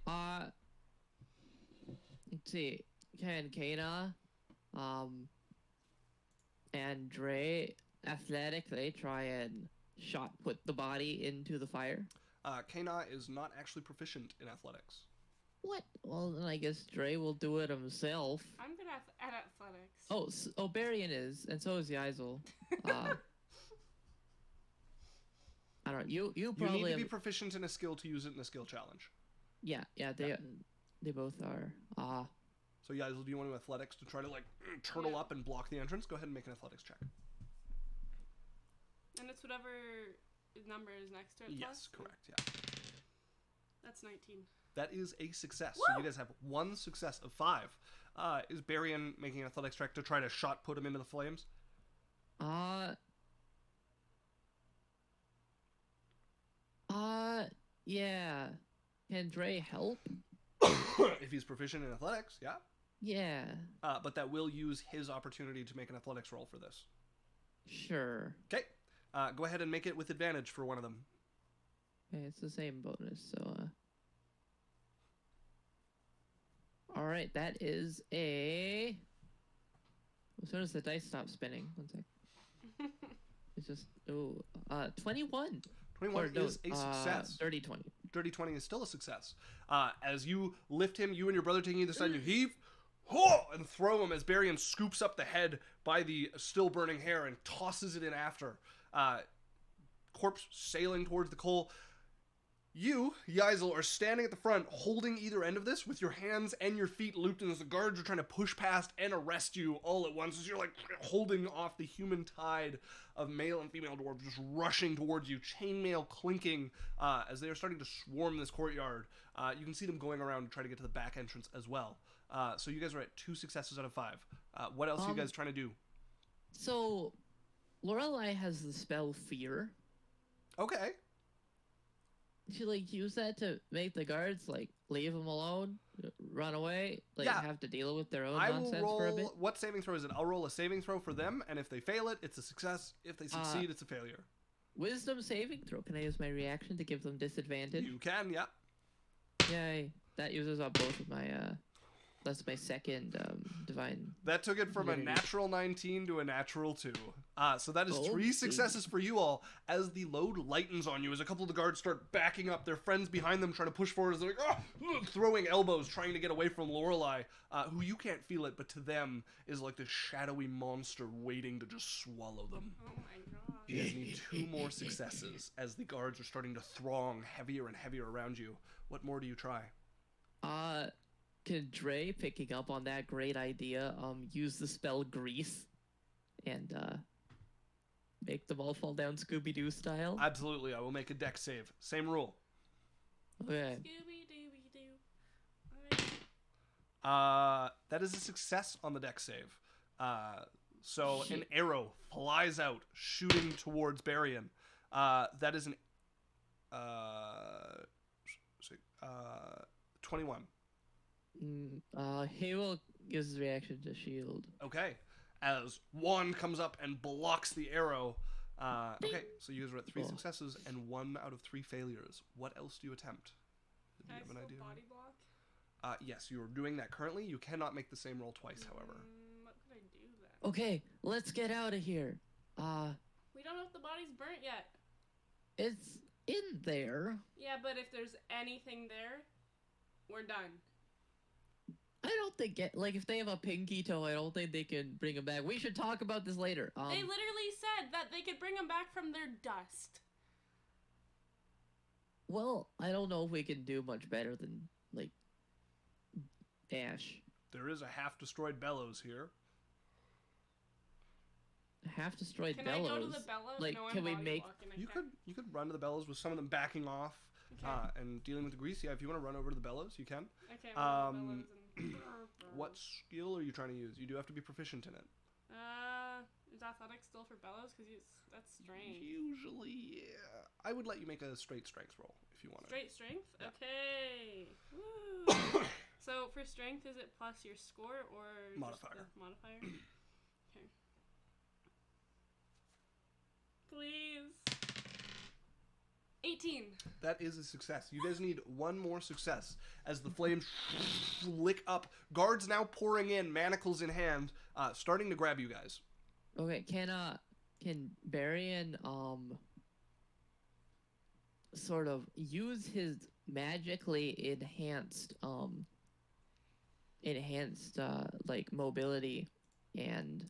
Let's see. Can Kana, and Dre athletically try and shot put the body into the fire? Kana is not actually proficient in athletics. What? Well, then I guess Dre will do it himself. I'm good at athletics. Oh, Barian is, and so is Yaisel. I don't know. You probably You need to be have... proficient in a skill to use it in a skill challenge. Yeah, they both are. So Yaisel, do you want to athletics to try to like turtle up and block the entrance? Go ahead and make an athletics check. And it's whatever number is next to it. Yes, plus? correct. Yeah. That's 19. That is a success. Woo! So you guys have 1 success of 5. Is Barian making an athletics check to try to shot put him into the flames? Yeah. Can Dre help? If he's proficient in athletics, yeah. Yeah. But that will use his opportunity to make an athletics roll for this. Sure. Okay. Go ahead and make it with advantage for one of them. Okay, it's the same bonus, so Alright, that is a... As soon as the dice stop spinning. 1 sec. It's just... 21! 21 is a success. Dirty 20. Dirty 20 is still a success. As you lift him, you and your brother taking either side, you heave. and throw him as Barian scoops up the head by the still burning hair and tosses it in after. Corpse sailing towards the coal. You, Yeisel, are standing at the front holding either end of this with your hands and your feet looped, and as the guards are trying to push past and arrest you all at once, as you're like holding off the human tide of male and female dwarves just rushing towards you, chainmail clinking as they are starting to swarm this courtyard. You can see them going around to try to get to the back entrance as well. So you guys are at 2 successes out of 5. What else are you guys trying to do? So, Lorelei has the spell Fear. Okay. She like use that to make the guards like leave them alone, run away, like Yeah. have to deal with their own I will nonsense roll. for a bit. What saving throw is it? I'll roll a saving throw for them, and if they fail it, it's a success. If they succeed, it's a failure. Wisdom saving throw. Can I use my reaction to give them disadvantage? You can, yeah. Yay! That uses up both of my. That's my second divine. That took it from a Divinity. natural 19 to a natural 2. So that is Oh, 3 big. successes for you all as the load lightens on you, as a couple of the guards start backing up, their friends behind them trying to push forward as they're like, throwing elbows, trying to get away from Lorelei, who you can't feel it, but to them is like this shadowy monster waiting to just swallow them. Oh my god. You guys need 2 more successes as the guards are starting to throng heavier and heavier around you. What more do you try? Can Dre, picking up on that great idea, use the spell Grease, and make them all fall down Scooby-Doo style? Absolutely, I will make a dex save. Same rule. Okay. Scooby-Dooby-Doo. That is a success on the dex save. So an arrow flies out, shooting towards Barian. That is an 21. He will use his reaction to shield. Okay. As one comes up and blocks the arrow. Okay, so you guys are at 3 successes and 1 out of 3 failures. What else do you attempt? Do you have an idea? Body block? Yes, you are doing that currently. You cannot make the same roll twice, however. What could I do then? Okay, let's get out of here. We don't know if the body's burnt yet. It's in there. Yeah, but if there's anything there, we're done. I don't think if they have a pinky toe, I don't think they can bring him back. We should talk about this later. They literally said that they could bring him back from their dust. Well, I don't know if we can do much better than like Ash. There is a half-destroyed bellows here. Half destroyed Can bellows. I go to the bellows? Like, No, I'm can we body make? blocking, I You can't. could run to the bellows with some of them backing off and dealing with the grease. Yeah, if you want to run over to the bellows, you can. Okay, well, the bellows and... What skill are you trying to use? You do have to be proficient in it. Is athletics still for bellows? Because that's strange. Usually, yeah. I would let you make a straight strength roll if you want to. Straight strength? Yeah. Okay. Woo. So for strength, is it plus your score or Modifier. Just the modifier? Okay. Please. 18. That is a success. You guys need 1 more success as the flames lick up. Guards now pouring in, manacles in hand, starting to grab you guys. Okay, can Barian sort of use his magically enhanced like mobility and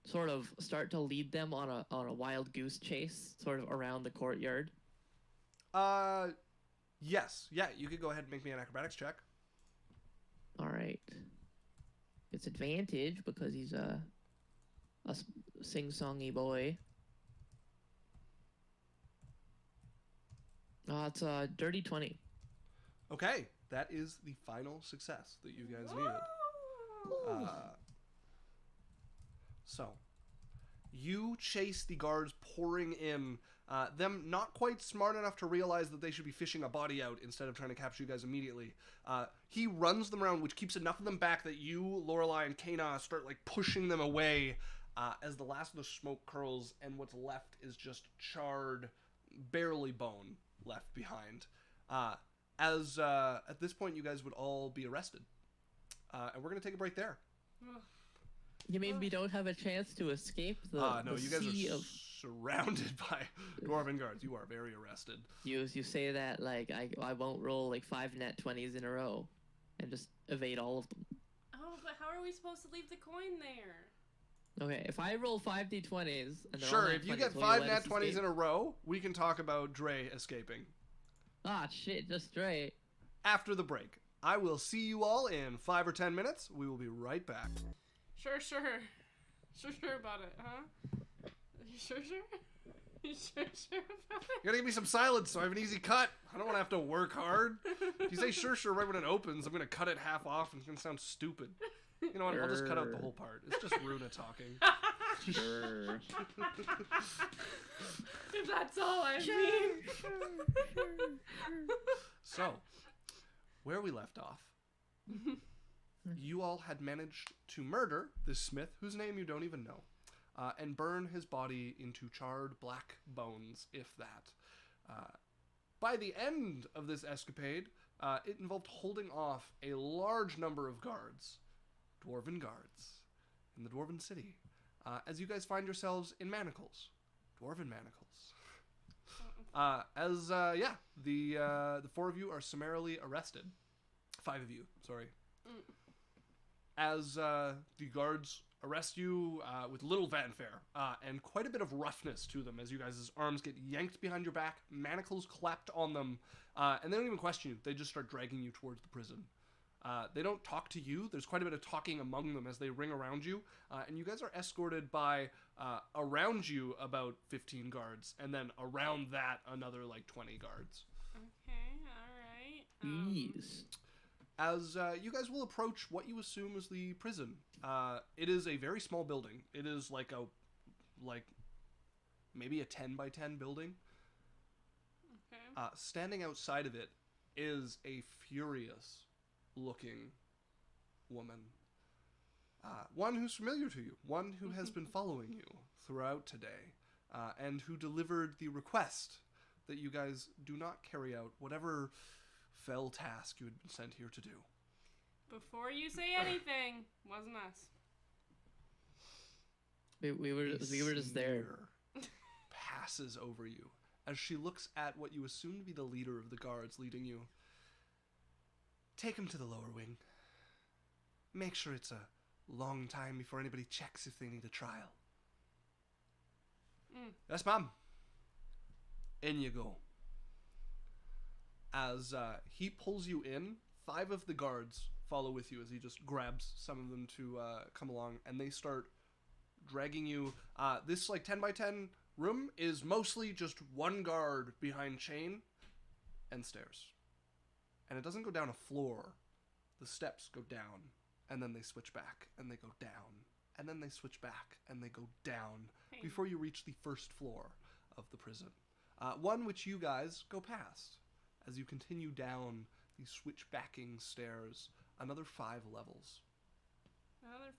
sort of start to lead them on a wild goose chase sort of around the courtyard? Yes. Yeah, you could go ahead and make me an acrobatics check. All right. It's advantage because he's a sing-songy boy. It's a dirty 20. Okay, that is the final success that you guys needed. So, you chase the guards pouring in, them not quite smart enough to realize that they should be fishing a body out instead of trying to capture you guys immediately. He runs them around, which keeps enough of them back that you, Lorelei, and Kana start like pushing them away as the last of the smoke curls, and what's left is just charred, barely bone left behind. At this point, you guys would all be arrested. And we're going to take a break there. You mean we don't have a chance to escape the No, the you guys sea are of... surrounded by dwarven guards. You are very arrested. You say that like I won't roll like 5 nat 20s in a row and just evade all of them. Oh Oh, but how are we supposed to leave the coin there? Okay, if I roll 5d20s and they're all Sure, nat if you 20s, get will 5 let nat us 20s escape? in a row, we can talk about Dre escaping. Ah, shit, just straight. After the break. I will see you all in 5 or 10 minutes. We will be right back. Sure. Sure about it, huh? You sure? You sure about it? You gotta give me some silence so I have an easy cut. I don't want to have to work hard. If you say sure right when it opens, I'm gonna cut it half off and it's gonna sound stupid. You know what? I'll just cut out the whole part. It's just Runa talking. Sure. If that's all I mean. So, where we left off, you all had managed to murder this smith, whose name you don't even know, and burn his body into charred black bones, if that. By the end of this escapade, it involved holding off a large number of guards, dwarven guards, in the dwarven city, as you guys find yourselves in manacles, dwarven manacles. The 4 of you are summarily arrested. 5 of you, sorry. As the guards arrest you with little fanfare and quite a bit of roughness to them as you guys' arms get yanked behind your back, manacles clapped on them, and they don't even question you. They just start dragging you towards the prison. They don't talk to you. There's quite a bit of talking among them as they ring around you, and you guys are escorted by around you about 15 guards, and then around that another like 20 guards. Okay, alright. Jeez. As you guys will approach what you assume is the prison. It is a very small building. It is like maybe a 10 by 10 building. Okay. Standing outside of it is a furious looking woman. One who's familiar to you. One who has been following you throughout today. And who delivered the request that you guys do not carry out whatever fell task you had been sent here to do. Before you say anything, wasn't us. We were just there. Passes over you as she looks at what you assume to be the leader of the guards leading you. Take him to the lower wing. Make sure it's a long time before anybody checks if they need a trial. Yes, ma'am. In you go. As he pulls you in, 5 of the guards follow with you as he just grabs some of them to come along, and they start dragging you. This like 10 by 10 room is mostly just one guard behind chain and stairs. And it doesn't go down a floor. The steps go down, and then they switch back, and they go down, and then they switch back, and they go down before you reach the first floor of the prison. One which you guys go past as you continue down the switchbacking stairs, another 5 levels. Another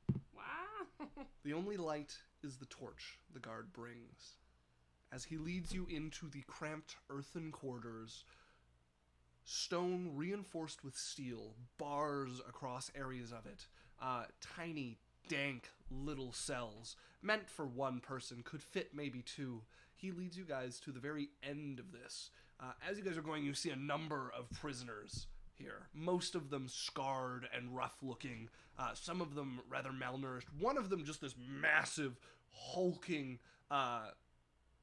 5. Wow. The only light is the torch the guard brings. As he leads you into the cramped earthen corridors, stone reinforced with steel, bars across areas of it, tiny, dank little cells, meant for one person, could fit maybe 2. He leads you guys to the very end of this. As you guys are going, you see a number of prisoners here. Most of them scarred and rough-looking. Some of them rather malnourished. One of them just this massive, hulking,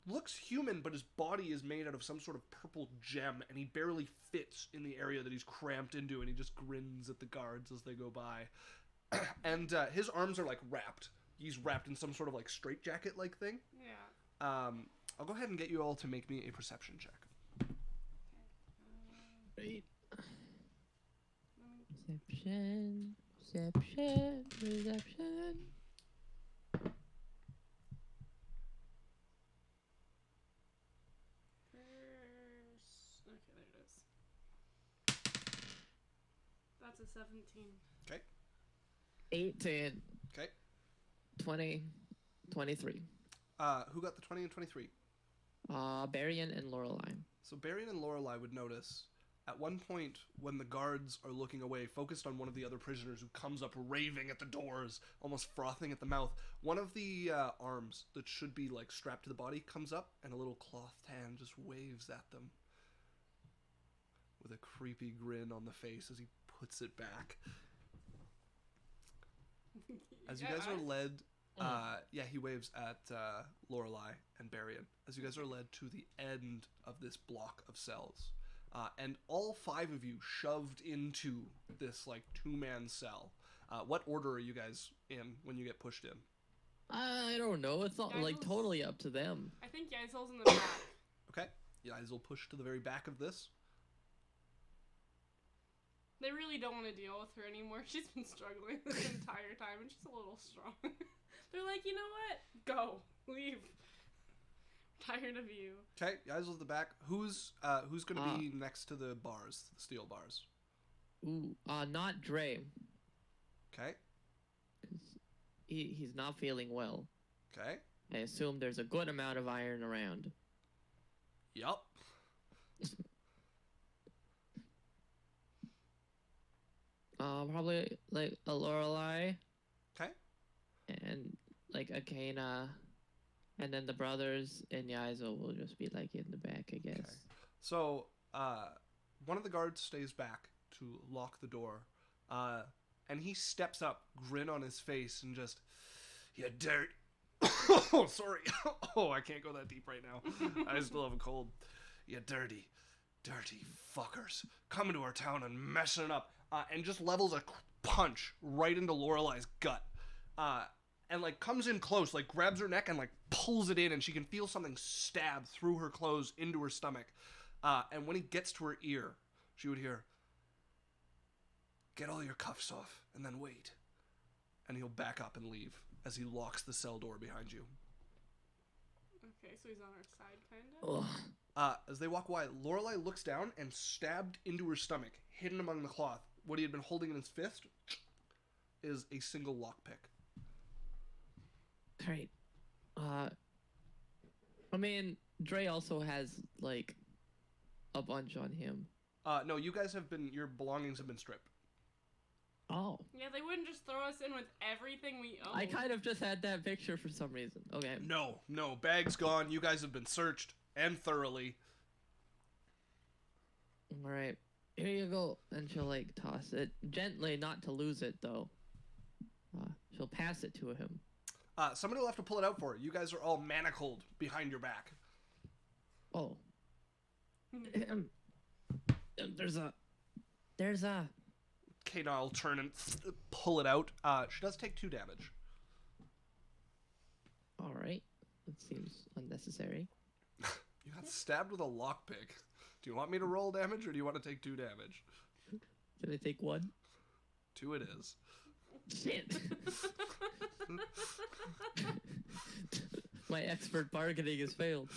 looks human, but his body is made out of some sort of purple gem, and he barely fits in the area that he's cramped into, and he just grins at the guards as they go by. And his arms are like wrapped. He's wrapped in some sort of like straitjacket-like thing. Yeah. I'll go ahead and get you all to make me a perception check. Right. Perception. Perception. Perception. Okay, there it is. That's a 17. Okay. 18. Okay. 20. 23. Who got the 20 and 23? Barian and Lorelei. So Barian and Lorelei would notice at one point when the guards are looking away, focused on one of the other prisoners who comes up raving at the doors, almost frothing at the mouth. One of the arms that should be like strapped to the body comes up, and a little clothed hand just waves at them with a creepy grin on the face as he puts it back. As you Yeah, guys are led, Mm. he waves at Lorelei and Barian. As you guys are led to the end of this block of cells, and all 5 of you shoved into this like 2-man cell. What order are you guys in when you get pushed in? I don't know. It's not like Geisel's- totally up to them. I think Geisel's in the back. Okay, you guys will push to the very back of this. They really don't want to deal with her anymore. She's been struggling this entire time, and she's a little strong. They're like, you know what? Go. Leave. I'm tired of you. Okay, guys at the back. Who's gonna be next to the bars, the steel bars? Ooh, not Dre. Okay, 'Cause he's not feeling well. okay, I assume there's a good amount of iron around. yup. Probably like a Lorelei Okay, and like a Kana, and then the brothers and Yaizo will just be like in the back, I guess. Okay. So one of the guards stays back to lock the door, and he steps up, grin on his face, and just, you dirt. Oh, sorry. Oh, I can't go that deep right now. I still have a cold. You dirty fuckers, coming to our town and messing it up, and just levels a punch right into Lorelei's gut, and like comes in close, like grabs her neck and like pulls it in, and she can feel something stab through her clothes into her stomach. And when he gets to her ear, she would hear, "Get all your cuffs off, and then wait." And he'll back up and leave as he locks the cell door behind you. Okay, so he's on our side, kind of. Ugh. As they walk away, Lorelei looks down and stabbed into her stomach, hidden among the cloth. What he had been holding in his fist is a single lockpick. Great. I mean, Dre also has like a bunch on him. No, you guys your belongings have been stripped. Oh. Yeah, they wouldn't just throw us in with everything we own. I kind of just had that picture for some reason. Okay. No, bag's gone. You guys have been searched, and thoroughly. All right. Here you go. And she'll like toss it gently, not to lose it though. She'll pass it to him. Somebody will have to pull it out for you. You guys are all manacled behind your back. Oh. There's a. Kana will turn and pull it out. She does take 2 damage. All right. That seems unnecessary. You got stabbed with a lockpick. Do you want me to roll damage, or do you want to take 2 damage? Can I take 1? 2 it is. Shit. My expert bargaining has failed.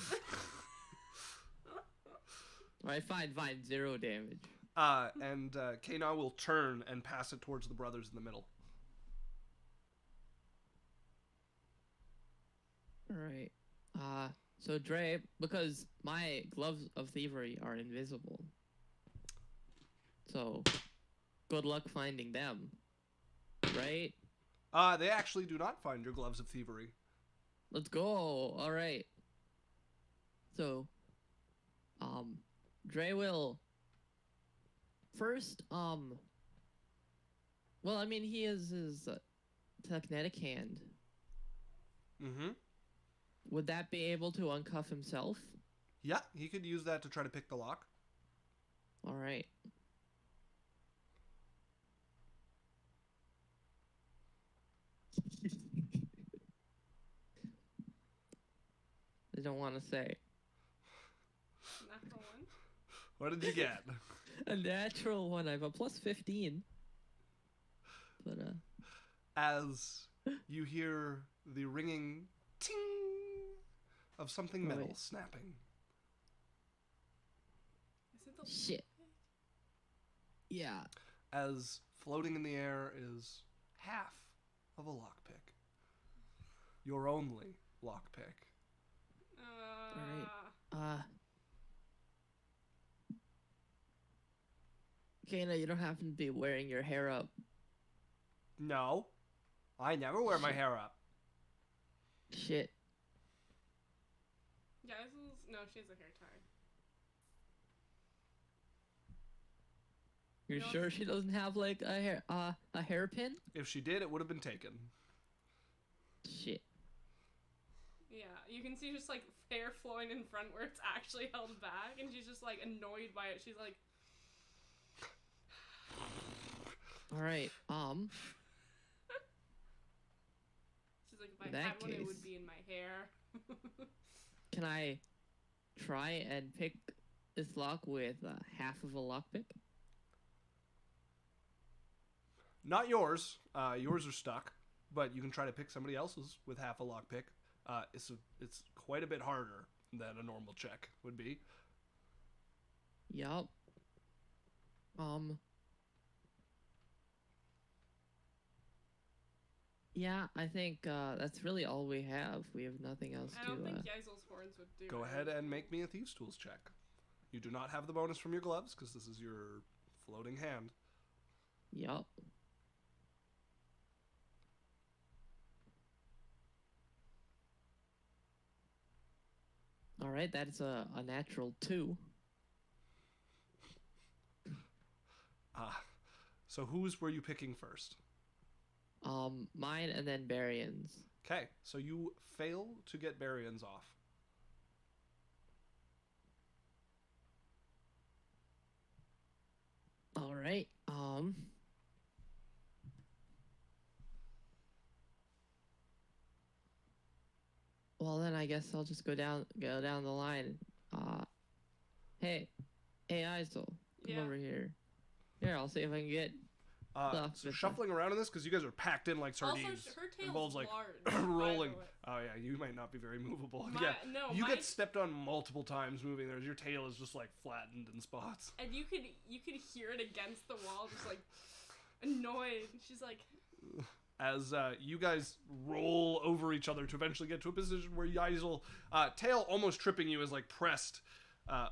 Alright, fine. 0 damage. And Kana will turn and pass it towards the brothers in the middle. Alright. So Dre, because my gloves of thievery are invisible. So, good luck finding them. Right? They actually do not find your gloves of thievery. Let's go. Alright. So, Dre will first, well, I mean, he has his telekinetic hand. Mm-hmm. Would that be able to uncuff himself? Yeah, he could use that to try to pick the lock. Alright. I don't want to say. Natural one. What did you get? A natural one. I have a plus 15. But, As you hear the ringing ting of something metal Right. snapping. Is it the shit. Yeah. As floating in the air is half of a lockpick. Your only lockpick. Alright. Kana, you don't happen to be wearing your hair up. No. I never wear my hair up. Shit. Yeah, no, she has a hair tie. You're know, sure she doesn't have like a hairpin? If she did, it would have been taken. Shit. Yeah, you can see just like hair flowing in front where it's actually held back, and she's just like annoyed by it. She's like, All right. she's like, if In I that had one, it would case- be in my hair. Can I try and pick this lock with half of a lockpick? Not yours. Yours are stuck, but you can try to pick somebody else's with half a lockpick. It's quite a bit harder than a normal check would be. Yup. Yeah, I think that's really all we have. We have nothing else I to. don't think Yaizel's horns would do. Go ahead and make me a Thieves' Tools check. You do not have the bonus from your gloves because this is your floating hand. Yup. All right, that's a natural 2. So whose were you picking first? Mine and then Barian's. Okay, so you fail to get Barian's off. All right. Well, then I guess I'll just go down the line. Hey, Isel, come Yeah. over here. Here, I'll see if I can get. Stuff So with shuffling around in this because you guys are packed in like sardines. Also, her tail's Involves like large. by the rolling. way. Oh yeah, you might not be very movable. My- yeah, no, you my- get stepped on multiple times moving there. Your tail is just like flattened in spots. And you could hear it against the wall, just like annoyed. She's like, As you guys roll over each other to eventually get to a position where Yaisel, tail almost tripping you, is like pressed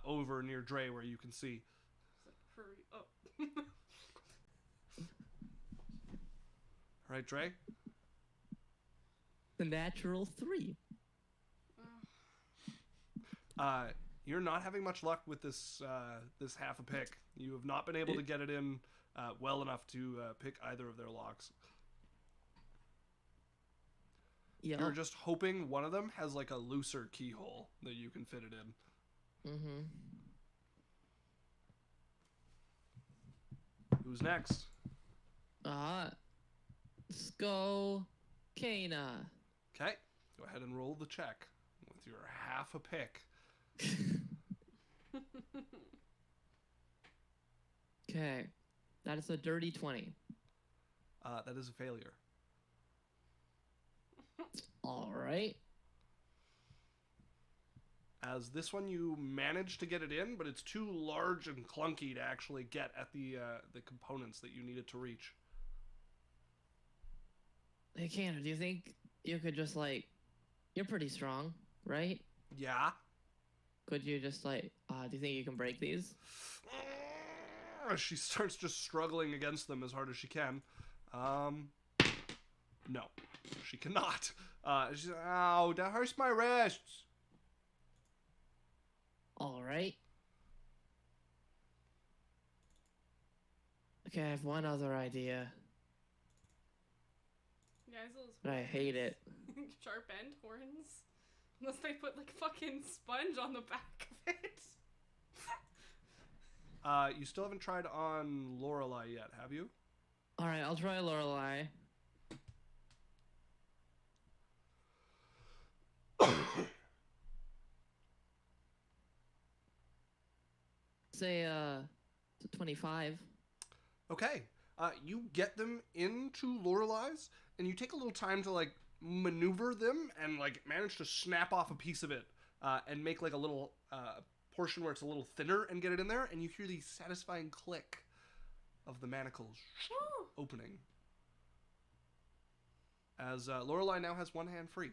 over near Dre where you can see. hurry up. All right, Dre. The natural 3. You're not having much luck with this this half a pick. You have not been able to get it in well enough to pick either of their locks. Yeah. You're just hoping one of them has like a looser keyhole that you can fit it in. Mm-hmm. Who's next? Sko Kana. Okay, go ahead and roll the check with your half a pick. Okay. That is a dirty 20. That is a failure. All right. As this one you managed to get it in, but it's too large and clunky to actually get at the components that you needed to reach. Hey, Kana, do you think you could just, like... You're pretty strong, right? Yeah. Could you just, like... do you think you can break these? She starts just struggling against them as hard as she can. No, she cannot. She's ow, that hurts my wrists. All right. Okay, I have one other idea, Yaizel's but I hate it. sharp end horns. Unless they put like fucking sponge on the back of it. You still haven't tried on Lorelei yet, have you? All right, I'll try Lorelei. Say, 25. Okay. You get them into Lorelei's, and you take a little time to like maneuver them and like manage to snap off a piece of it and make like a little portion where it's a little thinner and get it in there, and you hear the satisfying click of the manacles opening. As Lorelei now has one hand free.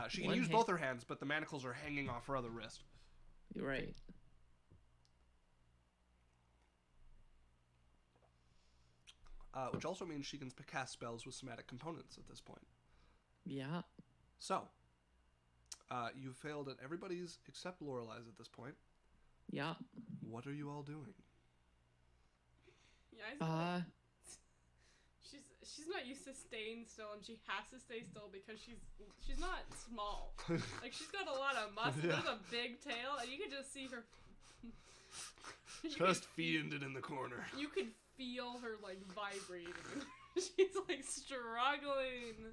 She can use both her hands, but the manacles are hanging off her other wrist. You're right. Which also means she can cast spells with somatic components at this point. Yeah. So, you failed at everybody's except Lorelei's at this point. Yeah. What are you all doing? Yeah, she's not used to staying still, and she has to stay still because she's not small. Like, she's got a lot of muscle. Yeah. There's a big tail, and you can just see her. Just fiending in the corner. You could feel her like vibrating. She's like struggling.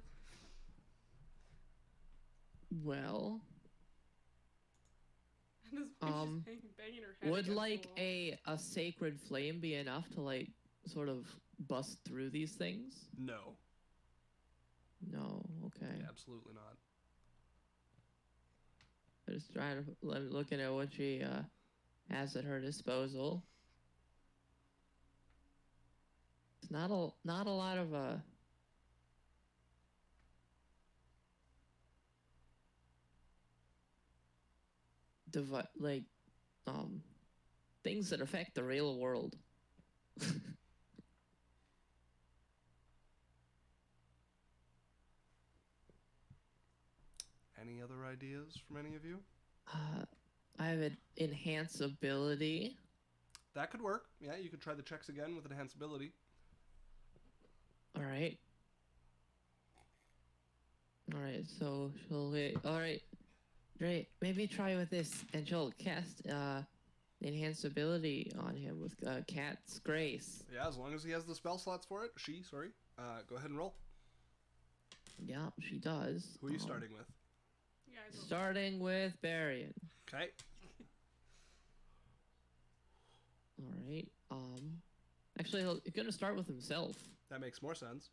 Well, And this point she's banging her head. would against like the wall. a sacred flame be enough to like sort of bust through these things? No. No. Okay. Yeah, absolutely not. I'm just trying to looking at what she has at her disposal. It's not a lot of things that affect the real world. Any other ideas from any of you? I have an enhance ability. That could work. Yeah, you could try the checks again with enhanced ability. All right. So she'll wait. All right. Great. Maybe try with this, and she'll cast enhanced ability on him with Cat's Grace. Yeah, as long as he has the spell slots for it. Sorry. Go ahead and roll. Yeah, she does. Who are you starting with? You guys will- Starting with Barian. Okay. All right. Actually, he's gonna start with himself. That makes more sense.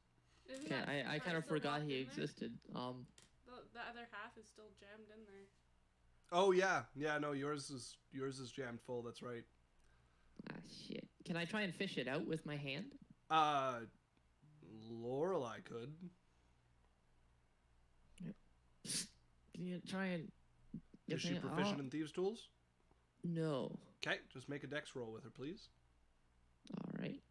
Isn't Okay, that I part kind of still forgot locked he in there? existed. The other half is still jammed in there. Oh yeah. Yeah, no, yours is jammed full, that's right. Shit. Can I try and fish it out with my hand? Lorelei could. Can you try and? Is she proficient in Thieves' tools? No. Okay, just make a dex roll with her, please. All right.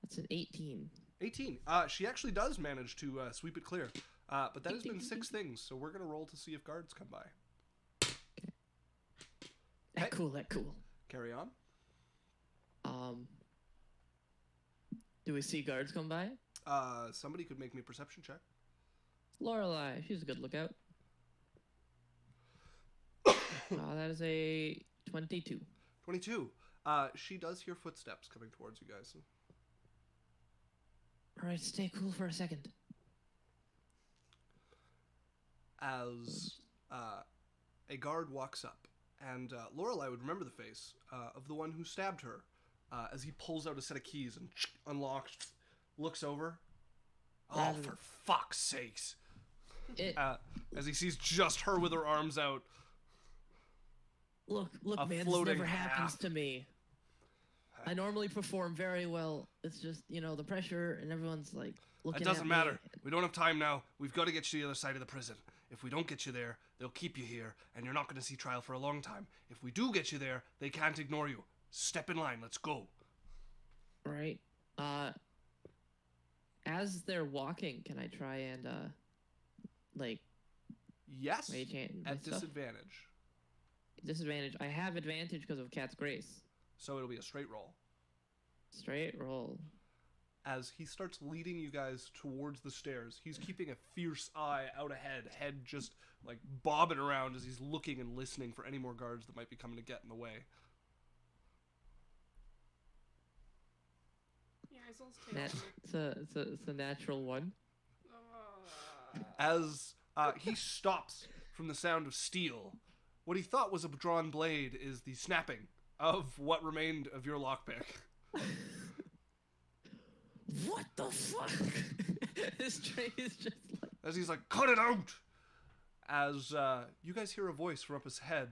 That's an 18. 18. She actually does manage to sweep it clear. But that has been 6 things, so we're going to roll to see if guards come by. That cool. Carry on. Do we see guards come by? Somebody could make me a perception check. Lorelei, she's a good lookout. That is a 22. 22. She does hear footsteps coming towards you guys. All right, stay cool for a second. As a guard walks up, and Lorelei would remember the face of the one who stabbed her, as he pulls out a set of keys and unlocks, looks over. Oh, for fuck's sakes. As he sees just her with her arms out. Look, A man, this floating never happens half. to me. I normally perform very well. It's just, the pressure and everyone's like looking It doesn't at matter. me. We don't have time now. We've got to get you to the other side of the prison. If we don't get you there, they'll keep you here, and you're not going to see trial for a long time. If we do get you there, they can't ignore you. Step in line. Let's go. Right. As they're walking, can I try and Yes, rage hand at my stuff? disadvantage. Disadvantage. I have advantage because of Cat's Grace. So it'll be a straight roll. Straight roll. As he starts leading you guys towards the stairs, he's keeping a fierce eye out ahead, head just like bobbing around as he's looking and listening for any more guards that might be coming to get in the way. Yeah, It's a natural one. As he stops from the sound of steel, what he thought was a drawn blade is the snapping of what remained of your lockpick. What the fuck? This tray is just like... As he's like, cut it out! As you guys hear a voice from up his head,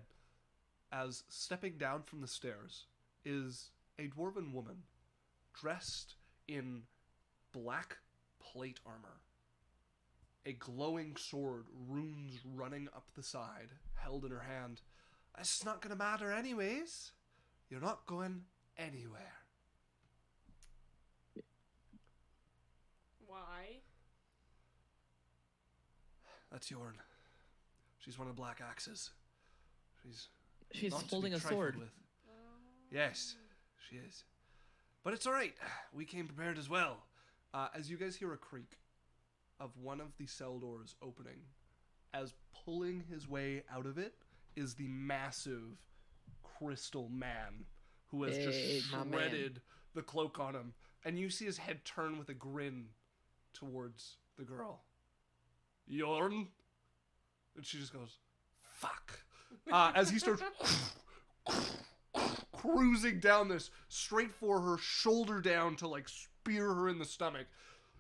as stepping down from the stairs is a dwarven woman dressed in black plate armor. A glowing sword, runes running up the side, held in her hand. It's not gonna matter anyways. You're not going anywhere. Why? That's Yorn. She's one of the Black Axes. She's She's not to be holding a trifled sword. with. Yes, she is. But it's all right. We came prepared as well. As you guys hear a creak of one of the cell doors opening, as pulling his way out of it is the massive crystal man who has Hey, just my man. shredded the cloak on him. And you see his head turn with a grin towards the girl. Yorn? And she just goes, fuck. As he starts cruising down this straight for her, shoulder down to like spear her in the stomach.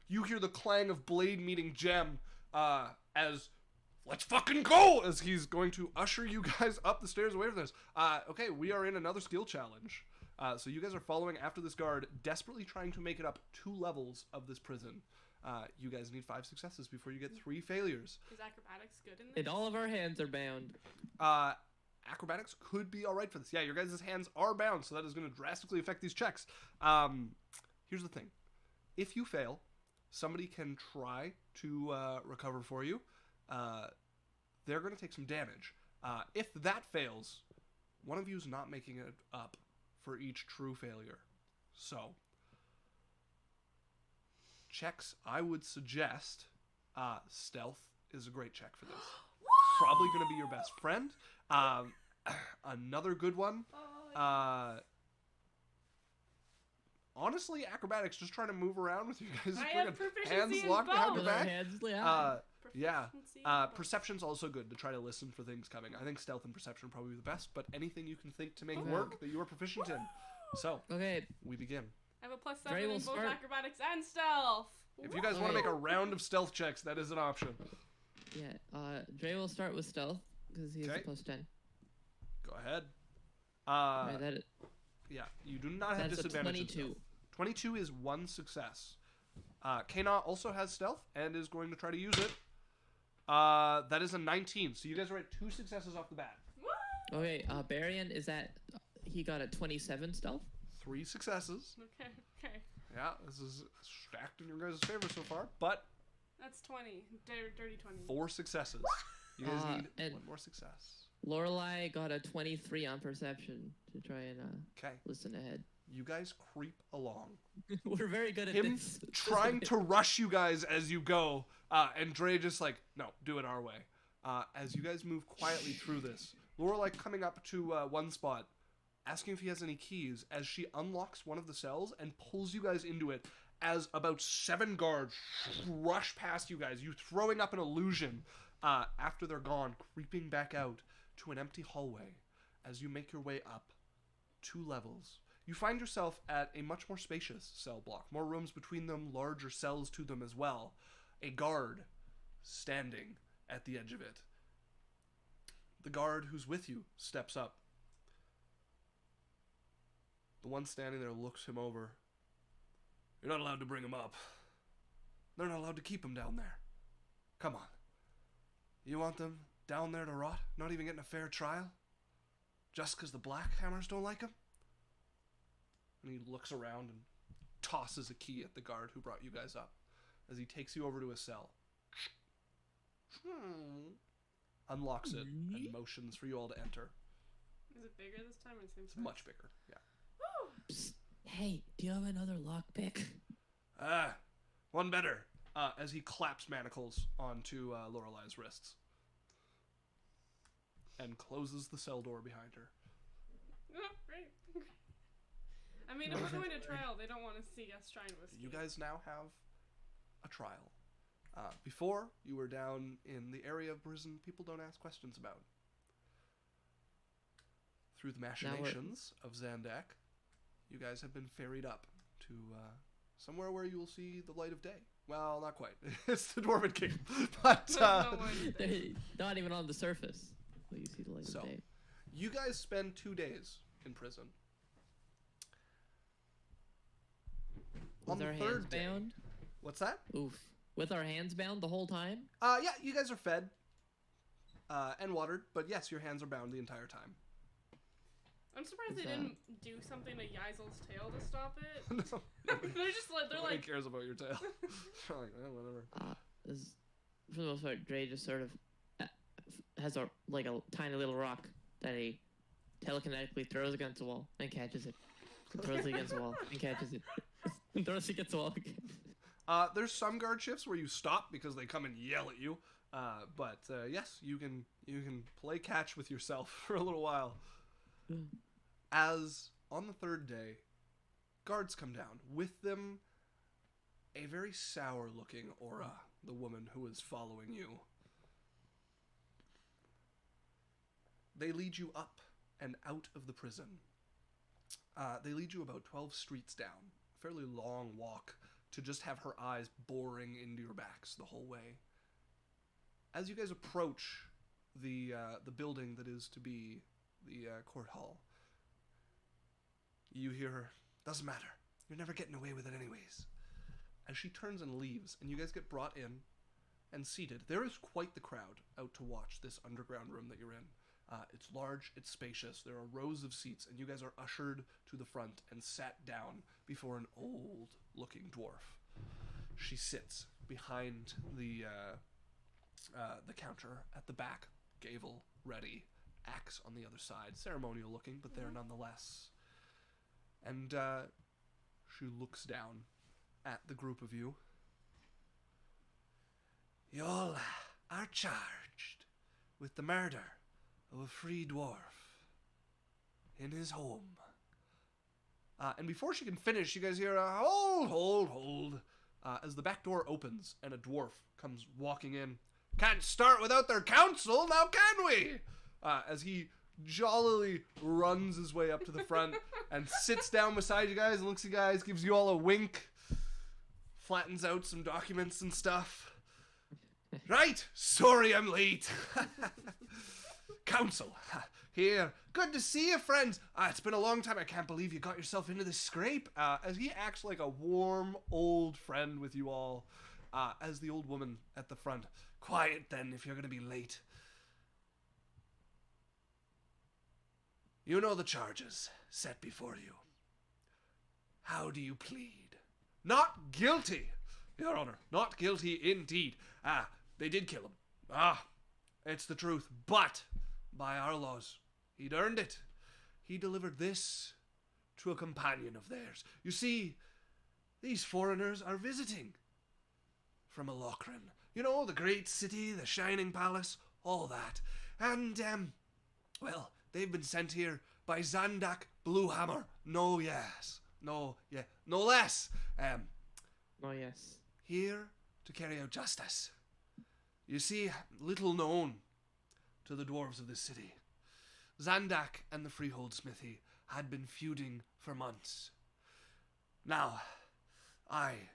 You hear the clang of blade meeting gem as let's fucking go, as he's going to usher you guys up the stairs away from this. Okay, we are in another skill challenge. So you guys are following after this guard, desperately trying to make it up 2 levels of this prison. You guys need 5 successes before you get 3 failures. Is acrobatics good in this? And all of our hands are bound. Acrobatics could be all right for this. Yeah, your guys' hands are bound, so that is going to drastically affect these checks. Here's the thing. If you fail, somebody can try to recover for you. They're going to take some damage. If that fails, one of you is not making it up for each true failure. So, checks, I would suggest stealth is a great check for this. Probably going to be your best friend. Another good one. Honestly, acrobatics, just trying to move around with you guys. I have proficiency Hands in locked behind both. your With our back. hands, yeah. Yeah. Proficiency in both. Perception's also good to try to listen for things coming. I think stealth and perception are probably the best, but anything you can think to make Okay. work that you are proficient in. So, Okay, we begin. I have a +7 Dre will in both start. acrobatics and stealth. If you guys want to make a round of stealth checks, that is an option. yeah. Dre will start with stealth because he has Okay. a +10. Go ahead. Right, that Yeah, you do not have that's a disadvantage. in 22. stealth. 22 is 1 success. Kana also has stealth and is going to try to use it. That is a 19. So you guys are at 2 successes off the bat. Okay, Barian is at. He got a 27 stealth. 3 successes. Okay. Yeah, this is stacked in your guys' favor so far. But That's 20. Dirty 20. 4 successes. You guys need and- 1 more success. Lorelai got a 23 on perception to try and Okay. listen ahead. You guys creep along. We're very good at Him this. trying to rush you guys as you go, and Dre just like, no, do it our way. As you guys move quietly through this, Lorelai coming up to one spot, asking if he has any keys, as she unlocks one of the cells and pulls you guys into it, as about 7 guards rush past you guys, you throwing up an illusion after they're gone, creeping back out to an empty hallway as you make your way up 2 levels. You find yourself at a much more spacious cell block, more rooms between them, larger cells to them as well. A guard standing at the edge of it. The guard who's with you steps up. The one standing there looks him over. You're not allowed to bring him up. They're not allowed to keep him down there. Come on. You want them down there to rot, not even getting a fair trial? Just because the Black Hammers don't like him? And he looks around and tosses a key at the guard who brought you guys up as he takes you over to a cell. Unlocks it and motions for you all to enter. Is it bigger this time or the same It's size? much bigger, yeah. Psst. Hey, do you have another lockpick? One better. As he claps manacles onto Lorelai's wrists. And closes the cell door behind her. Oh, great. I mean, if we're going to trial, they don't want to see us trying to escape. You guys now have a trial. Before, you were down in the area of prison people don't ask questions about. Through the machinations of Zandak, you guys have been ferried up to somewhere where you will see the light of day. Well, not quite. It's the Dwarven Kingdom. But, There's no way. They're not even on the surface. Will you see the light So, of day? you guys spend 2 days in prison. On With the our hands third day, bound? what's that? Oof. With our hands bound the whole time? Yeah, you guys are fed and watered, but yes, your hands are bound the entire time. I'm surprised they Is, didn't do something to Yaizel's tail to stop it. No, They're just like, they're nobody like, cares about your tail. They're like, whatever. For the most part, Dre just sort of has a tiny little rock that he telekinetically throws against the wall and catches it. Throws it against the wall and catches it. And throws it against the wall again. There's some guard shifts where you stop because they come and yell at you. But yes, you can play catch with yourself for a little while. As on the third day, guards come down. With them, a very sour-looking Aura, the woman who is following you. They lead you up and out of the prison. They lead you about 12 streets down. A fairly long walk to just have her eyes boring into your backs the whole way. As you guys approach the building that is to be the court hall, you hear her, "Doesn't matter. You're never getting away with it anyways." As she turns and leaves, and you guys get brought in and seated, there is quite the crowd out to watch this underground room that you're in. It's large, it's spacious, there are rows of seats, and you guys are ushered to the front and sat down before an old-looking dwarf. She sits behind the counter at the back, gavel ready, axe on the other side, ceremonial-looking, but there nonetheless. And she looks down at the group of you. "Y'all are charged with the murder of a free dwarf in his home." And before she can finish, you guys hear a hold, as the back door opens and a dwarf comes walking in. "Can't start without their counsel, now can we?" As he jollily runs his way up to the front and sits down beside you guys and looks at you guys, gives you all a wink, flattens out some documents and stuff. "Right, sorry I'm late." "Counsel, here. Good to see you, friends. It's been a long time. I can't believe you got yourself into this scrape." As he acts like a warm old friend with you all, as the old woman at the front. "Quiet then, if you're going to be late. You know the charges set before you. How do you plead?" "Not guilty, Your Honor. Not guilty indeed. They did kill him. It's the truth. But, by our laws, he'd earned it. He delivered this to a companion of theirs. You see, these foreigners are visiting from Alokrin. You know, the great city, the shining palace, all that. And, well, they've been sent here by Zandak Bluehammer. No less. Oh, yes. Here to carry out justice. You see, little known to the dwarves of this city. Zandak and the Freehold Smithy had been feuding for months. Now, I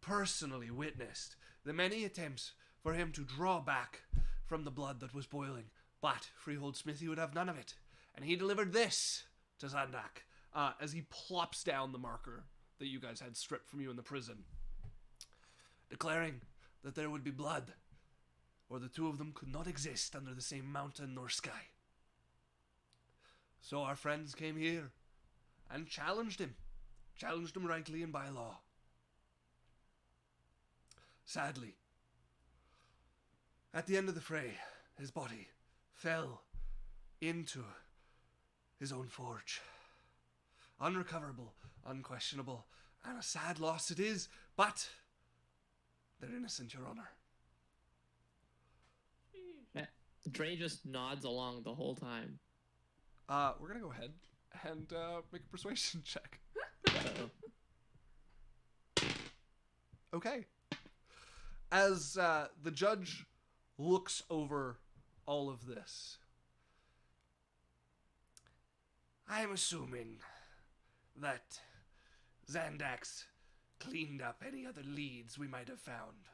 personally witnessed the many attempts for him to draw back from the blood that was boiling, but Freehold Smithy would have none of it, and he delivered this to Zandak, as he plops down the marker that you guys had stripped from you in the prison, declaring that there would be blood, or the two of them could not exist under the same mountain nor sky. So our friends came here and challenged him rightly and by law. Sadly, at the end of the fray, his body fell into his own forge. Unrecoverable, unquestionable, and a sad loss it is, but they're innocent, Your Honor. Dre just nods along the whole time. We're gonna go ahead and make a persuasion check. Okay. As the judge looks over all of this, I'm assuming that Zandak's cleaned up any other leads we might have found.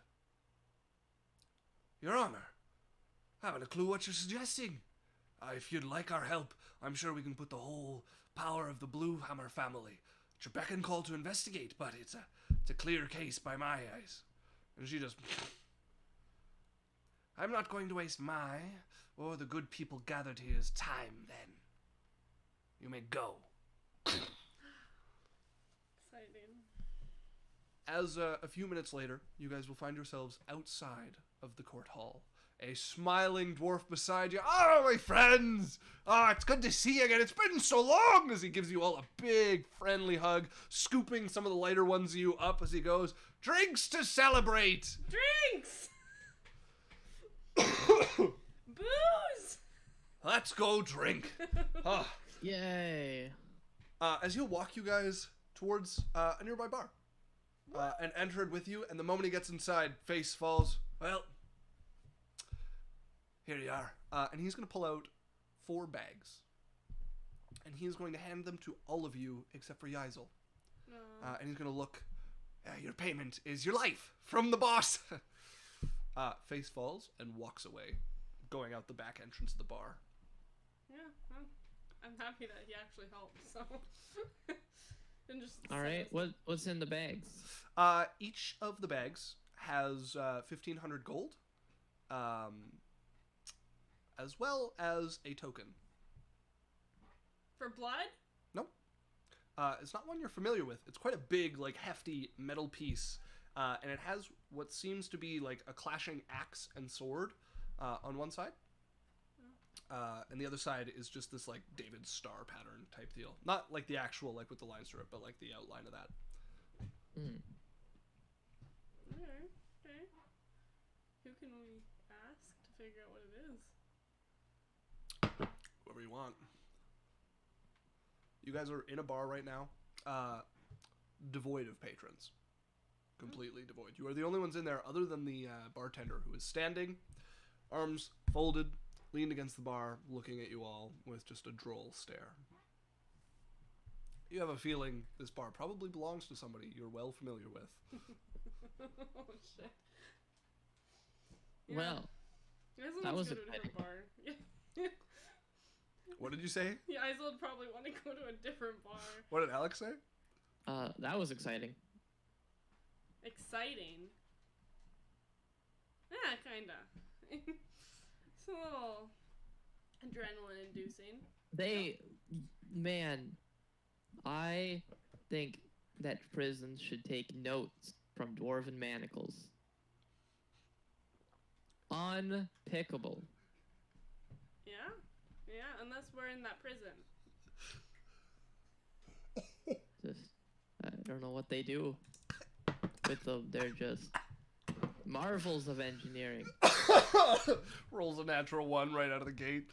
Your Honor, I haven't a clue what you're suggesting. If you'd like our help, I'm sure we can put the whole power of the Bluehammer family at your beck and call to investigate, but it's a clear case by my eyes. And she just... I'm not going to waste my or the good people gathered here's time, then. You may go. Exciting. As a few minutes later, you guys will find yourselves outside of the court hall. a smiling dwarf beside you. Oh, my friends! Oh, it's good to see you again. It's been so long! As he gives you all a big, friendly hug, scooping some of the lighter ones of you up as he goes, drinks to celebrate! Drinks! Booze! Let's go drink. Ah. Yay. As he'll walk you guys towards a nearby bar. And enter it with you, and the moment he gets inside, face falls. Well, here you are. And he's going to pull out 4 bags. And he's going to hand them to all of you except for Yaisel. And he's going to look. Your payment is your life from the boss. Face falls and walks away, going out the back entrance of the bar. Yeah, well, I'm happy that he actually helped, so. And just All right. What's in the bags? Each of the bags has 1,500 gold, as well as a token. For blood? Nope. It's not one you're familiar with. It's quite a big, like, hefty metal piece, and it has what seems to be like a clashing axe and sword on one side. And the other side is just this, like, David's star pattern type deal. Not like the actual, like, with the lines through it, but like the outline of that. Hmm. Alright, okay. Who can we ask to figure out what it is? Whoever you want. You guys are in a bar right now, devoid of patrons. Completely devoid. You are the only ones in there other than the bartender, who is standing, arms folded, leaned against the bar, looking at you all with just a droll stare. You have a feeling this bar probably belongs to somebody you're well familiar with. Oh shit. Well, that was go to a different bar. What did you say? Yeah, I would probably want to go to a different bar. What did Alex say? that was exciting. Exciting? Yeah, kinda. It's a little adrenaline-inducing. Man, I think that prisons should take notes from Dwarven Manacles. Unpickable. Yeah? Yeah, unless we're in that prison. Just, I don't know what they do with them. They're just marvels of engineering. Rolls a natural 1 right out of the gate.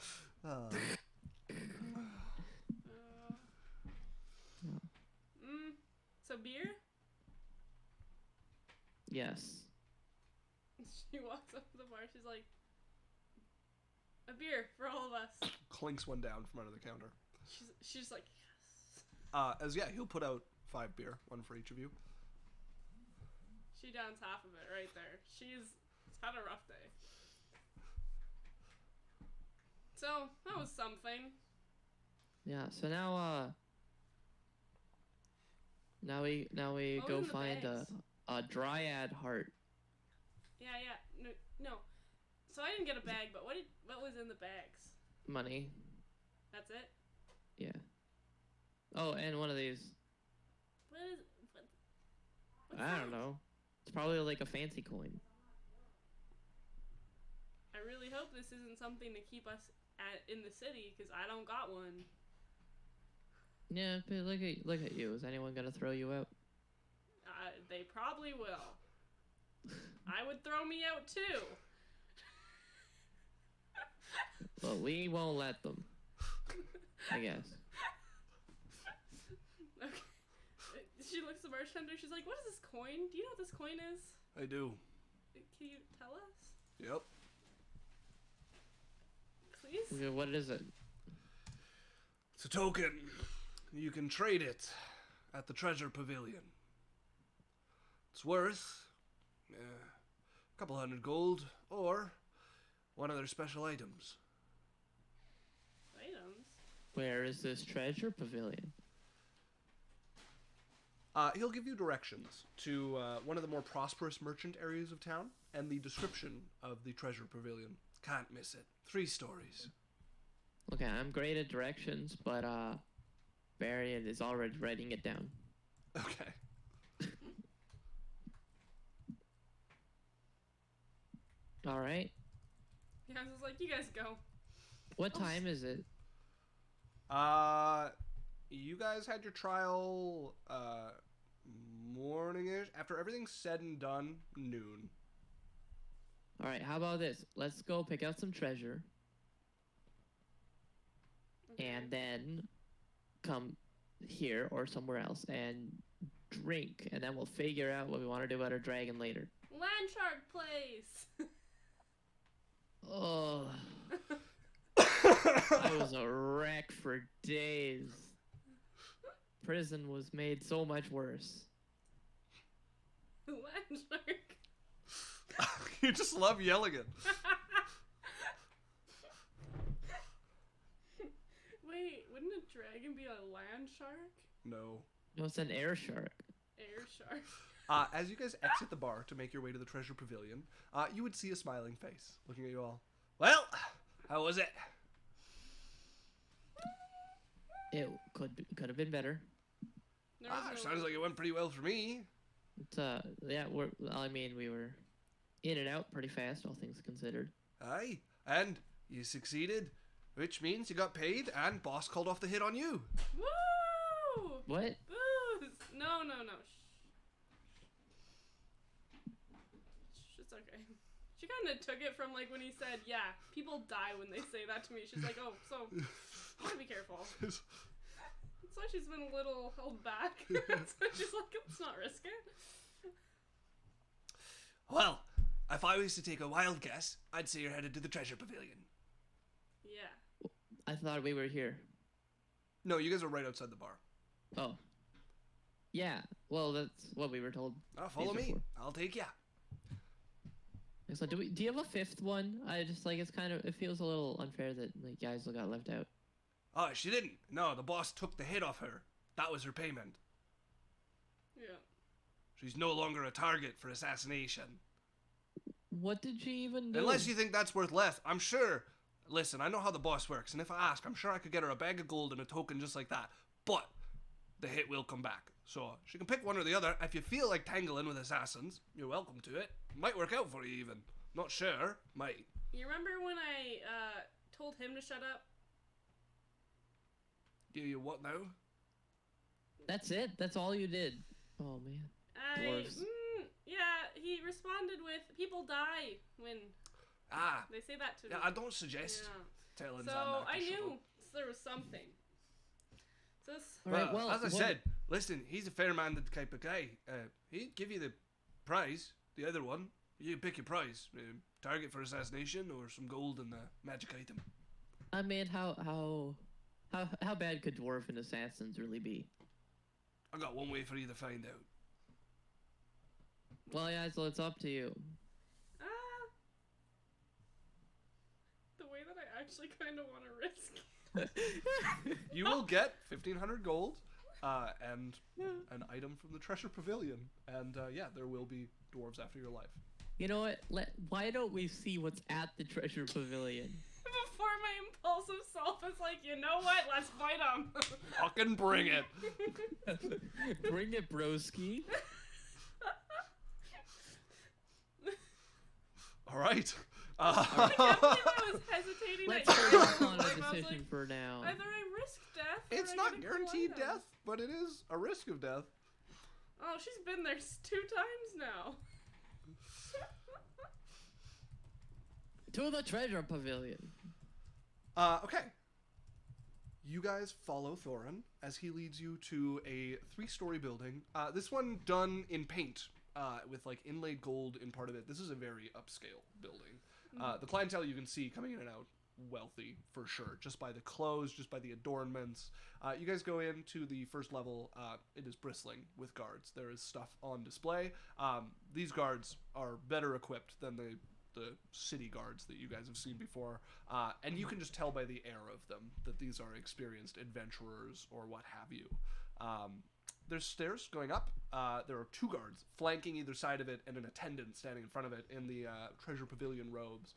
So beer? Yes. She walks up to the bar, she's like, a beer for all of us. Clinks one down from under the counter. She's like, yes. He'll put out 5 beer, 1 for each of you. She downs half of it right there. She's had a rough day. So, that was something. Yeah, so now we What go was in the find bags? a dryad heart. Yeah. No. So I didn't get a bag, but what was in the bags? Money. That's it? Yeah. Oh, and one of these. What's I don't that? know. It's probably like a fancy coin. I really hope this isn't something to keep us in the city, because I don't got one. Yeah, but look at you. Is anyone gonna throw you out? They probably will. I would throw me out too. Well, we won't let them. I guess. Okay. She looks at the bartender. She's like, "What is this coin? Do you know what this coin is? I do. Can you tell us, Yep. please?" Okay, what is it? It's a token. You can trade it at the treasure pavilion. It's worth a couple 100 gold or one of their special items. Items. Where is this treasure pavilion? He'll give you directions to one of the more prosperous merchant areas of town and the description of the treasure pavilion. Can't miss it. 3 stories. Okay, I'm great at directions, but Varian is already writing it down. Okay. All right. Yeah, I was like, you guys go. What time is it? You guys had your trial morning-ish. After everything's said and done, noon. All right, how about this? Let's go pick out some treasure, Okay. and then come here or somewhere else and drink, and then we'll figure out what we want to do about our dragon later. Landshark place. Oh, I was a wreck for days. Prison was made so much worse. Landshark. You just love yelling it. Wait, wouldn't a dragon be a land shark? No. No, it's an air shark. Air shark. As you guys exit the bar to make your way to the treasure pavilion, you would see a smiling face looking at you all. Well, how was it? It could have been better. There was no- Sounds like it went pretty well for me. It's, yeah, we were in and out pretty fast, all things considered. Aye, and you succeeded, which means you got paid and boss called off the hit on you. Woo! What? Booze! No. It's okay. She kind of took it from like when he said, yeah, people die when they say that to me. She's like, oh, so you gotta be careful. That's why she's been a little held back. So she's like, let's not risk it. Well, if I was to take a wild guess, I'd say you're headed to the treasure pavilion. Yeah. I thought we were here. No, you guys are right outside the bar. Oh. Yeah, well, that's what we were told. Follow me. I'll take ya. So do you have a fifth one? I just like it feels a little unfair that like guys got left out. Oh, she didn't. No, the boss took the hit off her. That was her payment. Yeah. She's no longer a target for assassination. What did she even do? Unless you think that's worth less, I'm sure. Listen, I know how the boss works, and if I ask, I'm sure I could get her a bag of gold and a token just like that. But the hit will come back. So she can pick one or the other. If you feel like tangling with assassins, you're welcome to it. Might work out for you even. Not sure. Might. You remember when I told him to shut up? Do you what now? That's it? That's all you did? Oh, man. Dwarves. Yeah, he responded with, people die when they say that to me. Yeah, I don't suggest telling Xander I to shut knew up. there was something. Alright, As I said, listen, he's a fair-minded type of guy. He'd give you the prize, the other one. You pick your prize. Target for assassination or some gold and a magic item. I mean, how bad could dwarven assassins really be? I got one way for you to find out. Well, yeah, so it's up to you. The way that I actually kind of want to risk. You will get 1,500 gold and an item from the treasure pavilion. And yeah, there will be dwarves after your life. You know what? Why don't we see what's at the treasure pavilion? Before my impulsive self is like, you know what? Let's fight them. Fucking bring it. Bring it, broski. All right. I can't believe I was hesitating. Let's at focus you. on Like, a I was decision like, for now. either I risk death or It's I not get a cool guaranteed item. death, but it is a risk of death. Oh, she's been there 2 times now. To the treasure pavilion. Okay. You guys follow Thorin as he leads you to a 3-story building. This one done in paint, with like inlaid gold in part of it. This is a very upscale building. The clientele you can see coming in and out, wealthy for sure, just by the clothes, just by the adornments. You guys go into the first level. It is bristling with guards. There is stuff on display. These guards are better equipped than the city guards that you guys have seen before, and you can just tell by the air of them that these are experienced adventurers or what have you. There's stairs going up. There are 2 guards flanking either side of it and an attendant standing in front of it in the treasure pavilion robes.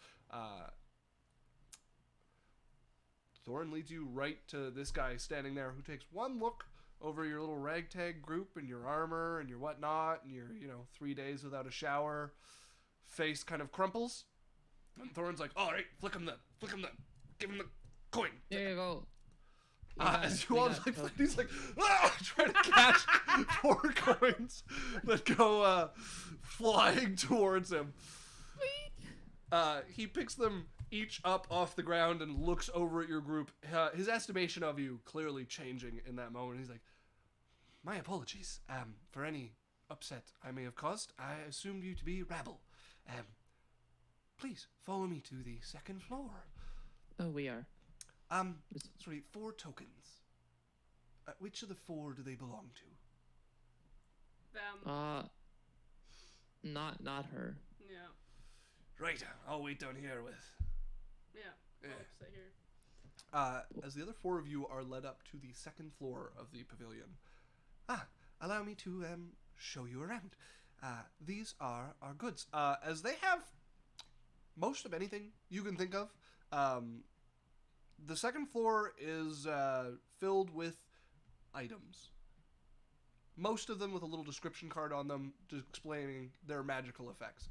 Thorin leads you right to this guy standing there who takes one look over your little ragtag group and your armor and your whatnot and your 3 days without a shower. Face kind of crumples, And Thorin's like, all right, give him the coin. Here you go. As you all just like, he's like, trying to catch 4 coins that go flying towards him. He picks them each up off the ground and looks over at your group. His estimation of you clearly changing in that moment. He's like, my apologies for any upset I may have caused. I assumed you to be rabble. Please follow me to the 2nd floor. Oh, we are. Sorry, 4 tokens. Which of the 4 do they belong to? Them. Not her. Yeah. Right, I'll wait down here with... Yeah. I'll stay here. As the other 4 of you are led up to the 2nd floor of the pavilion. Allow me to show you around. These are our goods. As they have most of anything you can think of. The 2nd floor is filled with items. Most of them with a little description card on them explaining their magical effects.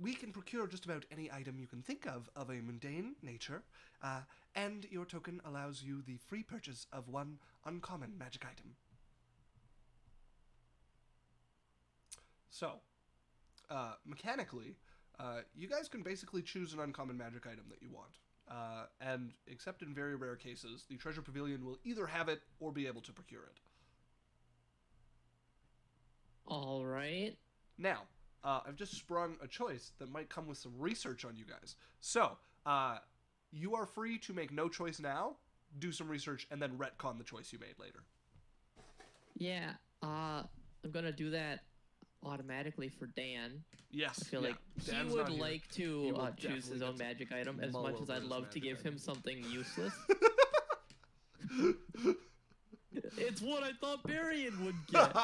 We can procure just about any item you can think of a mundane nature, and your token allows you the free purchase of 1 uncommon magic item. So, mechanically, you guys can basically choose an uncommon magic item that you want. And except in very rare cases, the Treasure Pavilion will either have it or be able to procure it. All right. Now, I've just sprung a choice that might come with some research on you guys. So, you are free to make no choice now, do some research, and then retcon the choice you made later. Yeah. I'm gonna do that automatically for Dan. Yes. I feel like Dan's he would not here. like He to will choose his definitely own get to magic item as mull much as over I'd his love to magic give item. him something useless. It's what I thought Barian would get.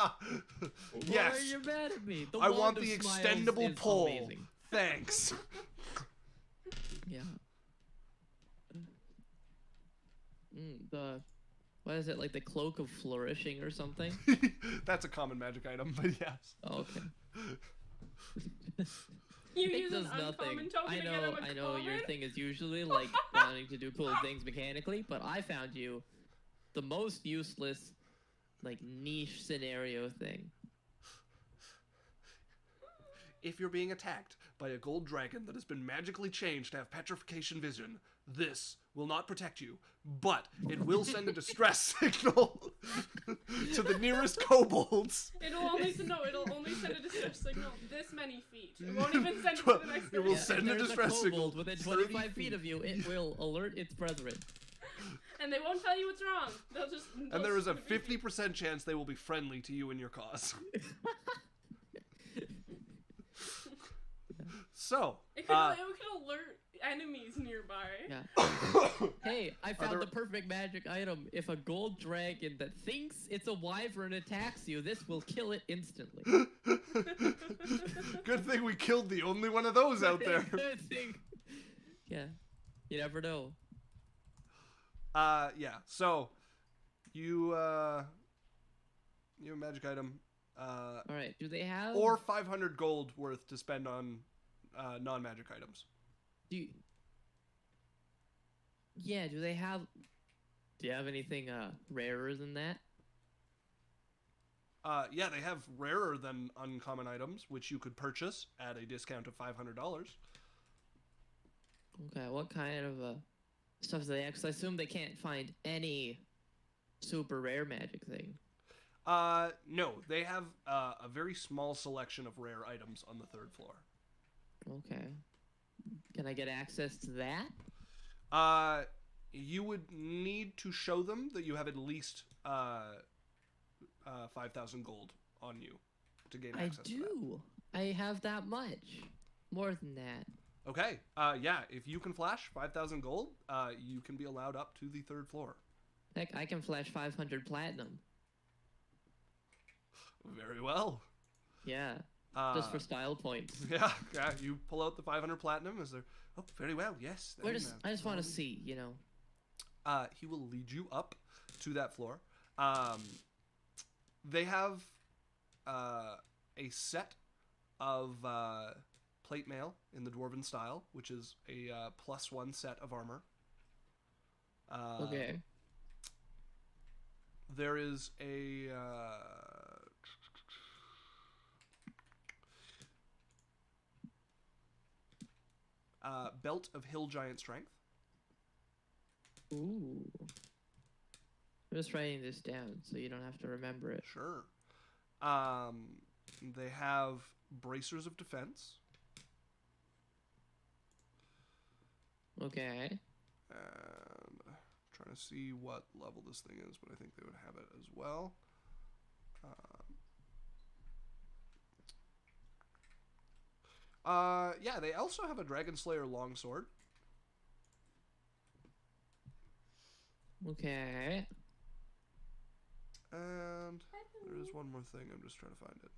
Yes. Why are you mad at me? The I Wand want of the Smiles extendable is pole. amazing. Thanks. Yeah. What is it, like the Cloak of Flourishing or something? That's a common magic item, but yes. Oh, okay. You It use an does uncommon nothing. token I to get know, him a I know. Your common? thing is usually like wanting to do cool things mechanically, but I found you the most useless, like niche scenario thing. If you're being attacked by a gold dragon that has been magically changed to have petrification vision, this will not protect you, but it will send a distress signal to the nearest kobolds. It'll only send a distress signal this many feet. It won't even send it to the next It will one. send if a there's distress signal kobold within 30 25 feet of you, it will alert its brethren. And they won't tell you what's wrong. They'll just. And there is a 50% chance they will be friendly to you and your cause. So, It could alert enemies nearby. Yeah. Hey, I found there- the perfect magic item. If a gold dragon that thinks it's a wyvern attacks you, this will kill it instantly. good thing we killed the only one of those out there. Good thing. Yeah. You never know. Yeah. So, you have a magic item. All right. Do they have Or 500 gold worth to spend on non-magic items. Do they have? Do you have anything rarer than that? Yeah, they have rarer than uncommon items, which you could purchase at a discount of $500. Okay. What kind of stuff do they have? 'Cause I assume they can't find any super rare magic thing. No, they have a very small selection of rare items on the 3rd floor. Okay. Can I get access to that? You would need to show them that you have at least 5,000 gold on you to gain I access to that. do. I have that much. More than that. Okay. Yeah, if you can flash 5,000 gold, you can be allowed up to the 3rd floor. Heck, I can flash 500 platinum. Very well. Yeah. Just for style points. Yeah, you pull out the 500 platinum as they're, oh, very well, yes. I just want to see, you know. He will lead you up to that floor. They have a set of plate mail in the dwarven style, which is a +1 set of armor. Okay. There is a belt of hill giant strength. Ooh. I'm just writing this down so you don't have to remember it. Sure. They have bracers of defense. Okay. And trying to see what level this thing is, but I think they would have it as well. Yeah, they also have a Dragon Slayer longsword. Okay. And there is one more thing. I'm just trying to find it.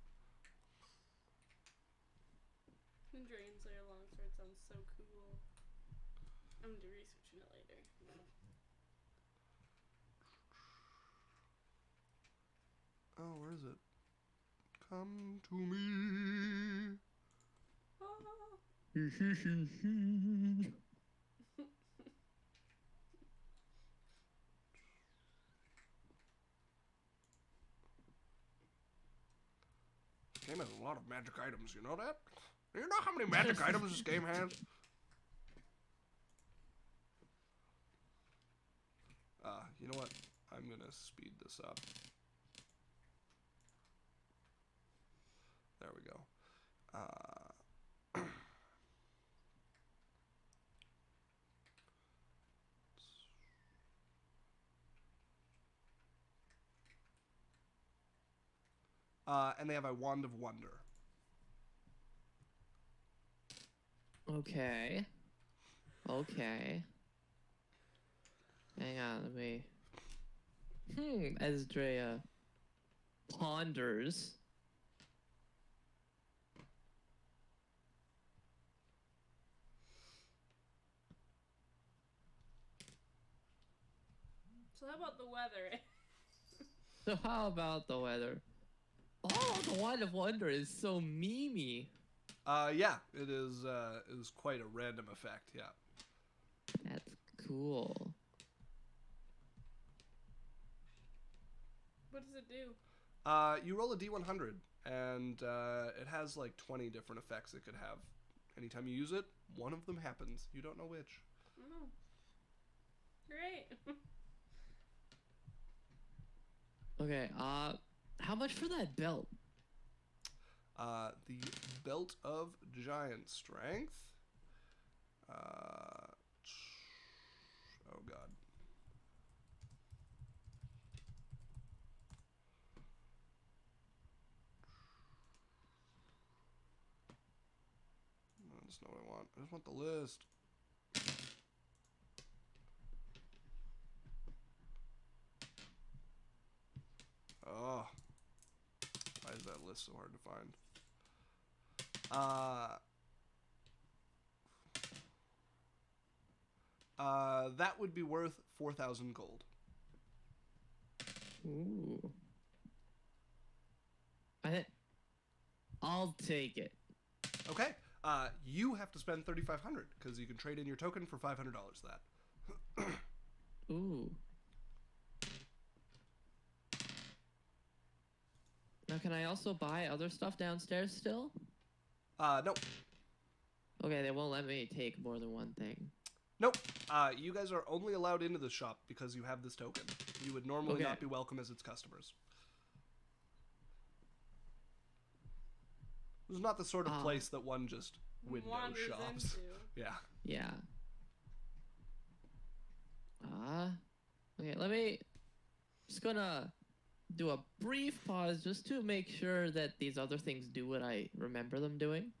Dragon Slayer longsword sounds so cool. I'm gonna do research on it later. Oh, where is it? Come to me. This game has a lot of magic items, you know that? Do you know how many magic items this game has? You know what? I'm gonna speed this up. There we go. And they have a Wand of Wonder. Okay. Okay. Hang on, let me. Esdrea ponders. So how about the weather? So how about the weather? Oh, the Wand of Wonder is so memey. Yeah, it is quite a random effect, yeah. That's cool. What does it do? You roll a d100, and it has like 20 different effects it could have. Anytime you use it, one of them happens. You don't know which. Oh. Great. Okay, how much for that belt? The Belt of Giant Strength. Oh god. That's not what I want. I just want the list. Oh. Why is that list so hard to find? That would be worth 4,000 gold. Ooh. I'll take it. Okay. You have to spend 3,500 because you can trade in your token for $500 that. Ooh. Now, can I also buy other stuff downstairs still? Nope. Okay, they won't let me take more than one thing. Nope. You guys are only allowed into the shop because you have this token. You would normally not be welcome as its customers. This is not the sort of place that one just window Wanders shops. into. Yeah. Yeah. Okay, let me... Just gonna do a brief pause just to make sure that these other things do what I remember them doing.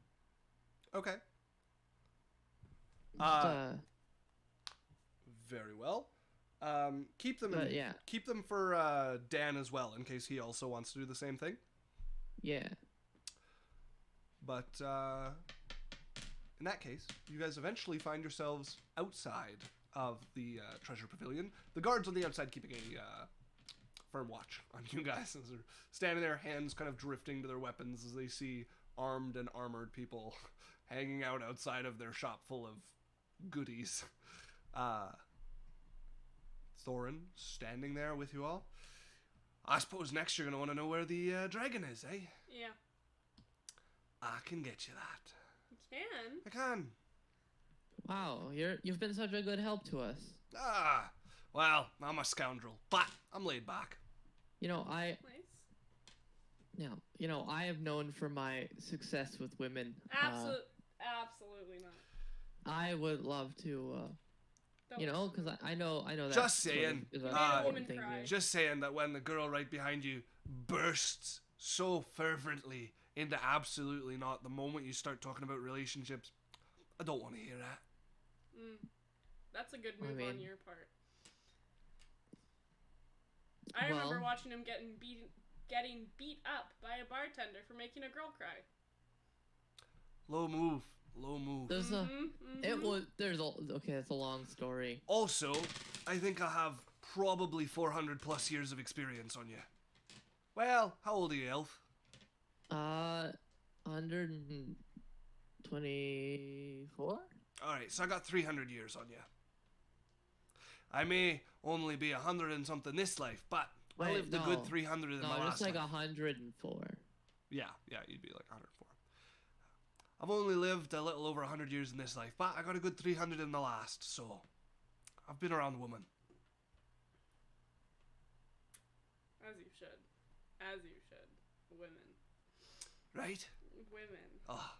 Okay. Just, Very well. Keep them. yeah. Keep them for Dan as well, in case he also wants to do the same thing. Yeah. But in that case, you guys eventually find yourselves outside of the treasure pavilion. The guards on the outside keeping a firm watch on you guys as they're standing there, hands kind of drifting to their weapons as they see armed and armored people hanging out outside of their shop full of goodies. Thorin standing there with you all. I suppose next you're going to want to know where the dragon is, eh? Yeah. I can get you that. You can? I can. Wow, you've been such a good help to us. Well, I'm a scoundrel, but I'm laid back. I Nice. I am known for my success with women. Absolutely not. I would love to, Don't. because I know that. Just saying. Is You a made a important woman thing cry. here. Just saying that when the girl right behind you bursts so fervently into absolutely not the moment you start talking about relationships, I don't want to hear that. That's a good I move on mean- your part. I remember Well- watching him getting beat up by a bartender for making a girl cry. Low move. There's Mhm. okay, it's a long story. Also, I think I have probably 400 plus years of experience on you. Well, how old are you, Elf? 124? Alright, so I got 300 years on you. I may only be 100 and something this life, but I Wait, lived a no. good 300 in No, my just last like life. 104. Yeah, you'd be like 104. I've only lived a little over 100 years in this life, but I got a good 300 in the last, so I've been around women. As you should. As you should. Women. Right? Women. Oh,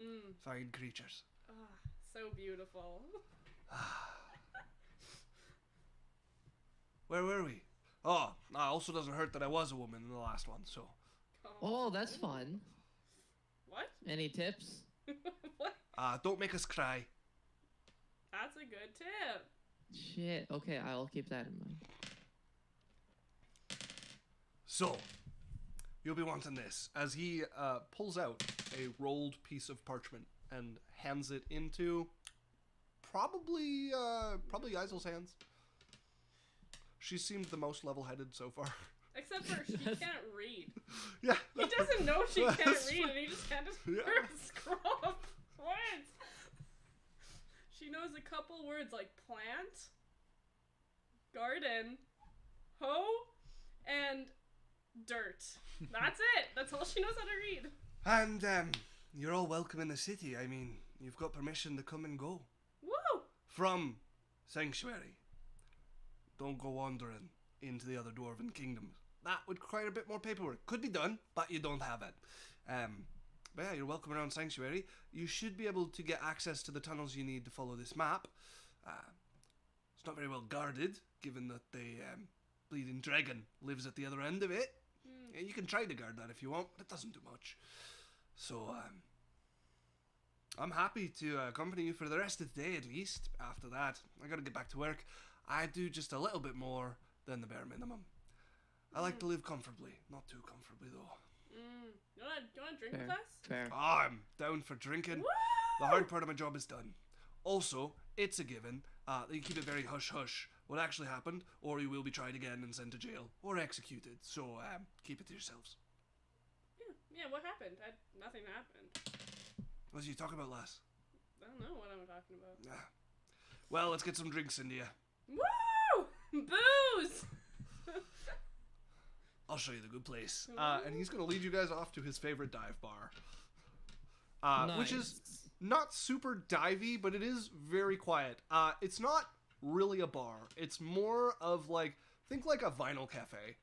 Mm. fine creatures. Ah, so beautiful. Where were we? Oh, it also doesn't hurt that I was a woman in the last one, so. Oh, that's fun. What? Any tips? What? Don't make us cry. That's a good tip. Shit. Okay, I'll keep that in mind. So, you'll be wanting this. As he pulls out a rolled piece of parchment and hands it into probably Isel's hands. She seemed the most level-headed so far. Except for she can't read. Yeah. He doesn't know she can't That's read, and he just handed Yeah. her a scroll of words. She knows a couple words like plant, garden, hoe, and dirt. That's it. That's all she knows how to read. And you're all welcome in the city. I mean, you've got permission to come and go. Woo! From Sanctuary. Don't go wandering into the other dwarven kingdoms. That would require a bit more paperwork. Could be done, but you don't have it. But yeah, you're welcome around Sanctuary. You should be able to get access to the tunnels you need to follow this map. It's not very well guarded, given that the bleeding dragon lives at the other end of it. Yeah, you can try to guard that if you want, but it doesn't do much. So, I'm happy to accompany you for the rest of the day, at least. After that, I gotta get back to work. I do just a little bit more than the bare minimum. I like to live comfortably. Not too comfortably, though. You wanna drink Fair. with us? Fair. Oh, I'm down for drinking. Woo! The hard part of my job is done. Also, it's a given that you keep it very hush-hush what actually happened, or you will be tried again and sent to jail, or executed. So, keep it to yourselves. Yeah, what happened? Nothing happened. What did you talk about, lass? I don't know what I'm talking about. Ah. Well, let's get some drinks into you. Woo! Booze! I'll show you the good place. And he's going to lead you guys off to his favorite dive bar. Which is not super divey, but it is very quiet. It's not really a bar. It's more of like, think like a vinyl cafe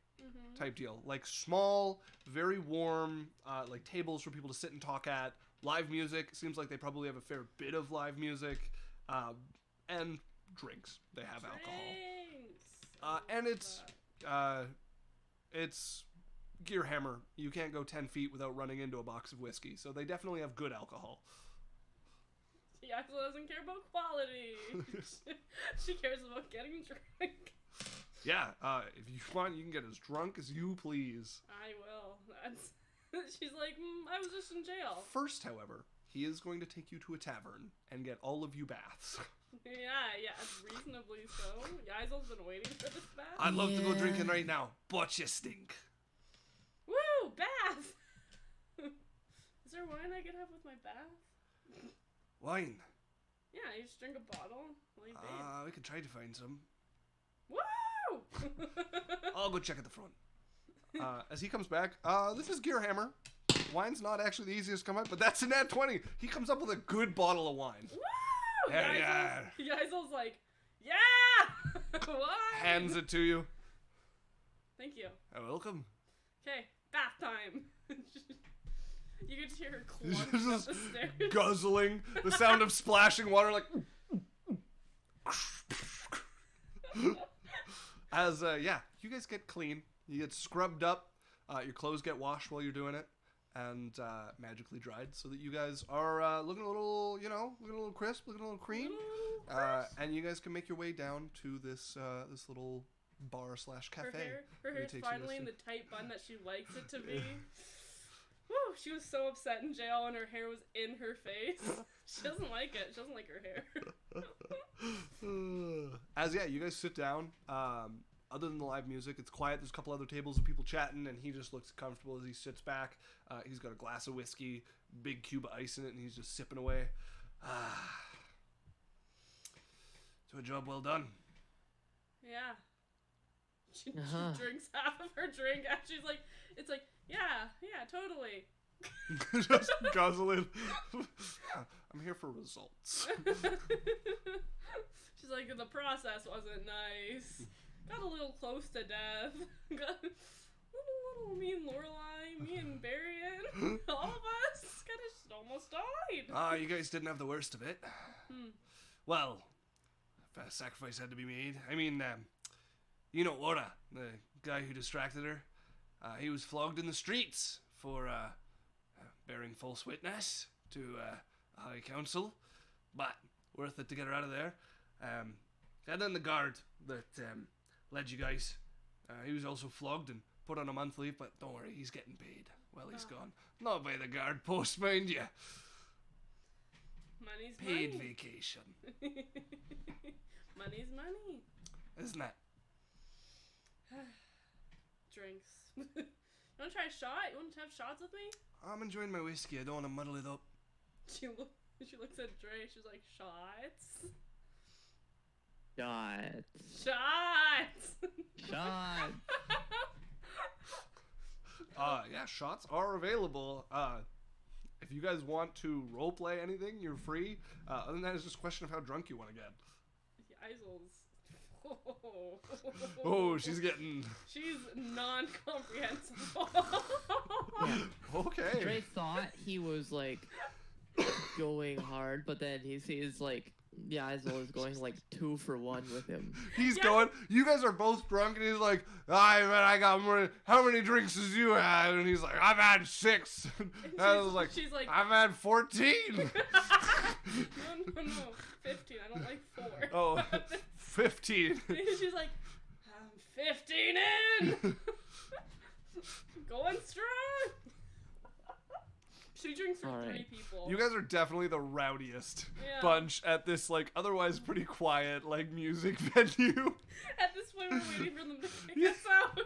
type deal. Like small, very warm, like tables for people to sit and talk at. Live music. Seems like they probably have a fair bit of live music. And drinks. They have alcohol. And it's Gear Hammer. You can't go 10 feet without running into a box of whiskey. So they definitely have good alcohol. She also doesn't care about quality. She cares about getting drunk. Yeah, if you want, you can get as drunk as you please. I will. That's. She's like, I was just in jail. First, however, he is going to take you to a tavern and get all of you baths. Yeah, reasonably so. Yaisel's been waiting for this bath. I'd love to go Yeah. drinking right now, but you stink. Woo! Bath! Is there wine I could have with my bath? Wine. Yeah, you just drink a bottle. Like, babe. We could try to find some. Woo! I'll go check at the front. As he comes back, this is Gearhammer. Wine's not actually the easiest to come out, but that's a nat 20. He comes up with a good bottle of wine. Woo! Yeah. Yaizel's like, yeah! Wine! Hands it to you. Thank you. You're welcome. Okay, bath time. You could hear her clunking up the stairs. Guzzling. The sound of splashing water, like... As, you guys get clean. You get scrubbed up. Your clothes get washed while you're doing it. And magically dried. So that you guys are looking a little, looking a little crisp, looking a little clean. And you guys can make your way down to this this little bar / cafe. Her hair's finally in the tight bun that she likes it to be. Woo, she was so upset in jail when her hair was in her face. She doesn't like it. She doesn't like her hair. As you guys sit down. Other than the live music, it's quiet. There's a couple other tables of people chatting, and he just looks comfortable as he sits back. He's got a glass of whiskey, big cube of ice in it, and he's just sipping away. So a job well done. Yeah. She drinks half of her drink, and she's like, it's like, yeah, totally. Just guzzling. I'm here for results. She's like, the process wasn't nice. Got a little close to death. Got little me and Lorelai, me and Barrion, all of us kind of almost died. You guys didn't have the worst of it. Well, if a sacrifice had to be made. I mean, Ora, the guy who distracted her, he was flogged in the streets for bearing false witness to a high council, but worth it to get her out of there. And then the guard that led you guys, he was also flogged and put on a month leave, but don't worry, he's getting paid while he's gone. Not by the guard post, mind you. Money's paid money. Vacation. Money's money. Isn't it? Drinks. You want to try a shot? You want to have shots with me? I'm enjoying my whiskey. I don't want to muddle it up. She looks at Dre. She's like, shots? Shots. Shots! Shots. Shots are available. If you guys want to roleplay anything, you're free. Other than that, it's just a question of how drunk you want to get. Isol's... Oh, she's getting... She's non-comprehensible. Yeah. Okay. Dre thought he was, like, going hard, but then he sees, like, Yazel is going, like, 2 for 1 with him. He's going... You guys are both drunk, and he's like, I got more... How many drinks has you had? And he's like, I've had 6. And I was like, she's like... I've had 14. No, 15. I don't like 4. Oh, 15. She's like, I'm 15 in! Going strong! She drinks for 3 people. You guys are definitely the rowdiest Yeah. bunch at this, like, otherwise pretty quiet, like, music venue. At this point, we're waiting for them to kick us out.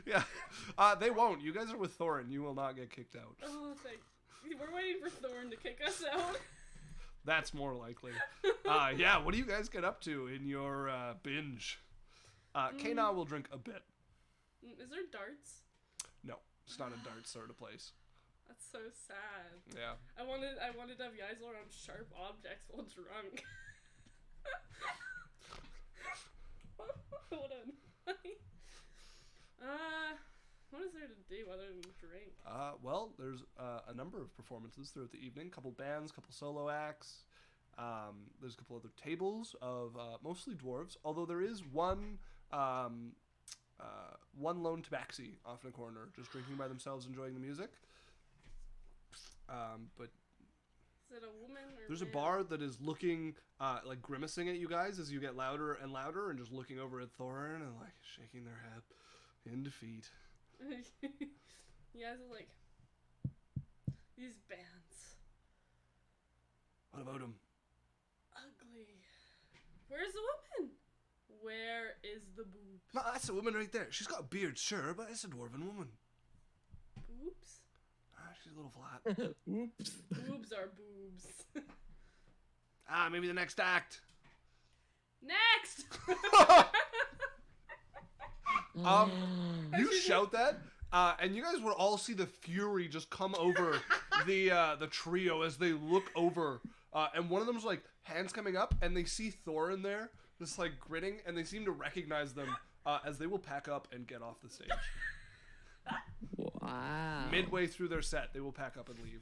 Yeah. They won't. You guys are with Thorin. You will not get kicked out. Oh, thank. We're waiting for Thorn to kick us out. That's more likely. What do you guys get up to in your binge? Kana will drink a bit. Is there darts? No, it's not a dart sort of place. That's so sad. Yeah. I wanted to have Yazel around sharp objects while drunk. What a what is there to do other than drink? Well, there's a number of performances throughout the evening. Couple bands, couple solo acts. There's a couple other tables of mostly dwarves, although there is one lone tabaxi off in a corner, just drinking by themselves, enjoying the music. But is it a woman or there's man? a bar that is looking like grimacing at you guys as you get louder and louder, and just looking over at Thorin and like shaking their head in defeat. You guys are like, these bands. What about them? Ugly. Where's the woman? Where is the boobs? No, that's a woman right there. She's got a beard, sure, but it's a dwarven woman. Boobs? Aye. she's a little flat. Oops. Boobs are boobs. Maybe the next act. Next! You shout that, and you guys would all see the fury just come over the trio as they look over, and one of them's like hands coming up, and they see Thor in there, just like grinning, and they seem to recognize them as they will pack up and get off the stage. Wow. Midway through their set, they will pack up and leave.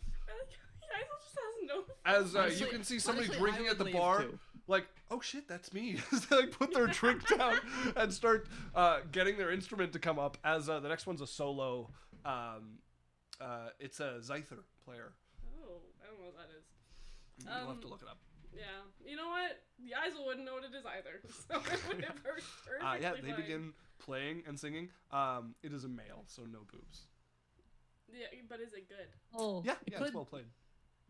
Yaisel just has no. As Honestly- you can see somebody honestly, drinking I at the would bar, leave too. like, oh shit, that's me. As they like put their drink down and start getting their instrument to come up. As the next one's a solo. It's a Zyther player. Oh, I don't know what that is. You'll have to look it up. Yeah. You know what? Yaisel wouldn't know what it is either. So it would have perfectly Yeah, they fine. begin playing and singing. It is a male, so no boobs. Yeah, but is it good? Oh, Yeah, it it's could, well played.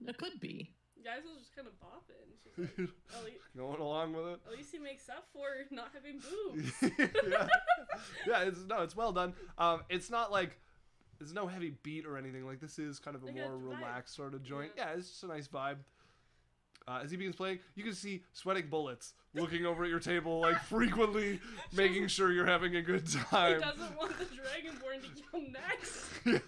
it could be. Yaisel's just kind of bopping. She's like, Going along with it. at least he makes up for not having boobs. yeah, it's well done. It's not like there's no heavy beat or anything. Like this is kind of a Like a more vibe. relaxed sort of joint. Yeah. Yeah, it's just a nice vibe. As he begins playing, you can see sweating bullets looking over at your table, like frequently making sure you're having a good He time. doesn't want the Dragonborn to kill next.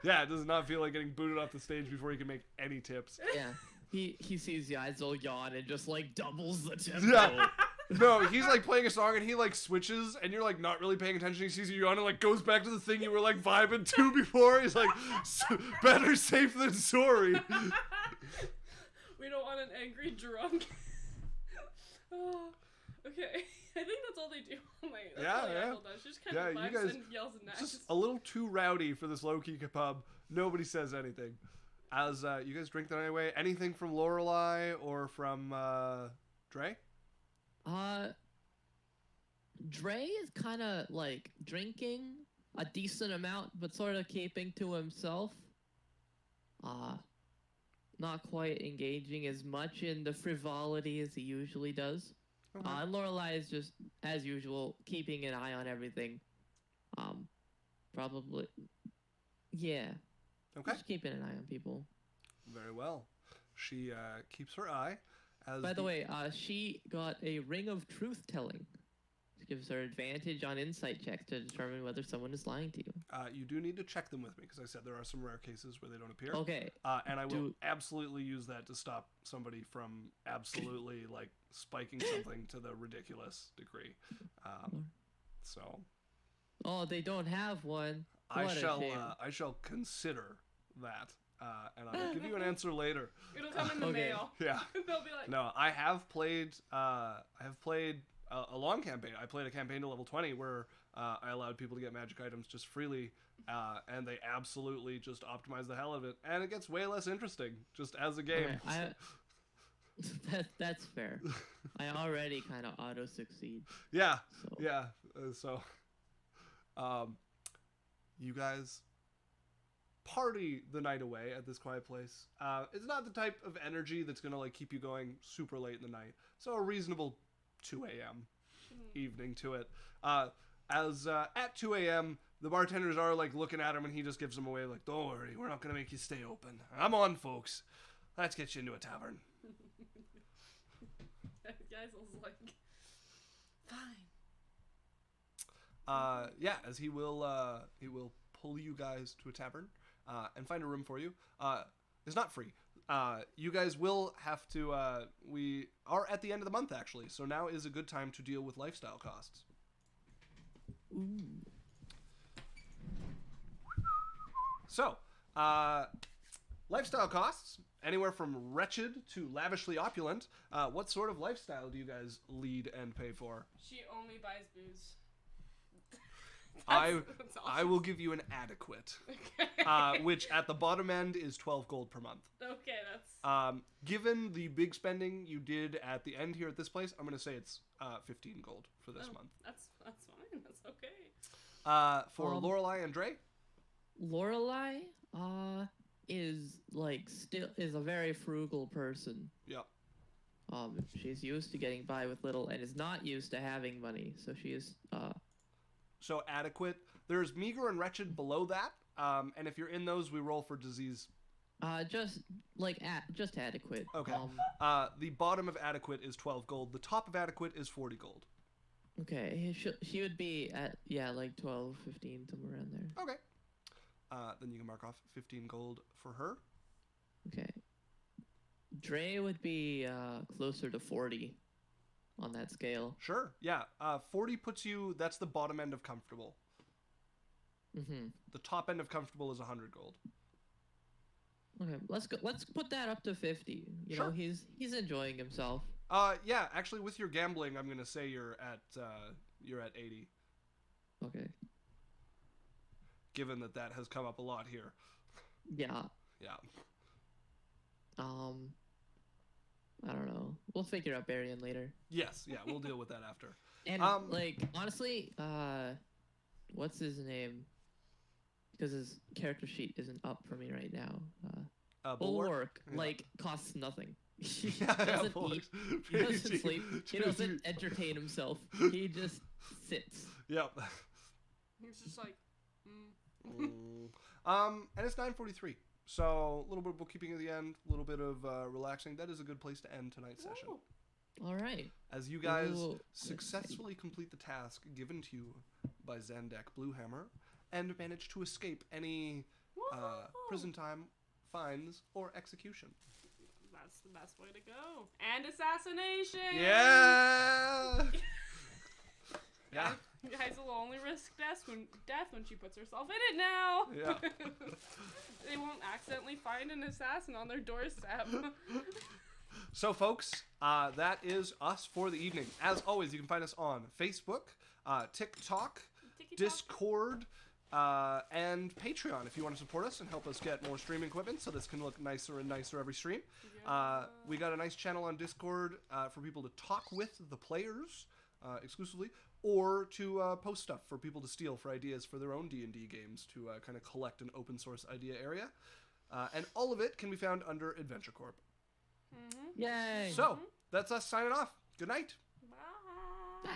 Yeah, it does not feel like getting booted off the stage before he can make any tips. Yeah. He sees Yaisel yawn and just like doubles the tempo. Yeah. No, he's like playing a song and he like switches and you're like not really paying attention. He sees you yawn and like goes back to the thing you were like vibing to before. He's like, better safe than sorry. We don't want an angry drunk. Oh, okay. I think that's all they do. That's Yeah, all yeah. Yaisel does. She just kind Yeah, of you vibes guys and yells next. Just a little too rowdy for this low-key pub. Nobody says anything. As you guys drink that anyway, anything from Lorelei or from Dre? Dre is kind of like drinking a decent amount, but sort of keeping to himself. Not quite engaging as much in the frivolity as he usually does. Okay. And Lorelei is just, as usual, keeping an eye on everything. Probably, yeah. Okay. Just keeping an eye on people. Very well. She keeps her eye. As By the way, she got a ring of truth telling. It gives her advantage on insight checks to determine whether someone is lying to you. you do need to check them with me because I said there are some rare cases where they don't appear. Okay. And I will absolutely use that to stop somebody from absolutely like spiking something to the ridiculous degree. So Oh, they don't have one. I What a shall shame. I shall consider that, and I will give you an answer later. It'll come in the Okay. mail. Yeah. They'll be like, No, I have played a long campaign. I played a campaign to level 20 where I allowed people to get magic items just freely, and they absolutely just optimize the hell of it, and it gets way less interesting just as a game. Okay, that's fair. I already kind of auto succeed. Yeah, So. yeah. So, you guys party the night away at this quiet place. It's not the type of energy that's gonna like keep you going super late in the night. So a reasonable 2 a.m. evening to it. As at 2 a.m. the bartenders are like looking at him and he just gives them away like, "Don't worry, we're not gonna make you stay open. I'm on, folks. Let's get you into a tavern." Yaisel's like, fine. Yeah, as he will pull you guys to a tavern and find a room for you. It's not free. You guys will have to. We are at the end of the month actually, so now is a good time to deal with lifestyle costs. Ooh. So, lifestyle costs anywhere from wretched to lavishly opulent. What sort of lifestyle do you guys lead and pay for? She only buys booze. I That's all I she- will give you an adequate, Okay. which at the bottom end is 12 gold per month. Okay, that's. Given the big spending you did at the end here at this place, I'm going to say it's 15 gold for this month. That's fine. That's okay. For Lorelei and Dre? Lorelei is is a very frugal person. Yeah. She's used to getting by with little and is not used to having money, so she is So adequate. There's meager and wretched below that. And if you're in those, we roll for disease. Just just adequate. Okay. The bottom of adequate is 12 gold. The top of adequate is 40 gold. Okay, she would be at, like 12, 15, somewhere around there. Okay. Then you can mark off 15 gold for her. Okay. Dre would be closer to 40 on that scale. Sure. Yeah. 40 puts you. That's the bottom end of comfortable. Mm-hmm. The top end of comfortable is 100 gold. Okay, let's go. Let's put that up to 50. You Sure. know, he's enjoying himself. Yeah. Actually, with your gambling, I'm gonna say you're at 80. Okay. Given that has come up a lot here. Yeah. Yeah. I don't know. We'll figure out Barian later. Yes. Yeah. We'll deal with that after. And honestly, what's his name? Because his character sheet isn't up for me right now. Bulwark, Yeah. costs nothing. He Yeah, doesn't Bulwark. eat. He doesn't sleep. He doesn't entertain himself. He just sits. Yep. He's just like, And it's 9:43. So a little bit of bookkeeping at the end, a little bit of relaxing. That is a good place to end tonight's session. Ooh. All right. As you guys Ooh. successfully complete the task given to you by Zandek Bluehammer and manage to escape any prison time, fines, or execution. that's the best way to go. And assassination! Yeah! Yeah. Guys will only risk death when she puts herself in it now. Yeah. They won't accidentally find an assassin on their doorstep. So, folks, that is us for the evening. As always, you can find us on Facebook, TikTok, Discord, and Patreon if you want to support us and help us get more streaming equipment so this can look nicer and nicer every stream. We got a nice channel on Discord for people to talk with the players exclusively, or to post stuff for people to steal for ideas for their own D&D games to kind of collect an open source idea area. And all of it can be found under Adventure Corp. Yay. So, that's us signing off. Good night. Bye.